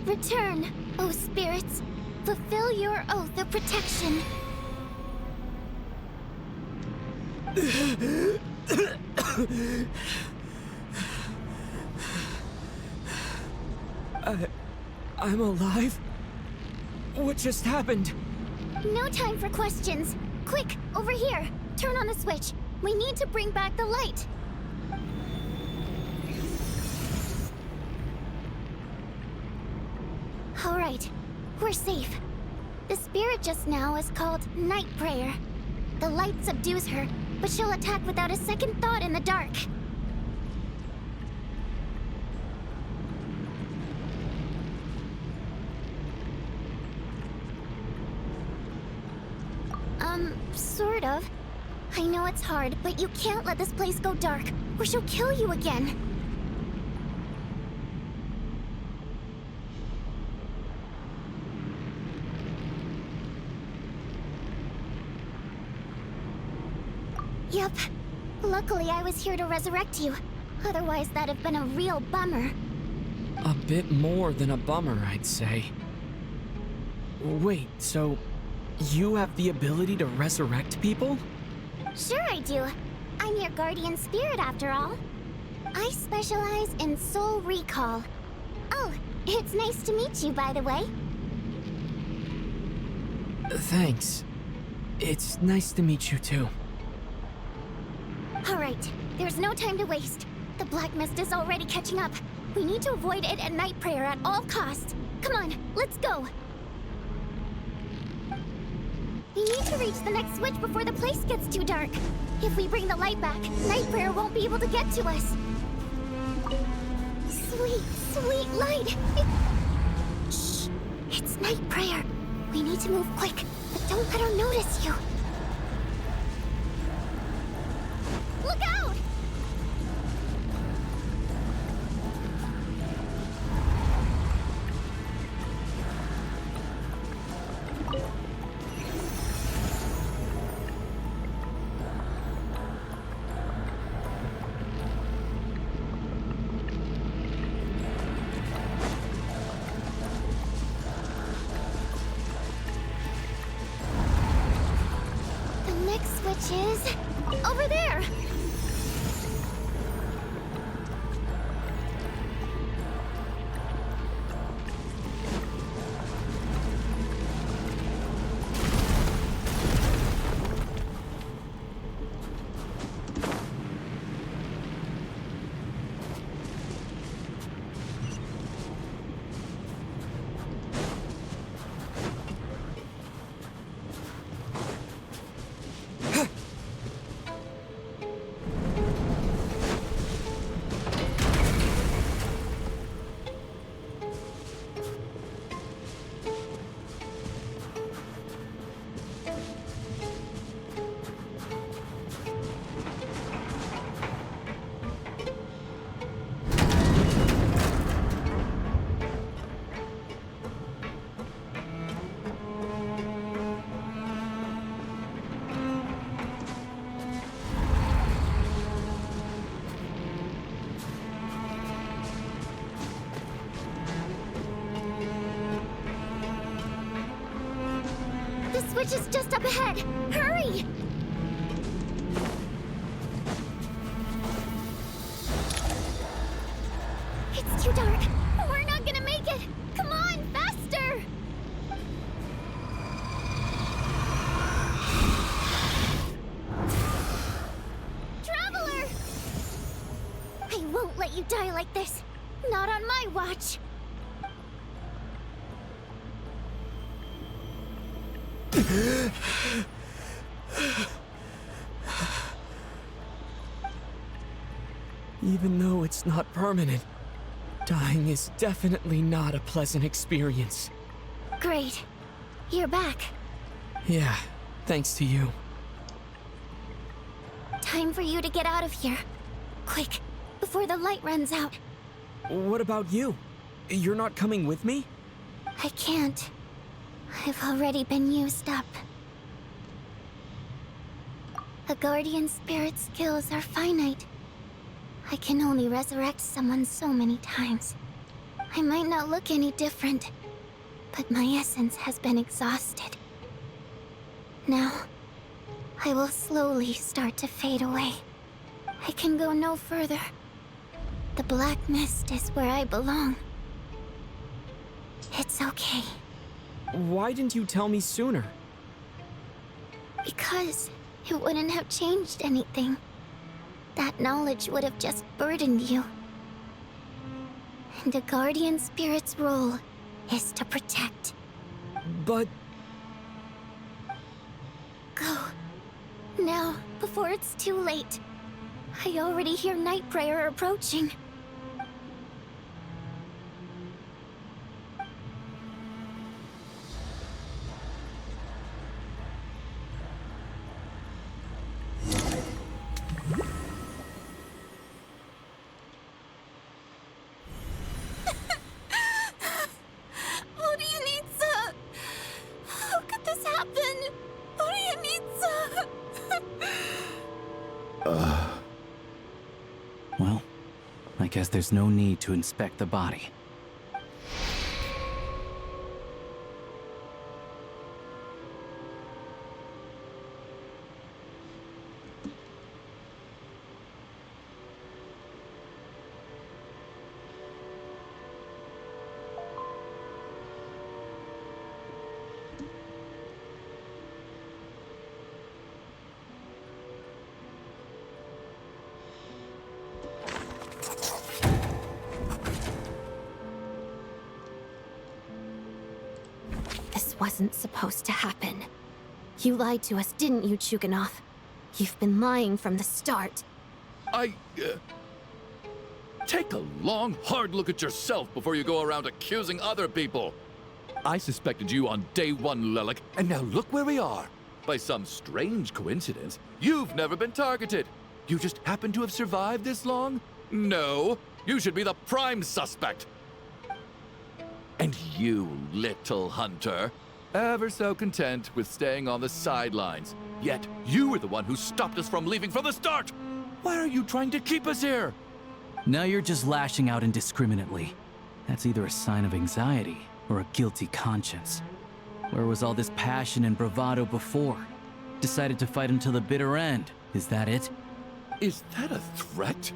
Return, O spirits. Fulfill your oath of protection. I'm alive? What just happened? No time for questions. Quick, over here. Turn on the switch. We need to bring back the light. Alright, we're safe. The spirit just now is called Night Prayer. The light subdues her, but she'll attack without a second thought in the dark. Sort of. I know it's hard, but you can't let this place go dark, or she'll kill you again. Yep. Luckily, I was here to resurrect you. Otherwise, that'd have been a real bummer. A bit more than a bummer, I'd say. Wait, so you have the ability to resurrect people? Sure I do. I'm your guardian spirit after all. I specialize in soul recall. Oh, it's nice to meet you, by the way. Thanks. It's nice to meet you too. Alright, there's no time to waste. The black mist is already catching up. We need to avoid it at Night Prayer at all costs. Come on, let's go. We need to reach the next switch before the place gets too dark. If we bring the light back, Night Prayer won't be able to get to us. Sweet, sweet light! Shh! It's Night Prayer. We need to move quick, but don't let her notice you. Look out! Which is over there. The switch is just up ahead. Hurry! It's too dark. We're not gonna make it. Come on, faster! Traveler! I won't let you die like this. Not on my watch. Even though it's not permanent, dying is definitely not a pleasant experience. Great. You're back. Yeah, thanks to you. Time for you to get out of here. Quick, before the light runs out. What about you? You're not coming with me? I can't. I've already been used up. A guardian spirit's skills are finite. I can only resurrect someone so many times. I might not look any different, but my essence has been exhausted. Now, I will slowly start to fade away. I can go no further. The black mist is where I belong. It's okay. Why didn't you tell me sooner? Because it wouldn't have changed anything. That knowledge would have just burdened you. And a guardian spirit's role is to protect. But... Go. Now, before it's too late. I already hear night prayer approaching. Well, I guess there's no need to inspect the body. Wasn't supposed to happen. You lied to us, didn't you, Chuganov? You've been lying from the start. Take a long, hard look at yourself before you go around accusing other people. I suspected you on day one, Lelik, and now look where we are. By some strange coincidence, you've never been targeted. You just happen to have survived this long? No, you should be the prime suspect. And you, little hunter, ever so content with staying on the sidelines. Yet, you were the one who stopped us from leaving from the start! Why are you trying to keep us here? Now you're just lashing out indiscriminately. That's either a sign of anxiety or a guilty conscience. Where was all this passion and bravado before? Decided to fight until the bitter end. Is that it? Is that a threat?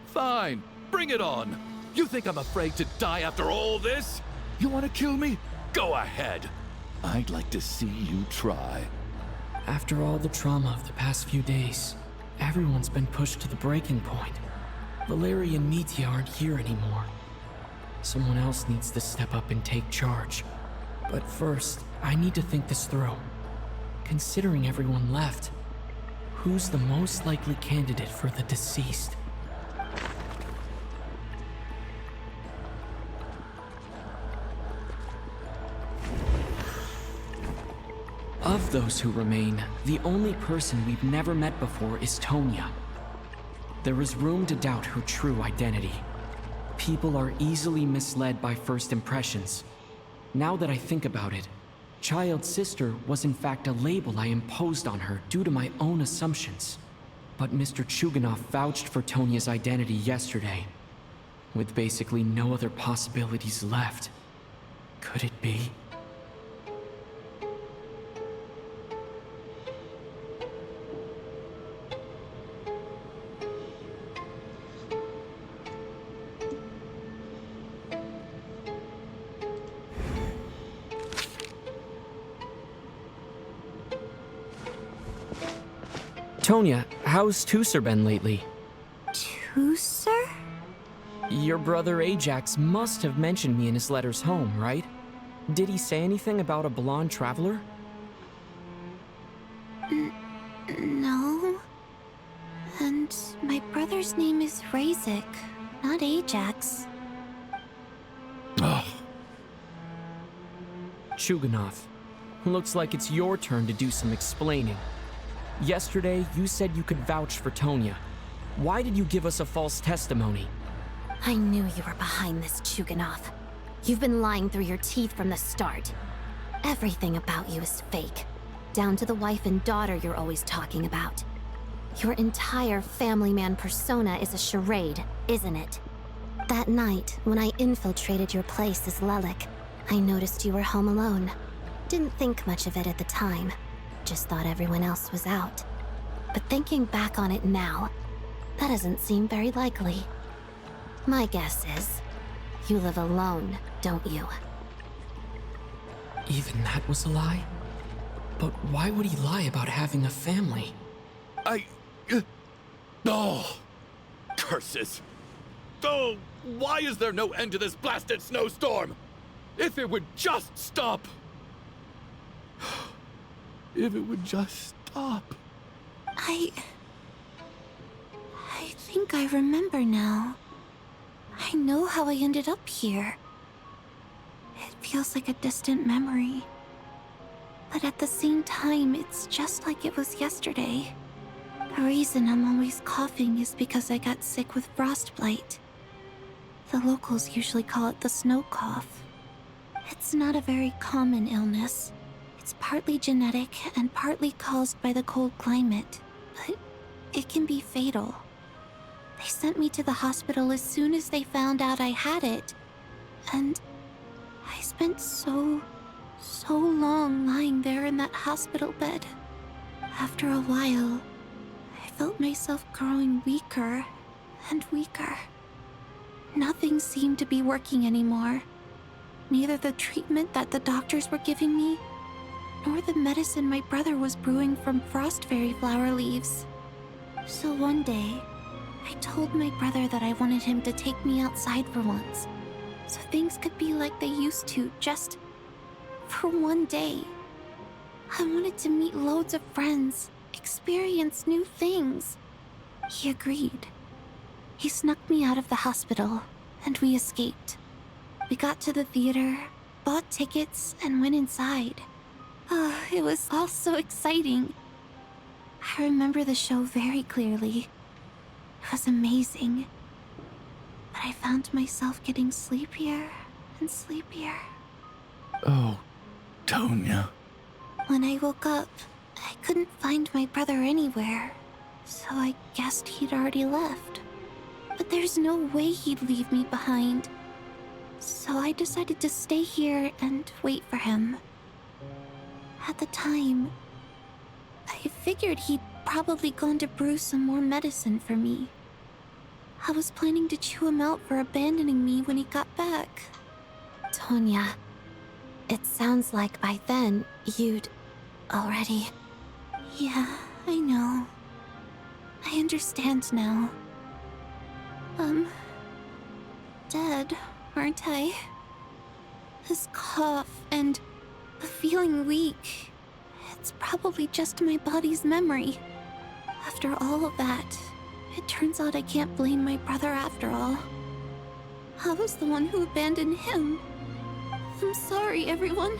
Fine, bring it on. You think I'm afraid to die after all this? You want to kill me? Go ahead. I'd like to see you try. After all the trauma of the past few days, everyone's been pushed to the breaking point. Valeria and Mitya aren't here anymore. Someone else needs to step up and take charge. But first, I need to think this through. Considering everyone left, who's the most likely candidate for the deceased? Of those who remain, the only person we've never met before is Tonya. There is room to doubt her true identity. People are easily misled by first impressions. Now that I think about it, Child's sister was in fact a label I imposed on her due to my own assumptions. But Mr. Chuganov vouched for Tonya's identity yesterday. With basically no other possibilities left, could it be? Tonya, how's Tusser been lately? Tusser? Your brother Ajax must have mentioned me in his letters home, right? Did he say anything about a blonde traveler? No. And my brother's name is Razik, not Ajax. Chuganov, looks like it's your turn to do some explaining. Yesterday, you said you could vouch for Tonya. Why did you give us a false testimony? I knew you were behind this, Chuganov. You've been lying through your teeth from the start. Everything about you is fake. Down to the wife and daughter you're always talking about. Your entire family man persona is a charade, isn't it? That night, when I infiltrated your place as Lelik, I noticed you were home alone. Didn't think much of it at the time. Just thought everyone else was out. But thinking back on it now, that doesn't seem very likely. My guess is, you live alone, don't you? Even that was a lie? But why would he lie about having a family? Oh! Curses! Oh! Why is there no end to this blasted snowstorm? If it would just stop! If it would just stop. I think I remember now. I know how I ended up here. It feels like a distant memory. But at the same time, it's just like it was yesterday. The reason I'm always coughing is because I got sick with frostbite. The locals usually call it the snow cough. It's not a very common illness. It's partly genetic and partly caused by the cold climate, but it can be fatal. They sent me to the hospital as soon as they found out I had it, and I spent so long lying there in that hospital bed. After a while, I felt myself growing weaker and weaker. Nothing seemed to be working anymore. Neither the treatment that the doctors were giving me, nor the medicine my brother was brewing from frost fairy flower leaves. So one day, I told my brother that I wanted him to take me outside for once, so things could be like they used to, just for one day. I wanted to meet loads of friends, experience new things. He agreed. He snuck me out of the hospital, and we escaped. We got to the theater, bought tickets, and went inside. Oh, it was all so exciting. I remember the show very clearly. It was amazing. But I found myself getting sleepier and sleepier. Oh, Tonya. When I woke up, I couldn't find my brother anywhere, so I guessed he'd already left. But there's no way he'd leave me behind. So I decided to stay here and wait for him. At the time, I figured he'd probably gone to brew some more medicine for me. I was planning to chew him out for abandoning me when he got back. Tonya, it sounds like by then you'd already... Yeah, I know. I understand now. Dead, aren't I? This cough and the feeling weak, it's probably just my body's memory. After all of that, it turns out I can't blame my brother after all. I was the one who abandoned him. I'm sorry, everyone.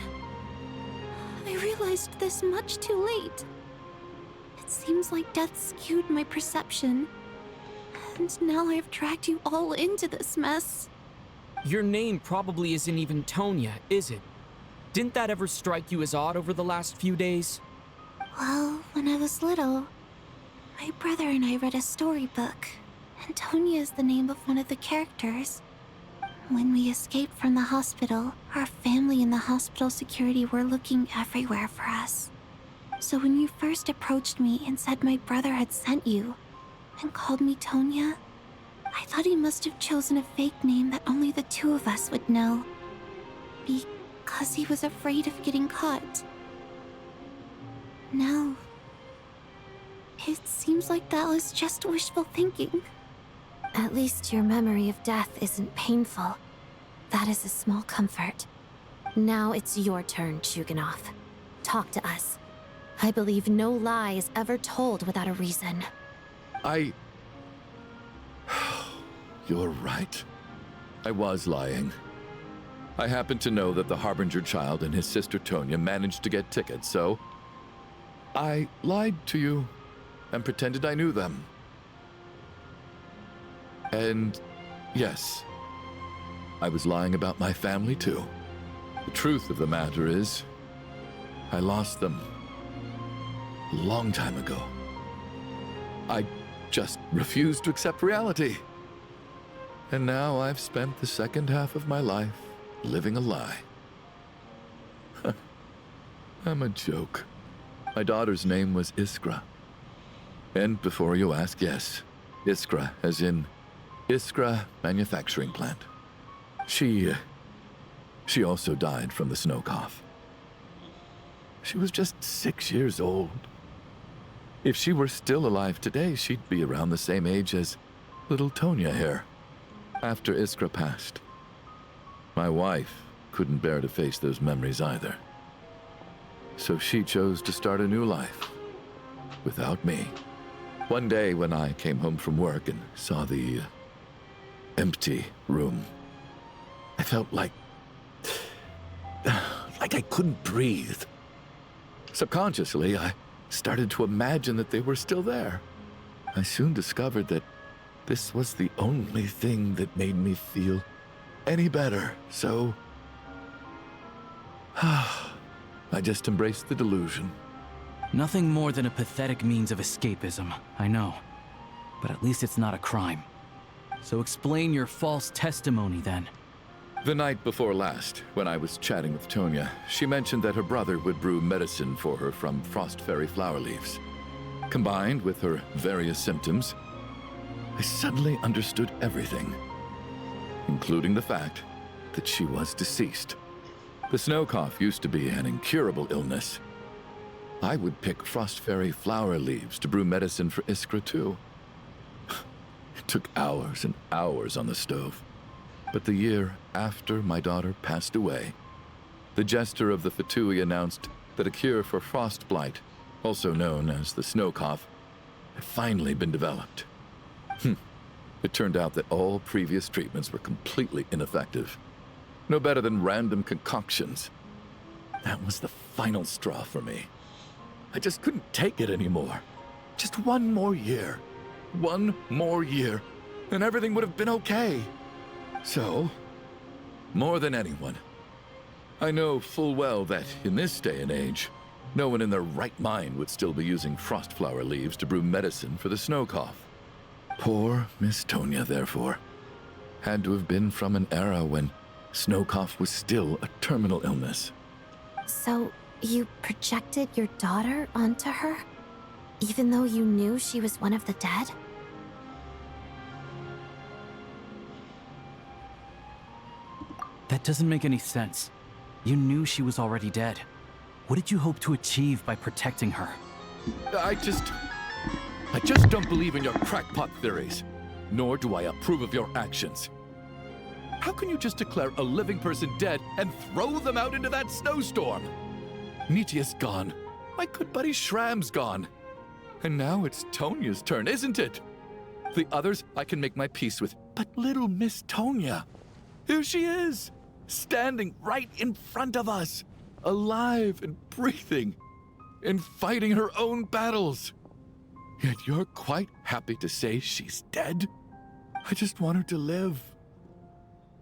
I realized this much too late. It seems like death skewed my perception. And now I've dragged you all into this mess. Your name probably isn't even Tonya, is it? Didn't that ever strike you as odd over the last few days? Well, when I was little, my brother and I read a storybook, and Tonya is the name of one of the characters. When we escaped from the hospital, our family and the hospital security were looking everywhere for us. So when you first approached me and said my brother had sent you, and called me Tonya, I thought he must have chosen a fake name that only the two of us would know. Because he was afraid of getting caught. Now, it seems like that was just wishful thinking. At least your memory of death isn't painful. That is a small comfort. Now it's your turn, Chuganov. Talk to us. I believe no lie is ever told without a reason. You're right. I was lying. I happened to know that the Harbinger child and his sister Tonya managed to get tickets, so I lied to you and pretended I knew them. And yes, I was lying about my family too. The truth of the matter is, I lost them a long time ago. I just refused to accept reality. And now I've spent the second half of my life living a lie. I'm a joke. My daughter's name was Iskra. And before you ask, yes, Iskra, as in Iskra Manufacturing Plant. She also died from the snow cough. She was just 6 years old. If she were still alive today, she'd be around the same age as little Tonya here. After Iskra passed, my wife couldn't bear to face those memories either. So she chose to start a new life. Without me. One day when I came home from work and saw the empty room, I felt like I couldn't breathe. Subconsciously, I started to imagine that they were still there. I soon discovered that this was the only thing that made me feel any better, so I just embraced the delusion. Nothing more than a pathetic means of escapism, I know. But at least it's not a crime. So explain your false testimony, then. The night before last, when I was chatting with Tonya, she mentioned that her brother would brew medicine for her from frost fairy flower leaves. Combined with her various symptoms, I suddenly understood everything, including the fact that she was deceased. The snow cough used to be an incurable illness. I would pick frost fairy flower leaves to brew medicine for Iskra too. It took hours and hours on the stove. But the year after my daughter passed away, the jester of the Fatui announced that a cure for frost blight, also known as the snow cough, had finally been developed. It turned out that all previous treatments were completely ineffective. No better than random concoctions. That was the final straw for me. I just couldn't take it anymore. Just one more year. One more year, and everything would have been okay. So, more than anyone, I know full well that in this day and age, no one in their right mind would still be using frost flower leaves to brew medicine for the snow cough. Poor Miss Tonya, therefore, had to have been from an era when snow cough was still a terminal illness. So, you projected your daughter onto her? Even though you knew she was one of the dead? That doesn't make any sense. You knew she was already dead. What did you hope to achieve by protecting her? I just don't believe in your crackpot theories, nor do I approve of your actions. How can you just declare a living person dead and throw them out into that snowstorm? Nitia's gone. My good buddy Shram's gone. And now it's Tonya's turn, isn't it? The others I can make my peace with, but little Miss Tonya, here she is, standing right in front of us, alive and breathing, and fighting her own battles. Yet you're quite happy to say she's dead? I just want her to live.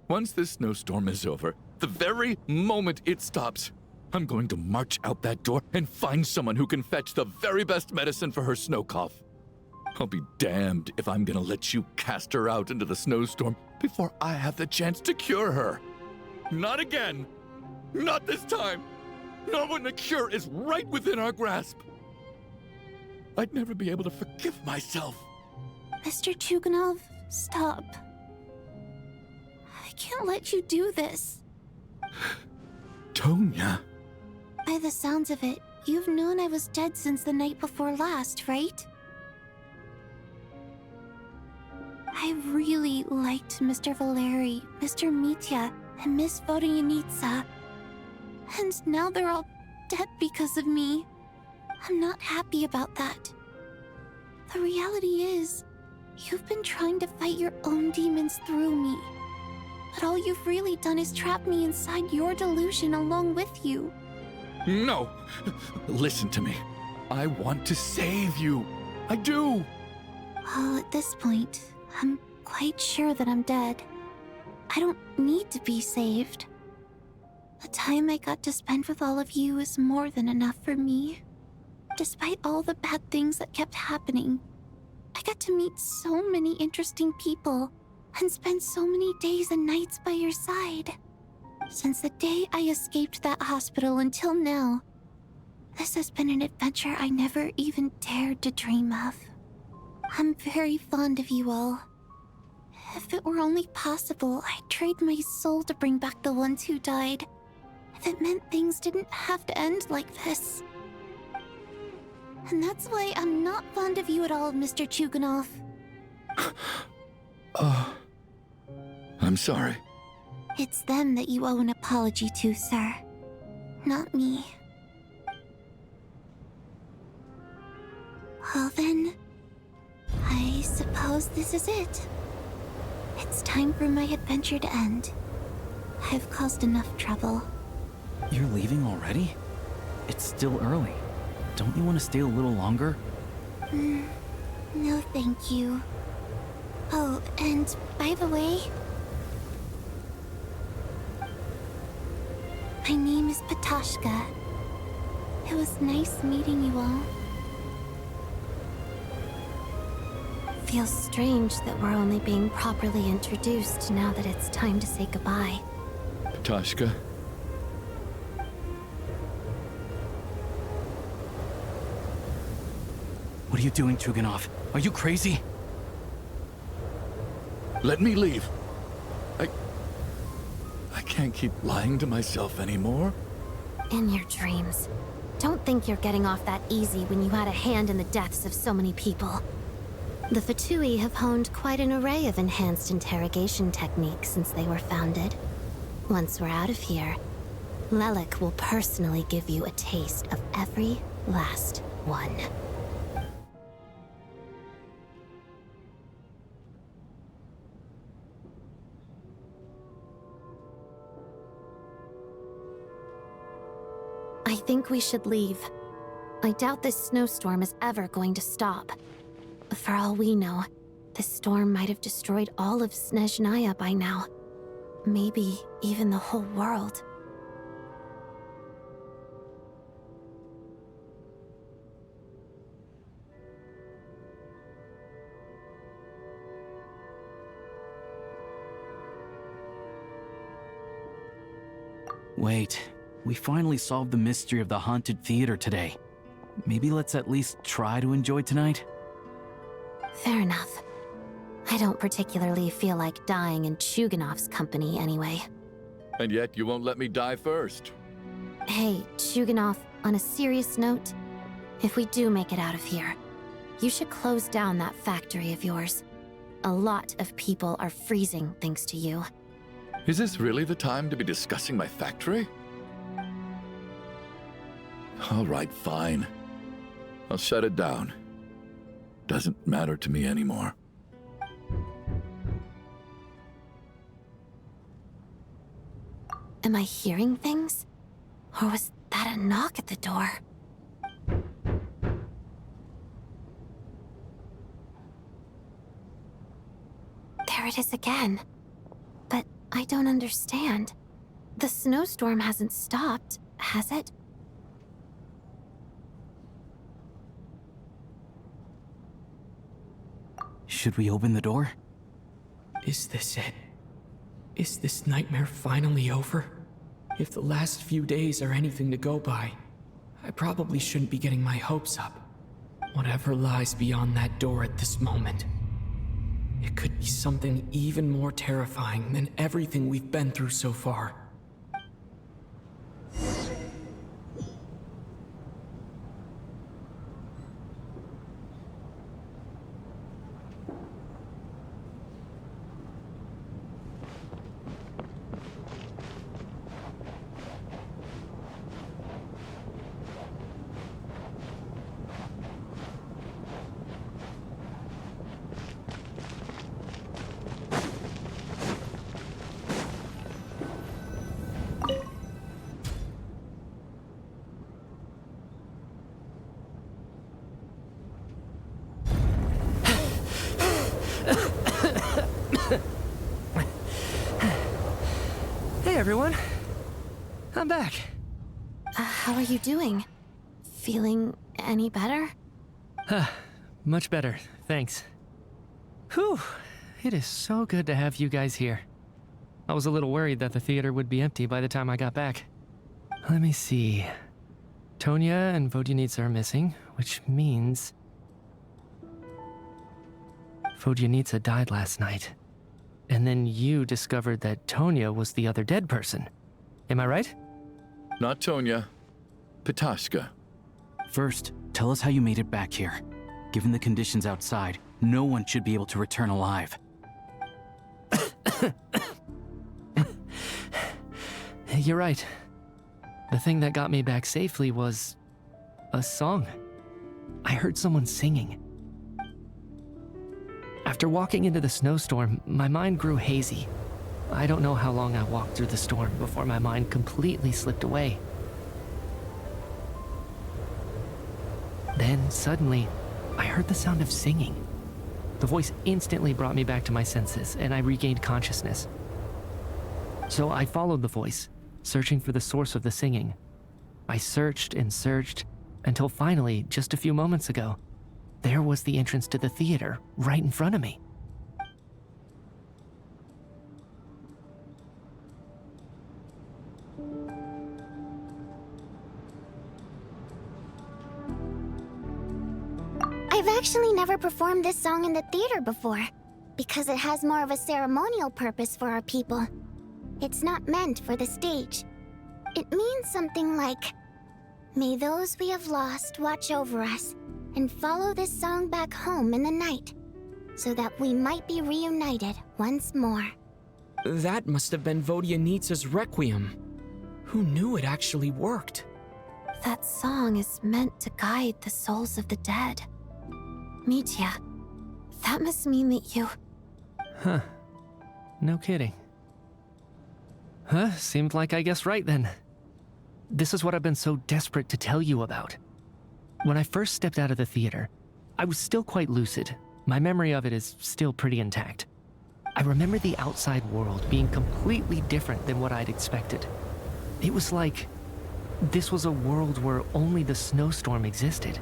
Once this snowstorm is over, the very moment it stops, I'm going to march out that door and find someone who can fetch the very best medicine for her snow cough. I'll be damned if I'm gonna let you cast her out into the snowstorm before I have the chance to cure her. Not again! Not this time! Not when the cure is right within our grasp! I'd never be able to forgive myself. Mr. Chuganov, stop. I can't let you do this. Tonya. By the sounds of it, you've known I was dead since the night before last, right? I really liked Mr. Valeri, Mr. Mitya, and Miss Vodyanitsa. And now they're all dead because of me. I'm not happy about that. The reality is, you've been trying to fight your own demons through me. But all you've really done is trap me inside your delusion along with you. No! Listen to me. I want to save you. I do! Well, at this point, I'm quite sure that I'm dead. I don't need to be saved. The time I got to spend with all of you is more than enough for me. Despite all the bad things that kept happening, I got to meet so many interesting people and spend so many days and nights by your side. Since the day I escaped that hospital until now, this has been an adventure I never even dared to dream of. I'm very fond of you all. If it were only possible, I'd trade my soul to bring back the ones who died. If it meant things didn't have to end like this. And that's why I'm not fond of you at all, Mr. Chuganov. I'm sorry. It's them that you owe an apology to, sir. Not me. Well then, I suppose this is it. It's time for my adventure to end. I've caused enough trouble. You're leaving already? It's still early. Don't you want to stay a little longer? No thank you. Oh, and by the way, my name is Patoshka. It was nice meeting you all. Feels strange that we're only being properly introduced now that it's time to say goodbye. Patoshka. What are you doing, Tuganov? Are you crazy? Let me leave. I can't keep lying to myself anymore. In your dreams. Don't think you're getting off that easy when you had a hand in the deaths of so many people. The Fatui have honed quite an array of enhanced interrogation techniques since they were founded. Once we're out of here, Lelik will personally give you a taste of every last one. I think we should leave. I doubt this snowstorm is ever going to stop. For all we know, this storm might have destroyed all of Snezhnaya by now. Maybe even the whole world. Wait, we finally solved the mystery of the haunted theater today. Maybe let's at least try to enjoy tonight? Fair enough. I don't particularly feel like dying in Chuganov's company anyway. And yet you won't let me die first. Hey, Chuganov, on a serious note, if we do make it out of here, you should close down that factory of yours. A lot of people are freezing thanks to you. Is this really the time to be discussing my factory? All right, fine. I'll shut it down. Doesn't matter to me anymore. Am I hearing things? Or was that a knock at the door? There it is again. But I don't understand. The snowstorm hasn't stopped, has it? Should we open the door? Is this it? Is this nightmare finally over? If the last few days are anything to go by, I probably shouldn't be getting my hopes up. Whatever lies beyond that door at this moment, it could be something even more terrifying than everything we've been through so far. Hey everyone, I'm back. How are you doing? Feeling any better? Much better, thanks. Whew, it is so good to have you guys here. I was a little worried that the theater would be empty by the time I got back. Let me see. Tonya and Vodyanitsa are missing, which means Vodyanitsa died last night. And then you discovered that Tonya was the other dead person. Am I right? Not Tonya. Patoshka. First, tell us how you made it back here. Given the conditions outside, no one should be able to return alive. You're right. The thing that got me back safely was a song. I heard someone singing. After walking into the snowstorm, my mind grew hazy. I don't know how long I walked through the storm before my mind completely slipped away. Then, suddenly, I heard the sound of singing. The voice instantly brought me back to my senses, and I regained consciousness. So I followed the voice, searching for the source of the singing. I searched and searched, until finally, just a few moments ago, there was the entrance to the theater, right in front of me. I've actually never performed this song in the theater before, because it has more of a ceremonial purpose for our people. It's not meant for the stage. It means something like, "May those we have lost watch over us, and follow this song back home in the night, so that we might be reunited once more." That must have been Vodyanitsa's Requiem. Who knew it actually worked? That song is meant to guide the souls of the dead. Mitya, that must mean that you... Huh. No kidding. Huh, seemed like I guessed right then. This is what I've been so desperate to tell you about. When I first stepped out of the theater, I was still quite lucid. My memory of it is still pretty intact. I remember the outside world being completely different than what I'd expected. It was like this was a world where only the snowstorm existed.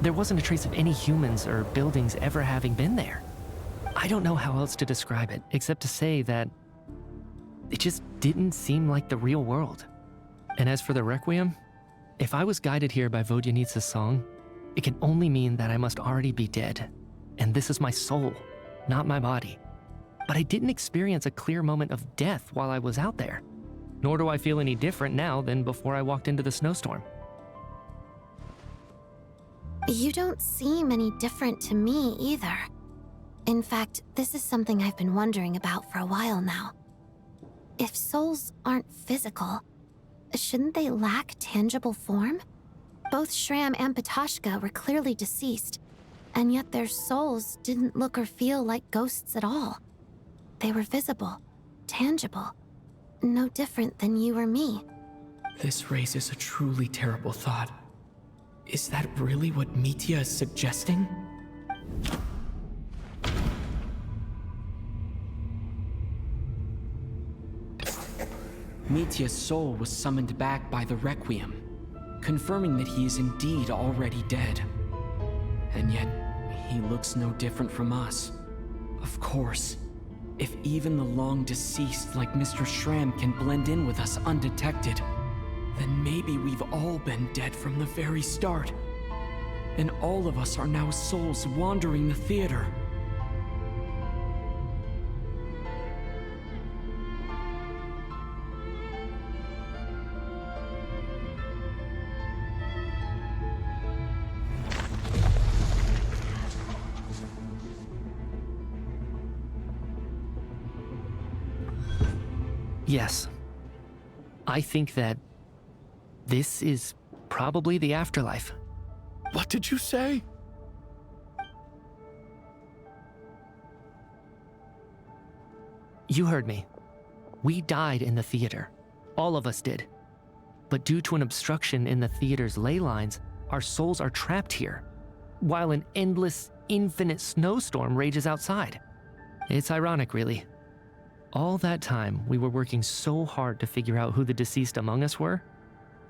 There wasn't a trace of any humans or buildings ever having been there. I don't know how else to describe it, except to say that it just didn't seem like the real world. And as for the Requiem, if I was guided here by Vodyanitsa's song, it can only mean that I must already be dead. And this is my soul, not my body. But I didn't experience a clear moment of death while I was out there. Nor do I feel any different now than before I walked into the snowstorm. You don't seem any different to me either. In fact, this is something I've been wondering about for a while now. If souls aren't physical, shouldn't they lack tangible form? Both Shram and Patashka were clearly deceased, and yet their souls didn't look or feel like ghosts at all. They were visible, tangible, no different than you or me. This raises a truly terrible thought. Is that really what Mitya is suggesting? Mitya's soul was summoned back by the Requiem, confirming that he is indeed already dead. And yet, he looks no different from us. Of course, if even the long-deceased like Mr. Shram can blend in with us undetected, then maybe we've all been dead from the very start. And all of us are now souls wandering the theater. Yes. I think that this is probably the afterlife. What did you say? You heard me. We died in the theater. All of us did. But due to an obstruction in the theater's ley lines, our souls are trapped here, while an endless, infinite snowstorm rages outside. It's ironic, really. All that time, we were working so hard to figure out who the deceased among us were,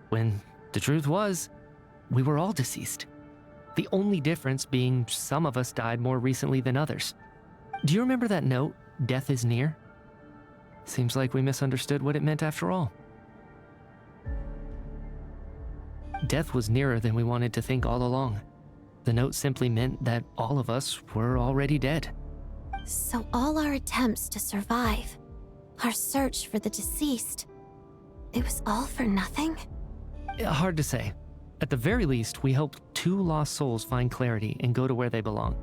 when the truth was, we were all deceased. The only difference being some of us died more recently than others. Do you remember that note, "Death is near"? Seems like we misunderstood what it meant after all. Death was nearer than we wanted to think all along. The note simply meant that all of us were already dead. So all our attempts to survive, our search for the deceased, it was all for nothing? Hard to say. At the very least, we helped 2 lost souls find clarity and go to where they belong.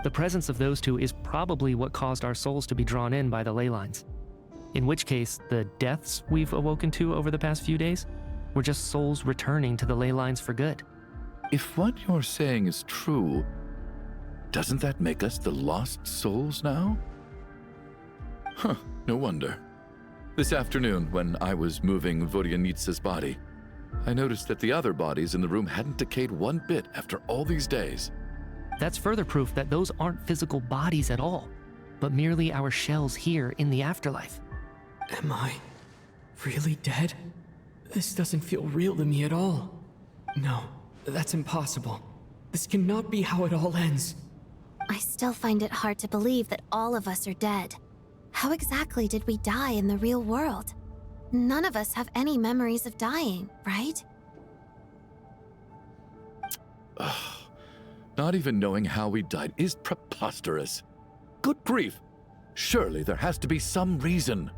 The presence of those 2 is probably what caused our souls to be drawn in by the ley lines. In which case, the deaths we've awoken to over the past few days were just souls returning to the ley lines for good. If what you're saying is true, doesn't that make us the lost souls now? Huh, no wonder. This afternoon, when I was moving Vodyanitsa's body, I noticed that the other bodies in the room hadn't decayed one bit after all these days. That's further proof that those aren't physical bodies at all, but merely our shells here in the afterlife. Am I really dead? This doesn't feel real to me at all. No, that's impossible. This cannot be how it all ends. I still find it hard to believe that all of us are dead. How exactly did we die in the real world? None of us have any memories of dying, right? Not even knowing how we died is preposterous. Good grief! Surely there has to be some reason.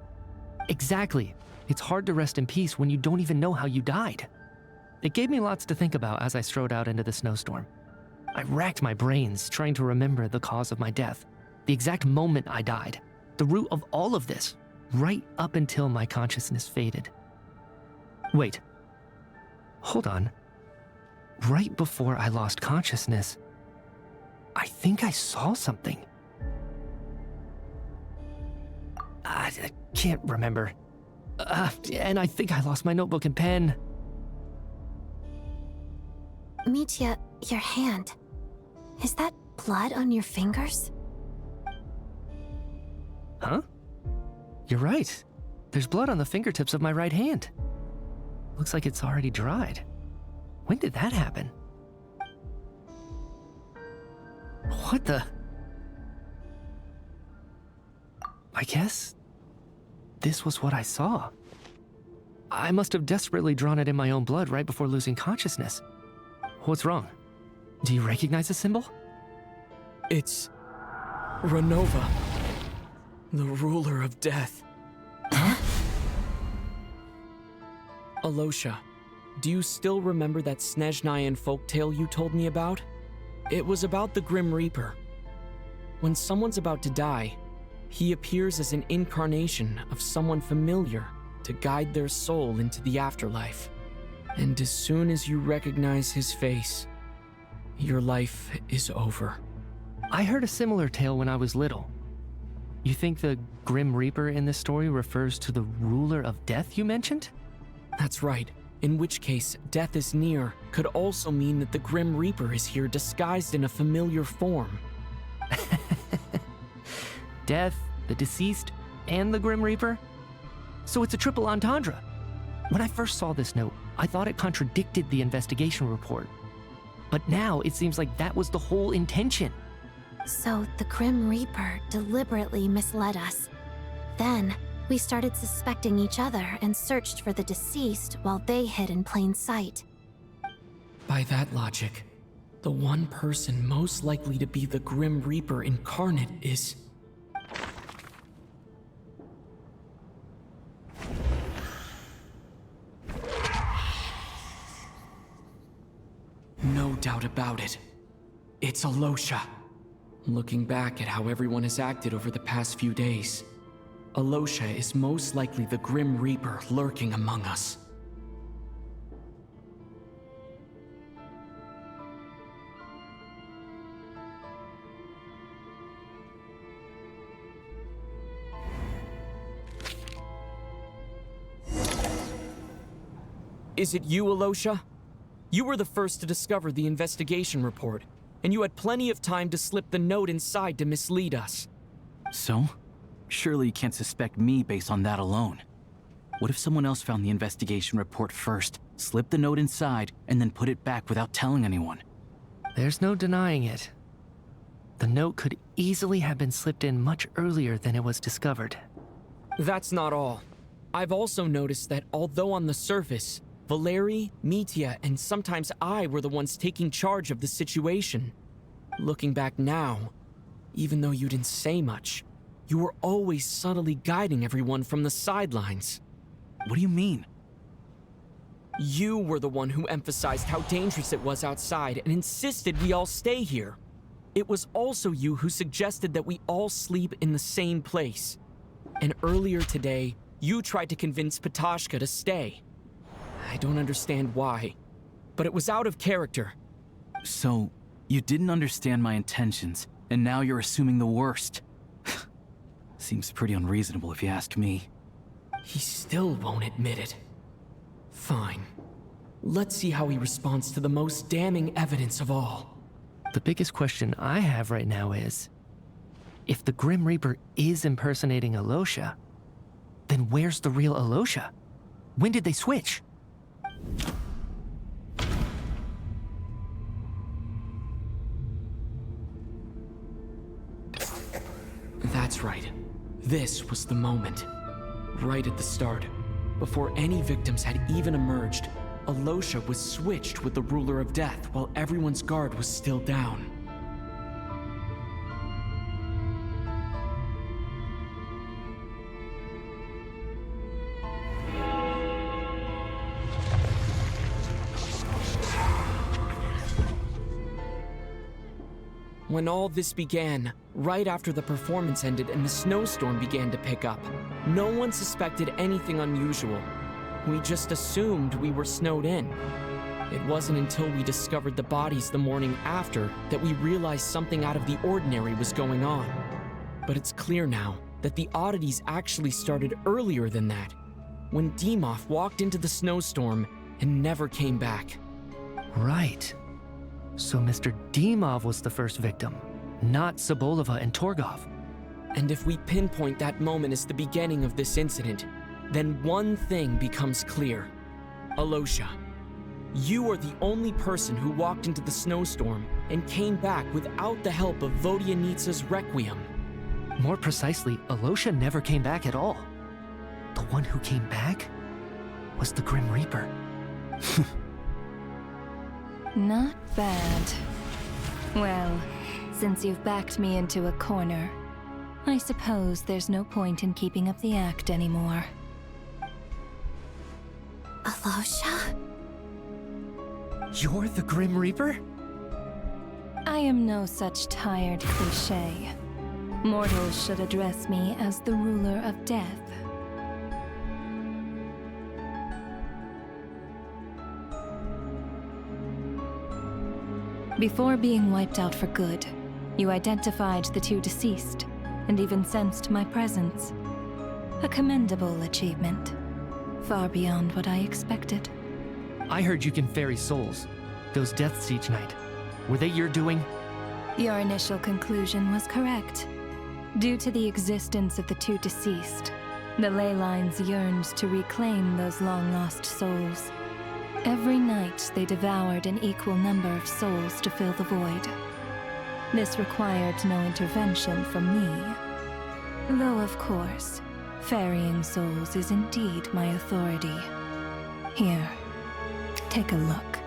Exactly. It's hard to rest in peace when you don't even know how you died. It gave me lots to think about as I strode out into the snowstorm. I racked my brains trying to remember the cause of my death, the exact moment I died, the root of all of this, right up until my consciousness faded. Wait. Hold on. Right before I lost consciousness, I think I saw something. I can't remember. And I think I lost my notebook and pen. Mitya, your hand. Is that blood on your fingers? Huh? You're right. There's blood on the fingertips of my right hand. Looks like it's already dried. When did that happen? What the? I guess this was what I saw. I must have desperately drawn it in my own blood right before losing consciousness. What's wrong? Do you recognize the symbol? It's Renova, the ruler of death. Alosha, do you still remember that Snezhnayan folktale you told me about? It was about the Grim Reaper. When someone's about to die, he appears as an incarnation of someone familiar to guide their soul into the afterlife. And as soon as you recognize his face, your life is over. I heard a similar tale when I was little. You think the Grim Reaper in this story refers to the ruler of death you mentioned? That's right. In which case, death is near could also mean that the Grim Reaper is here disguised in a familiar form. Death, the deceased, and the Grim Reaper? So it's a triple entendre. When I first saw this note, I thought it contradicted the investigation report. But now it seems like that was the whole intention. So the Grim Reaper deliberately misled us. Then, we started suspecting each other and searched for the deceased while they hid in plain sight. By that logic, the one person most likely to be the Grim Reaper incarnate is... No doubt about it. It's Alosha. Looking back at how everyone has acted over the past few days, Alosha is most likely the Grim Reaper lurking among us. Is it you, Alosha? You were the first to discover the investigation report, and you had plenty of time to slip the note inside to mislead us. So? Surely you can't suspect me based on that alone. What if someone else found the investigation report first, slipped the note inside, and then put it back without telling anyone? There's no denying it. The note could easily have been slipped in much earlier than it was discovered. That's not all. I've also noticed that although on the surface, Valeri, Mitya, and sometimes I were the ones taking charge of the situation, looking back now, even though you didn't say much, you were always subtly guiding everyone from the sidelines. What do you mean? You were the one who emphasized how dangerous it was outside and insisted we all stay here. It was also you who suggested that we all sleep in the same place. And earlier today, you tried to convince Patashka to stay. I don't understand why, but it was out of character. So, you didn't understand my intentions, and now you're assuming the worst. Seems pretty unreasonable if you ask me. He still won't admit it. Fine. Let's see how he responds to the most damning evidence of all. The biggest question I have right now is, if the Grim Reaper is impersonating Alosha, then where's the real Alosha? When did they switch? That's right. This was the moment. Right at the start. Before any victims had even emerged, Alosha was switched with the Ruler of Death while everyone's guard was still down. When all this began, right after the performance ended and the snowstorm began to pick up, no one suspected anything unusual. We just assumed we were snowed in. It wasn't until we discovered the bodies the morning after that we realized something out of the ordinary was going on. But it's clear now that the oddities actually started earlier than that, when Dimov walked into the snowstorm and never came back. Right. So Mr. Dimov was the first victim, not Sobolova and Torgov. And if we pinpoint that moment as the beginning of this incident, then one thing becomes clear. Alosha, you are the only person who walked into the snowstorm and came back without the help of Vodyanitsa's Requiem. More precisely, Alosha never came back at all. The one who came back was the Grim Reaper. Not bad. Well, since you've backed me into a corner, I suppose there's no point in keeping up the act anymore. Alosha? You're the Grim Reaper? I am no such tired cliché. Mortals should address me as the ruler of death. Before being wiped out for good, you identified the two deceased, and even sensed my presence. A commendable achievement. Far beyond what I expected. I heard you can ferry souls. Those deaths each night. Were they your doing? Your initial conclusion was correct. Due to the existence of the two deceased, the ley lines yearned to reclaim those long-lost souls. Every night, they devoured an equal number of souls to fill the void. This required no intervention from me. Though, of course, ferrying souls is indeed my authority. Here, take a look.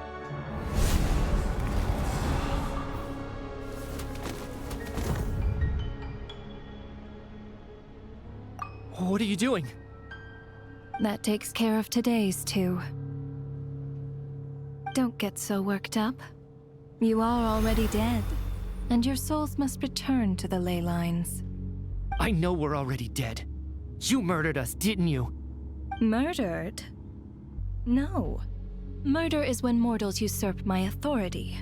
What are you doing? That takes care of today's two. Don't get so worked up. You are already dead, and your souls must return to the ley lines. I know we're already dead. You murdered us, didn't you? Murdered? No. Murder is when mortals usurp my authority.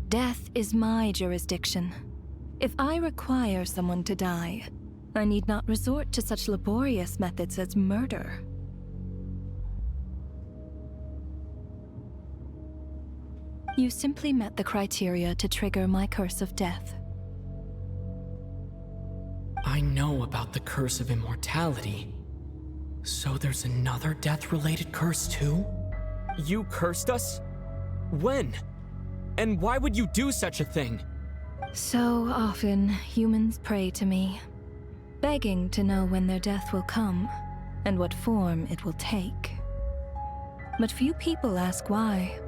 Death is my jurisdiction. If I require someone to die, I need not resort to such laborious methods as murder. You simply met the criteria to trigger my curse of death. I know about the curse of immortality. So there's another death-related curse too? You cursed us? When? And why would you do such a thing? So often, humans pray to me, begging to know when their death will come, and what form it will take. But few people ask why.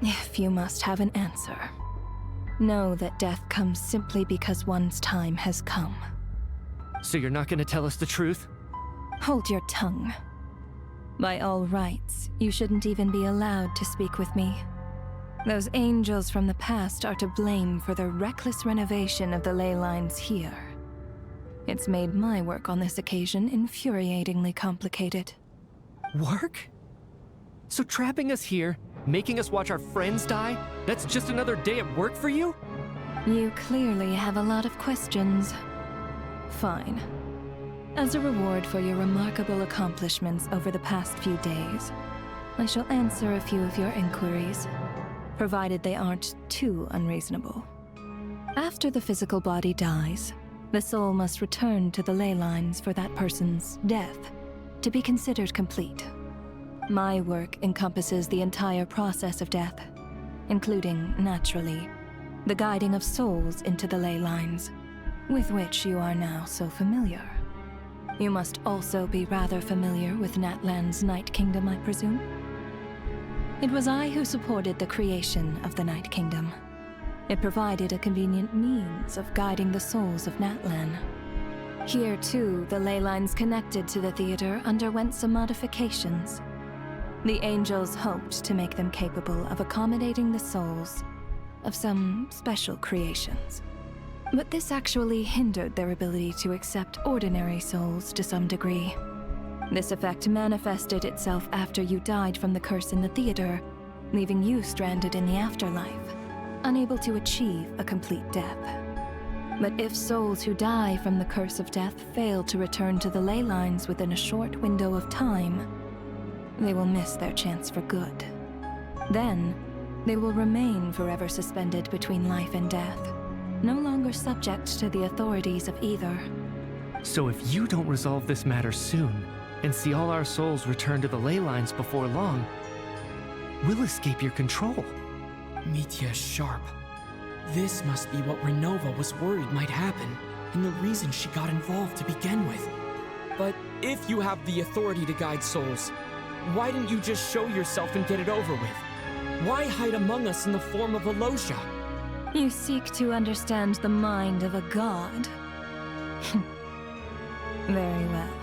If you must have an answer, know that death comes simply because one's time has come. So you're not gonna tell us the truth? Hold your tongue. By all rights, you shouldn't even be allowed to speak with me. Those angels from the past are to blame for the reckless renovation of the ley lines here. It's made my work on this occasion infuriatingly complicated. Work? So trapping us here, making us watch our friends die, that's just another day at work for you? You clearly have a lot of questions. Fine. As a reward for your remarkable accomplishments over the past few days, I shall answer a few of your inquiries, provided they aren't too unreasonable. After the physical body dies, the soul must return to the ley lines for that person's death to be considered complete. My work encompasses the entire process of death, including, naturally, the guiding of souls into the ley lines, with which you are now so familiar. You must also be rather familiar with Natlan's Night Kingdom, I presume? It was I who supported the creation of the Night Kingdom. It provided a convenient means of guiding the souls of Natlan. Here, too, the ley lines connected to the theater underwent some modifications. The angels hoped to make them capable of accommodating the souls of some special creations. But this actually hindered their ability to accept ordinary souls to some degree. This effect manifested itself after you died from the curse in the theater, leaving you stranded in the afterlife, unable to achieve a complete death. But if souls who die from the curse of death fail to return to the ley lines within a short window of time, they will miss their chance for good. Then, they will remain forever suspended between life and death, no longer subject to the authorities of either. So if you don't resolve this matter soon, and see all our souls return to the ley lines before long, we'll escape your control. Mitya is sharp. This must be what Renova was worried might happen, and the reason she got involved to begin with. But if you have the authority to guide souls, why didn't you just show yourself and get it over with? Why hide among us in the form of Alosia? You seek to understand the mind of a god. Very well.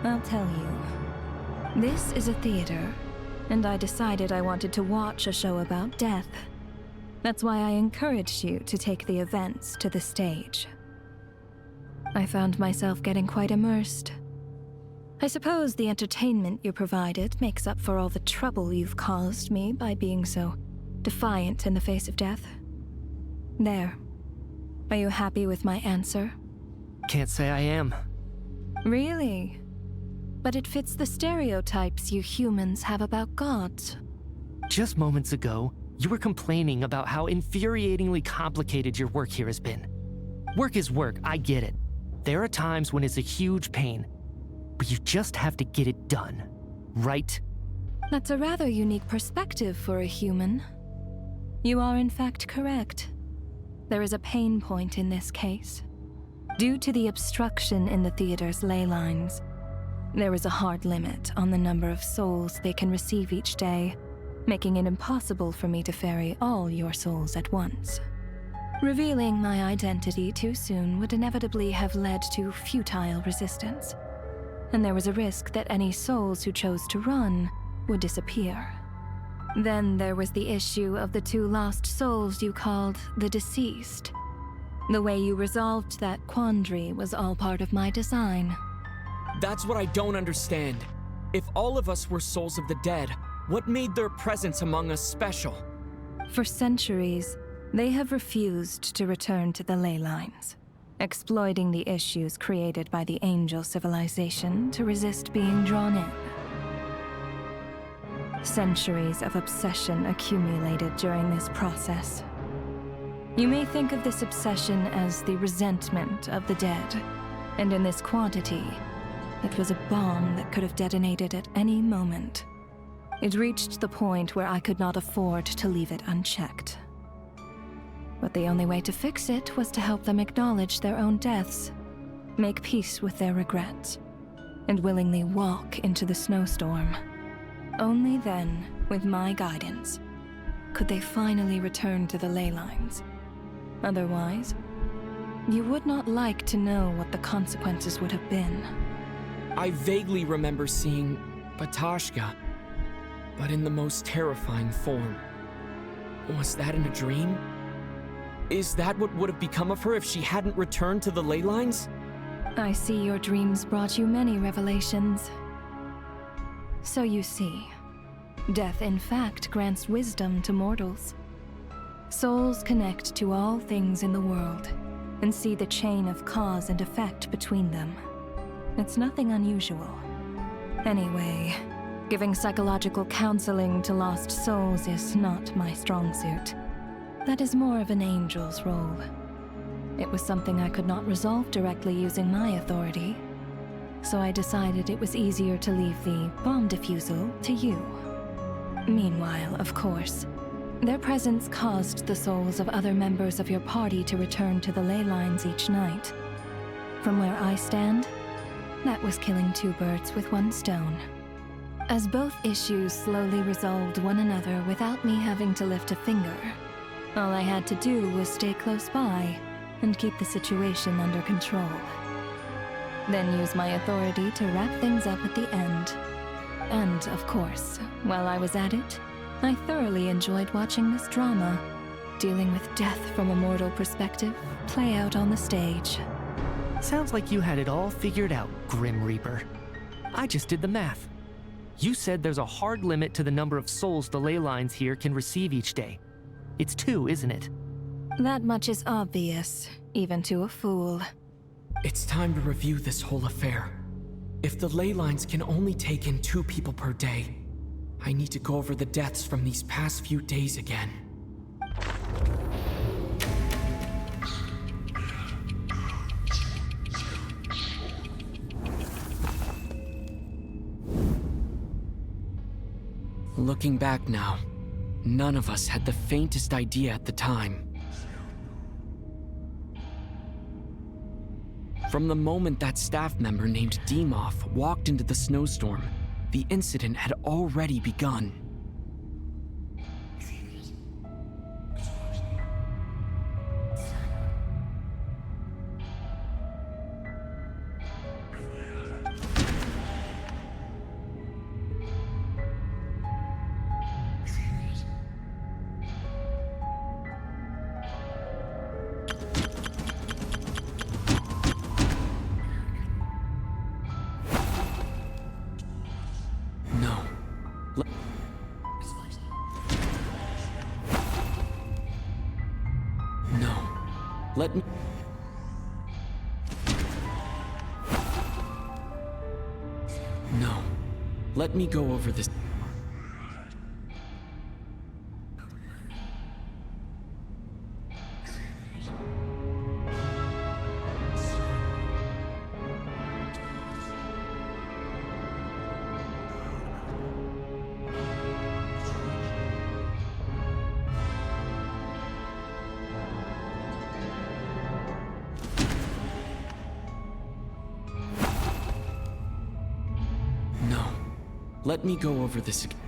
I'll tell you. This is a theater, and I decided I wanted to watch a show about death. That's why I encouraged you to take the events to the stage. I found myself getting quite immersed. I suppose the entertainment you provided makes up for all the trouble you've caused me by being so defiant in the face of death. There. Are you happy with my answer? Can't say I am. Really? But it fits the stereotypes you humans have about gods. Just moments ago, you were complaining about how infuriatingly complicated your work here has been. Work is work, I get it. There are times when it's a huge pain, but you just have to get it done, right? That's a rather unique perspective for a human. You are in fact correct. There is a pain point in this case. Due to the obstruction in the theater's ley lines, there is a hard limit on the number of souls they can receive each day, making it impossible for me to ferry all your souls at once. Revealing my identity too soon would inevitably have led to futile resistance, and there was a risk that any souls who chose to run would disappear. Then there was the issue of the 2 lost souls you called the deceased. The way you resolved that quandary was all part of my design. That's what I don't understand. If all of us were souls of the dead, what made their presence among us special? For centuries, they have refused to return to the ley lines, exploiting the issues created by the angel civilization to resist being drawn in. Centuries of obsession accumulated during this process. You may think of this obsession as the resentment of the dead, and in this quantity, it was a bomb that could have detonated at any moment. It reached the point where I could not afford to leave it unchecked. But the only way to fix it was to help them acknowledge their own deaths, make peace with their regrets, and willingly walk into the snowstorm. Only then, with my guidance, could they finally return to the ley lines. Otherwise, you would not like to know what the consequences would have been. I vaguely remember seeing Batashka, but in the most terrifying form. Was that in a dream? Is that what would have become of her if she hadn't returned to the ley lines? I see your dreams brought you many revelations. So you see, death in fact grants wisdom to mortals. Souls connect to all things in the world and see the chain of cause and effect between them. It's nothing unusual. Anyway, giving psychological counseling to lost souls is not my strong suit. That is more of an angel's role. It was something I could not resolve directly using my authority, so I decided it was easier to leave the bomb defusal to you. Meanwhile, of course, their presence caused the souls of other members of your party to return to the ley lines each night. From where I stand, that was killing two birds with one stone. As both issues slowly resolved one another without me having to lift a finger, all I had to do was stay close by and keep the situation under control. Then use my authority to wrap things up at the end. And, of course, while I was at it, I thoroughly enjoyed watching this drama, dealing with death from a mortal perspective, play out on the stage. Sounds like you had it all figured out, Grim Reaper. I just did the math. You said there's a hard limit to the number of souls the ley lines here can receive each day. It's 2, isn't it? That much is obvious, even to a fool. It's time to review this whole affair. If the ley lines can only take in 2 people per day, I need to go over the deaths from these past few days again. Looking back now, none of us had the faintest idea at the time. From the moment that staff member named Demoff walked into the snowstorm, the incident had already begun. Let me... No. Let me go over this. Let me go over this again.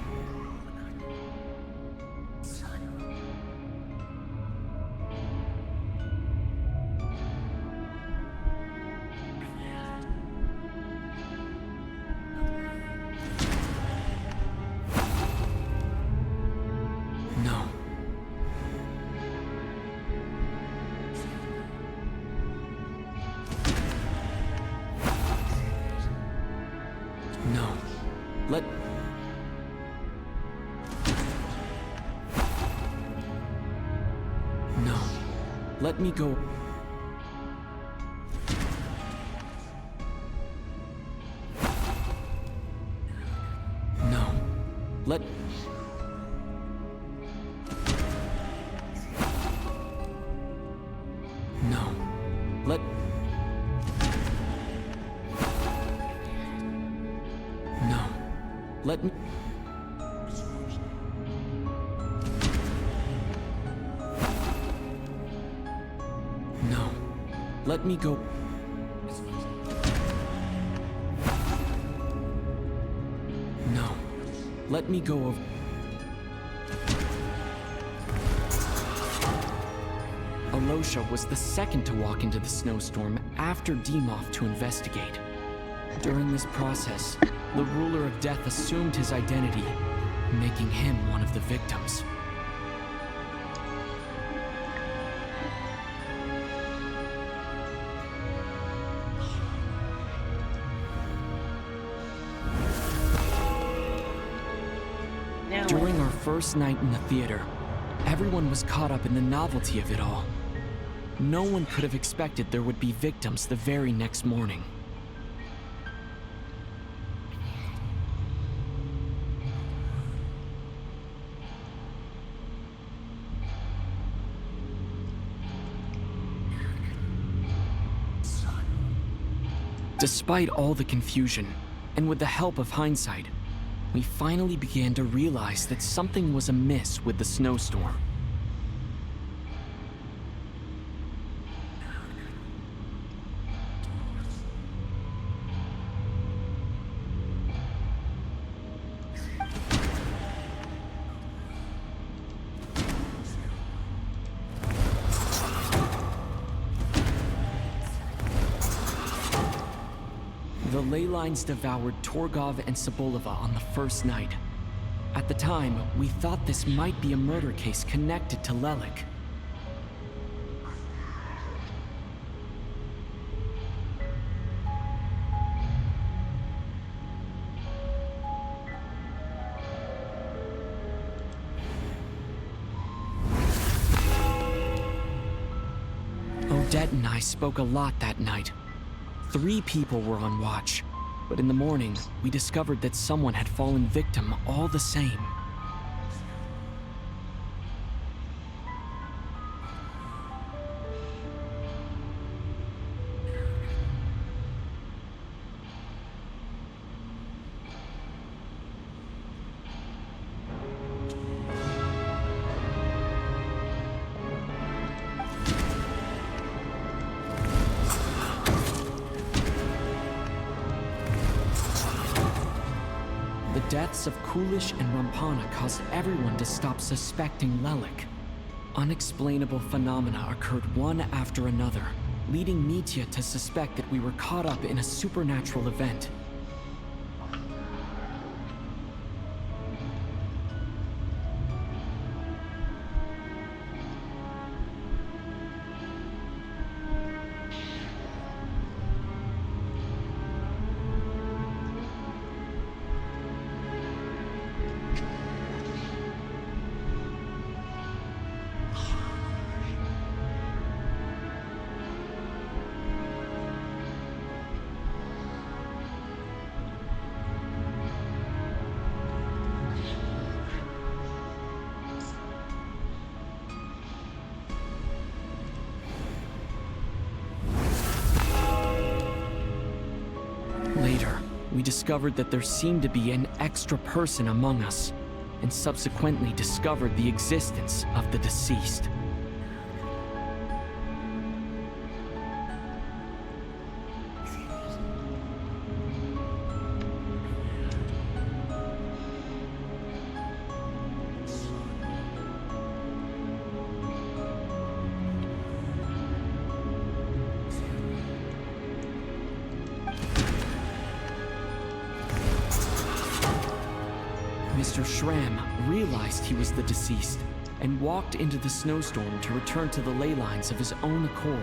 No. No. Let... No. Let me go... No. Let... No. Let... No. Let me... No. Let me go... No. Let me go over... Alosha was the second to walk into the snowstorm after Demoff to investigate. During this process, the ruler of death assumed his identity, making him one of the victims. Now During our first night in the theater, everyone was caught up in the novelty of it all. No one could have expected there would be victims the very next morning. Despite all the confusion, and with the help of hindsight, we finally began to realize that something was amiss with the snowstorm. The ley lines devoured Torgov and Sobolova on the first night. At the time, we thought this might be a murder case connected to Lelik. Odette and I spoke a lot that night. 3 people were on watch, but in the morning, we discovered that someone had fallen victim all the same. The deaths of Kulish and Rampana caused everyone to stop suspecting Lelik. Unexplainable phenomena occurred one after another, leading Mitya to suspect that we were caught up in a supernatural event. Later, we discovered that there seemed to be an extra person among us, and subsequently discovered the existence of the deceased. Mr. Schramm realized he was the deceased and walked into the snowstorm to return to the ley lines of his own accord.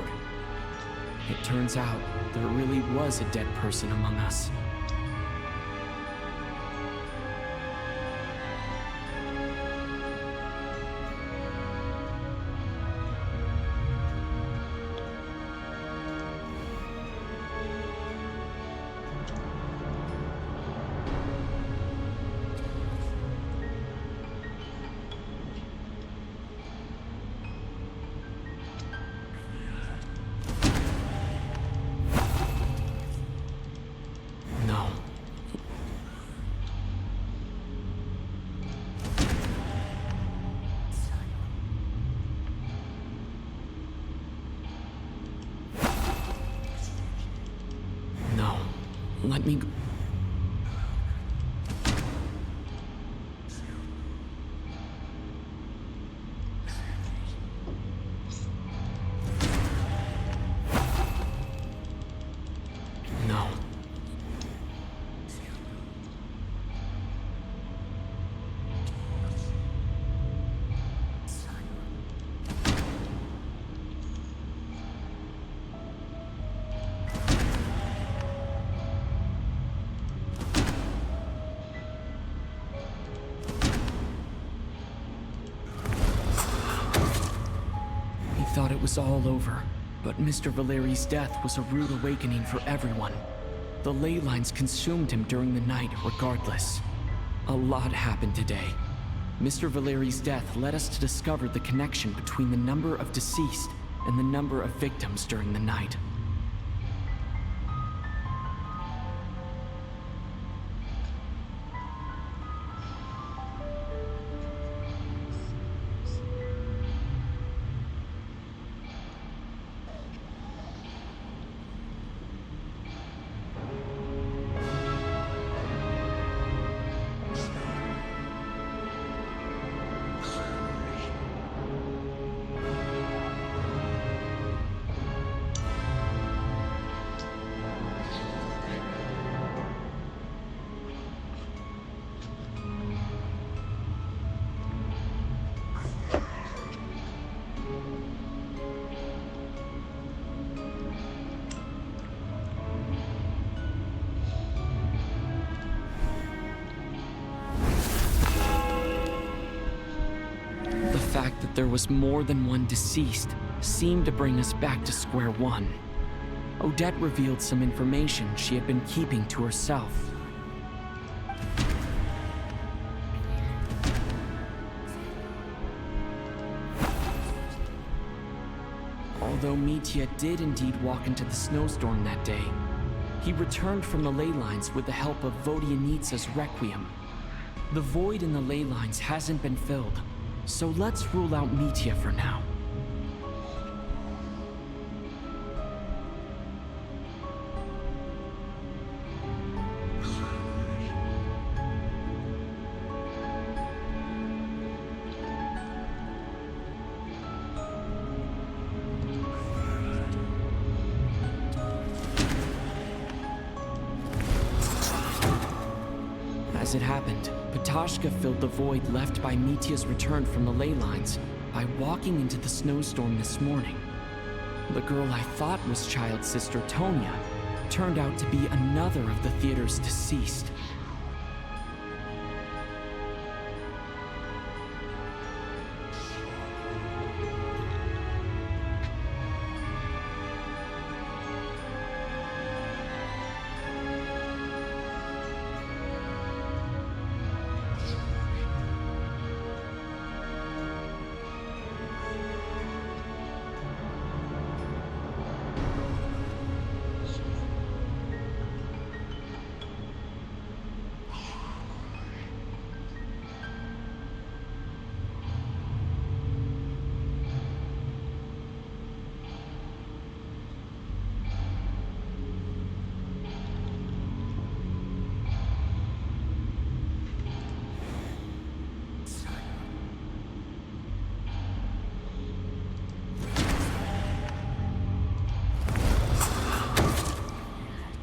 It turns out there really was a dead person among us. No. No. Let me go. No. it was all over, but Mr. Valeri's death was a rude awakening for everyone. The ley lines consumed him during the night regardless. A lot happened today. Mr. Valeri's death led us to discover the connection between the number of deceased and the number of victims during the night. The fact that there was more than one deceased seemed to bring us back to square one. Odette revealed some information she had been keeping to herself. Although Mitya did indeed walk into the snowstorm that day, he returned from the ley lines with the help of Vodyanitsa's Requiem. The void in the ley lines hasn't been filled, so let's rule out Mitya for now. As it happened, Patashka filled the void left by Mitya's return from the ley lines by walking into the snowstorm this morning. The girl I thought was Child's sister Tonya turned out to be another of the theater's deceased.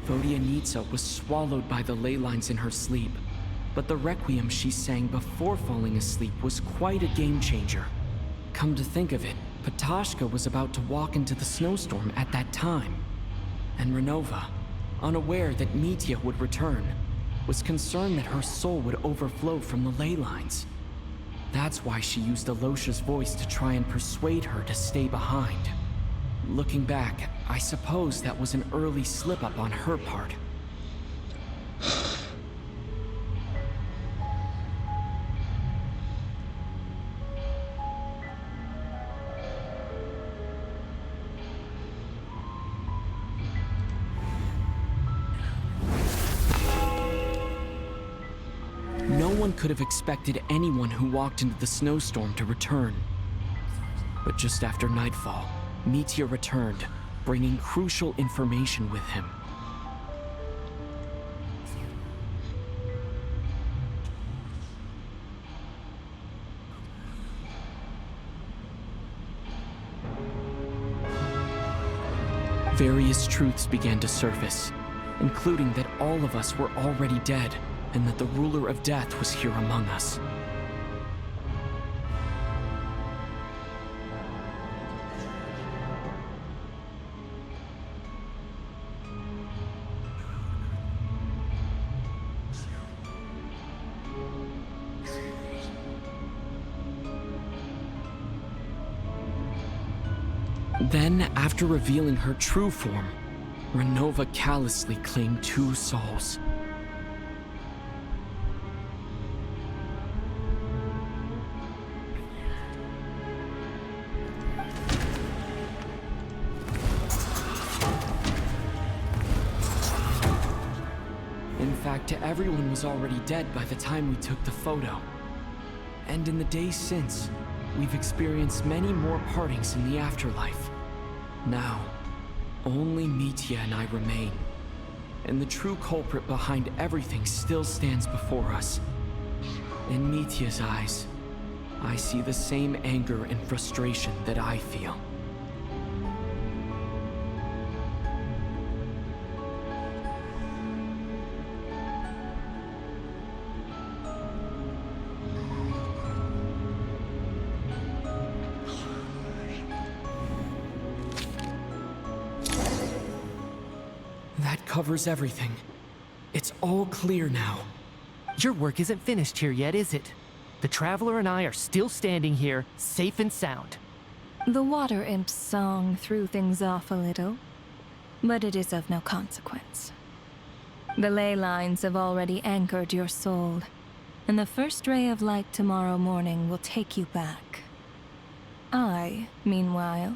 Vodyanitsa was swallowed by the ley lines in her sleep, but the requiem she sang before falling asleep was quite a game changer. Come to think of it, Patashka was about to walk into the snowstorm at that time, and Renova, unaware that Mitya would return, was concerned that her soul would overflow from the ley lines. That's why she used Alosha's voice to try and persuade her to stay behind. Looking back, I suppose that was an early slip-up on her part. No one could have expected anyone who walked into the snowstorm to return. But just after nightfall, Mitya returned, bringing crucial information with him. Various truths began to surface, including that all of us were already dead, and that the ruler of death was here among us. Then, after revealing her true form, Renova callously claimed 2 souls. In fact, everyone was already dead by the time we took the photo. And in the days since, we've experienced many more partings in the afterlife. Now, only Mitya and I remain. And the true culprit behind everything still stands before us. In Mitya's eyes, I see the same anger and frustration that I feel. That covers everything. It's all clear now. Your work isn't finished here yet, is it? The Traveler and I are still standing here, safe and sound. The Water Imp's song threw things off a little, but it is of no consequence. The ley lines have already anchored your soul, and the first ray of light tomorrow morning will take you back. I, meanwhile,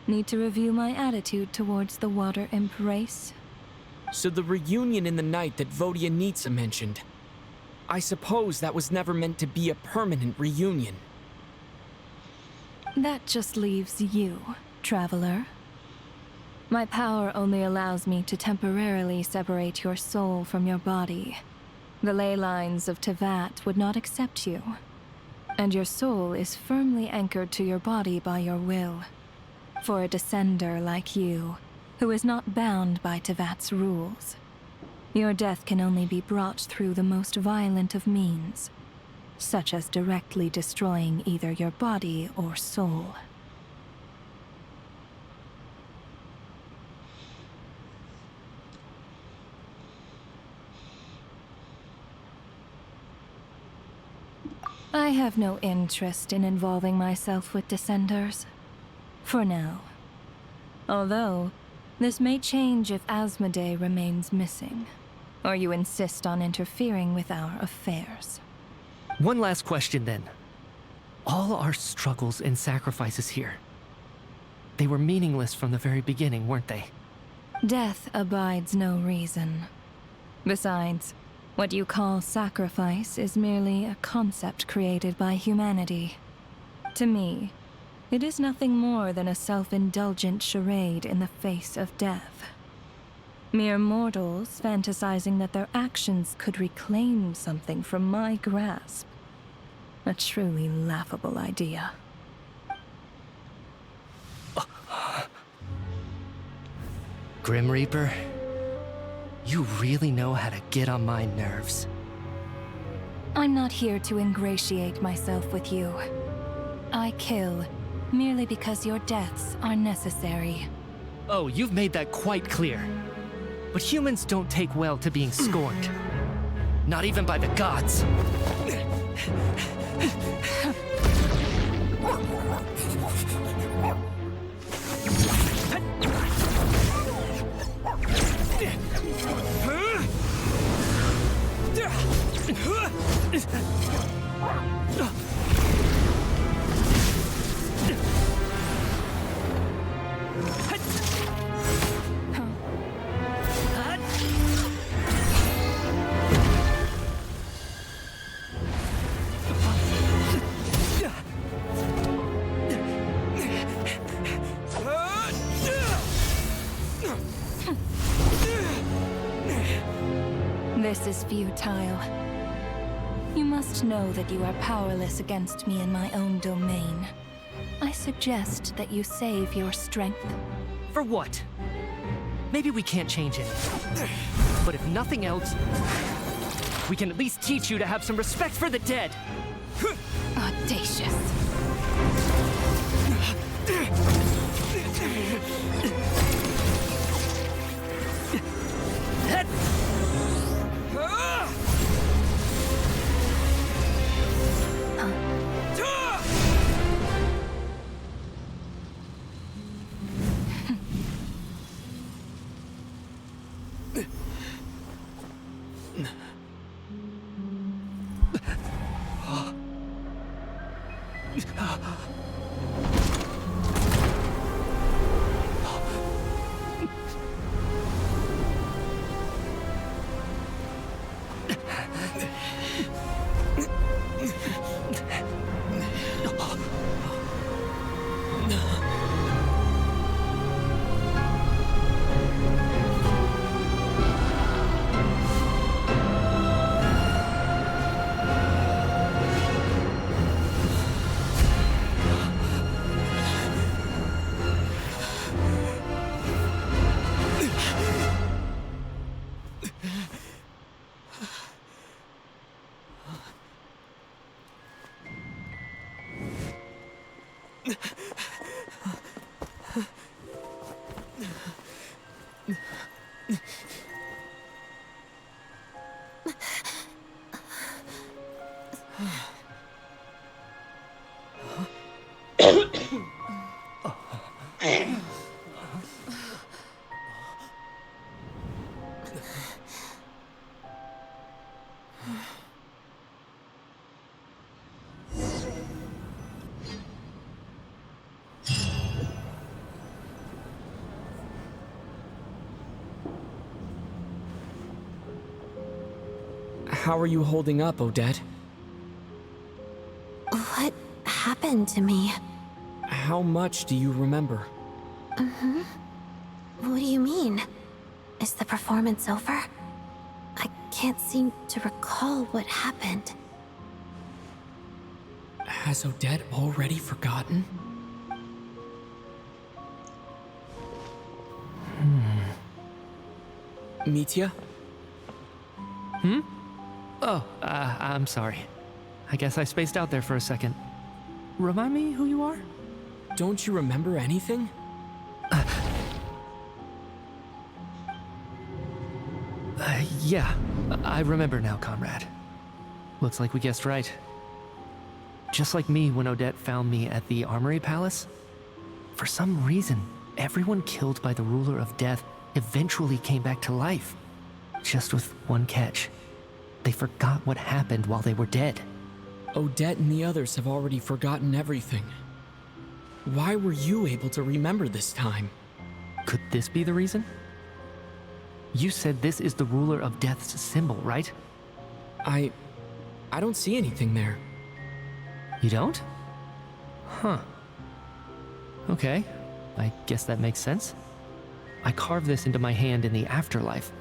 need to review my attitude towards the Water Imp race. So the reunion in the night that Vodyanitsa mentioned, I suppose that was never meant to be a permanent reunion. That just leaves you, Traveler. My power only allows me to temporarily separate your soul from your body. The ley lines of Tevat would not accept you, and your soul is firmly anchored to your body by your will. For a descender like you, who is not bound by Tevat's rules, your death can only be brought through the most violent of means, such as directly destroying either your body or soul. I have no interest in involving myself with Descenders. For now. Although, this may change if Asmodee remains missing, or you insist on interfering with our affairs. One last question then. All our struggles and sacrifices here, they were meaningless from the very beginning, weren't they? Death abides no reason. Besides, what you call sacrifice is merely a concept created by humanity. To me, it is nothing more than a self-indulgent charade in the face of death. Mere mortals fantasizing that their actions could reclaim something from my grasp. A truly laughable idea. Grim Reaper, you really know how to get on my nerves. I'm not here to ingratiate myself with you. I kill merely because your deaths are necessary. Oh, you've made that quite clear. But humans don't take well to being scorned. Not even by the gods. This is futile. You must know that you are powerless against me in my own domain. I suggest that you save your strength. For what? Maybe we can't change it. But if nothing else, we can at least teach you to have some respect for the dead. Audacious. How are you holding up, Odette? What happened to me? How much do you remember? What do you mean? Is the performance over? I can't seem to recall what happened. Has Odette already forgotten? Mitya? Oh, I'm sorry. I guess I spaced out there for a second. Remind me who you are? Don't you remember anything? Yeah, I remember now, comrade. Looks like we guessed right. Just like me when Odette found me at the Armory Palace, for some reason, everyone killed by the Ruler of Death eventually came back to life. Just with one catch. They forgot what happened while they were dead. Odette and the others have already forgotten everything. Why were you able to remember this time? Could this be the reason? You said this is the Ruler of Death's symbol, right? I don't see anything there. You don't? Huh. Okay, I guess that makes sense. I carved this into my hand in the afterlife,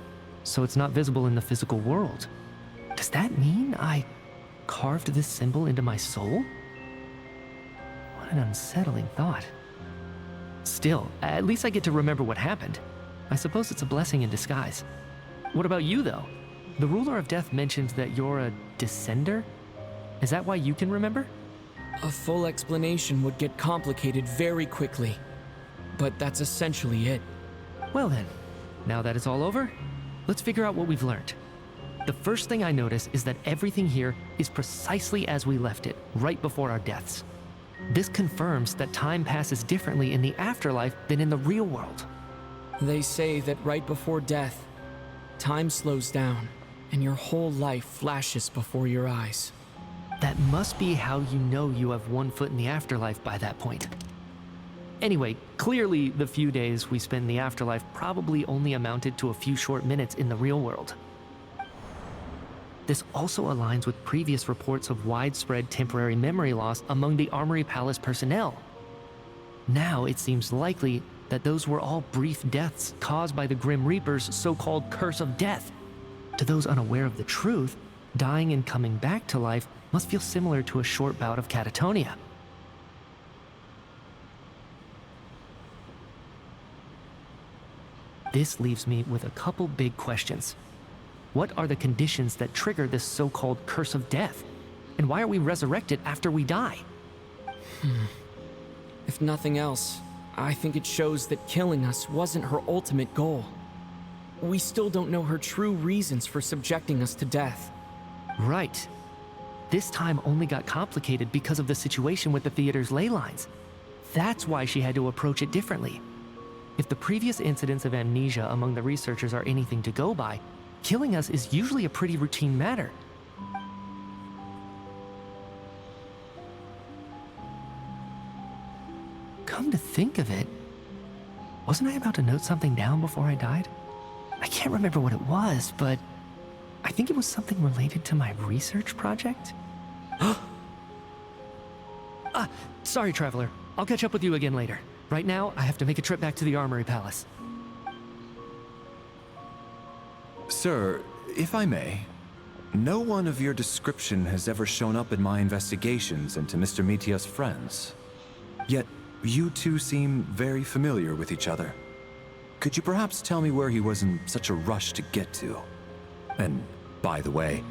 so it's not visible in the physical world. Does that mean I carved this symbol into my soul? What an unsettling thought. Still, at least I get to remember what happened. I suppose it's a blessing in disguise. What about you, though? The Ruler of Death mentioned that you're a descender? Is that why you can remember? A full explanation would get complicated very quickly, but that's essentially it. Well then, now that it's all over, let's figure out what we've learned. The first thing I notice is that everything here is precisely as we left it, right before our deaths. This confirms that time passes differently in the afterlife than in the real world. They say that right before death, time slows down, and your whole life flashes before your eyes. That must be how you know you have one foot in the afterlife by that point. Anyway, clearly the few days we spent in the afterlife probably only amounted to a few short minutes in the real world. This also aligns with previous reports of widespread temporary memory loss among the Armory Palace personnel. Now it seems likely that those were all brief deaths caused by the Grim Reaper's so-called curse of death. To those unaware of the truth, dying and coming back to life must feel similar to a short bout of catatonia. This leaves me with a couple big questions. What are the conditions that trigger this so-called curse of death? And why are we resurrected after we die? If nothing else, I think it shows that killing us wasn't her ultimate goal. We still don't know her true reasons for subjecting us to death. Right. This time only got complicated because of the situation with the theater's ley lines. That's why she had to approach it differently. If the previous incidents of amnesia among the researchers are anything to go by, killing us is usually a pretty routine matter. Come to think of it, wasn't I about to note something down before I died? I can't remember what it was, but I think it was something related to my research project. Sorry, Traveler. I'll catch up with you again later. Right now, I have to make a trip back to the Armory Palace. Sir, if I may, no one of your description has ever shown up in my investigations into Mr. Mitia's friends. Yet, you two seem very familiar with each other. Could you perhaps tell me where he was in such a rush to get to? And, by the way,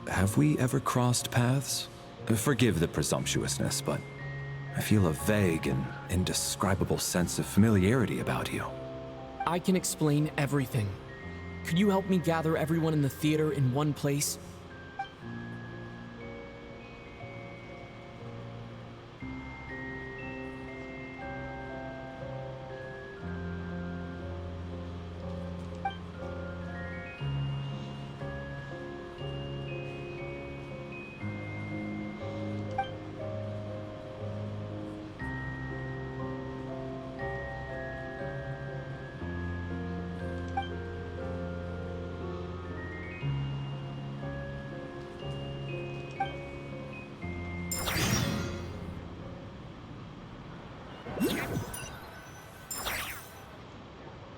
have we ever crossed paths? Forgive the presumptuousness, but I feel a vague and indescribable sense of familiarity about you. I can explain everything. Could you help me gather everyone in the theater in one place?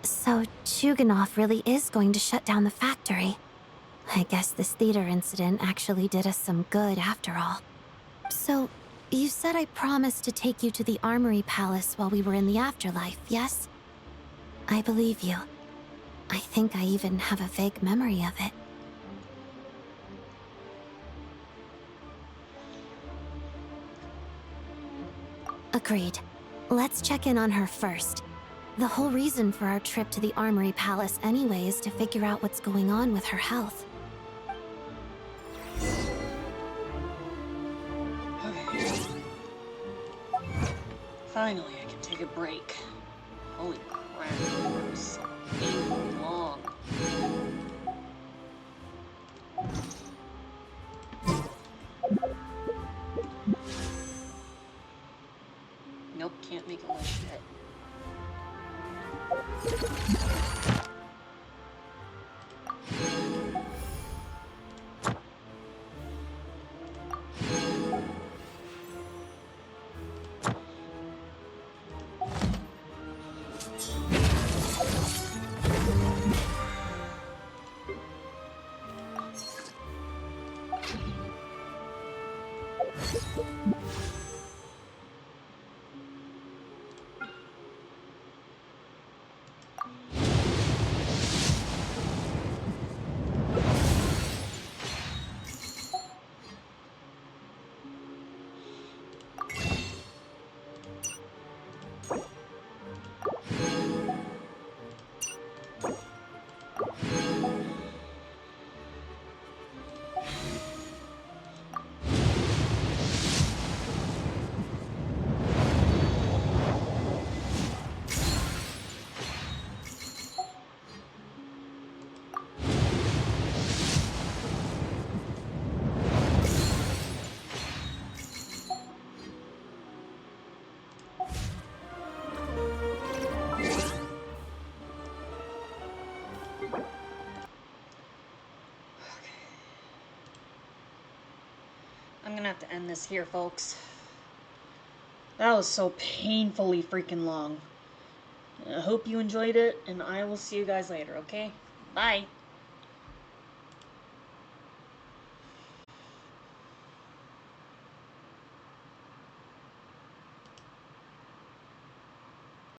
So, Chuganov really is going to shut down the factory. I guess this theater incident actually did us some good after all. So, you said I promised to take you to the Armory Palace while we were in the afterlife, yes? I believe you. I think I even have a vague memory of it. Agreed. Let's check in on her first. The whole reason for our trip to the Armory Palace anyway is to figure out what's going on with her health. Okay. Finally, I can take a break. Holy crap, it was so painfully long. Nope, can't make a wish yet. I'm gonna have to end this here, folks. That was so painfully freaking long. I hope you enjoyed it, and I will see you guys later, okay? Bye!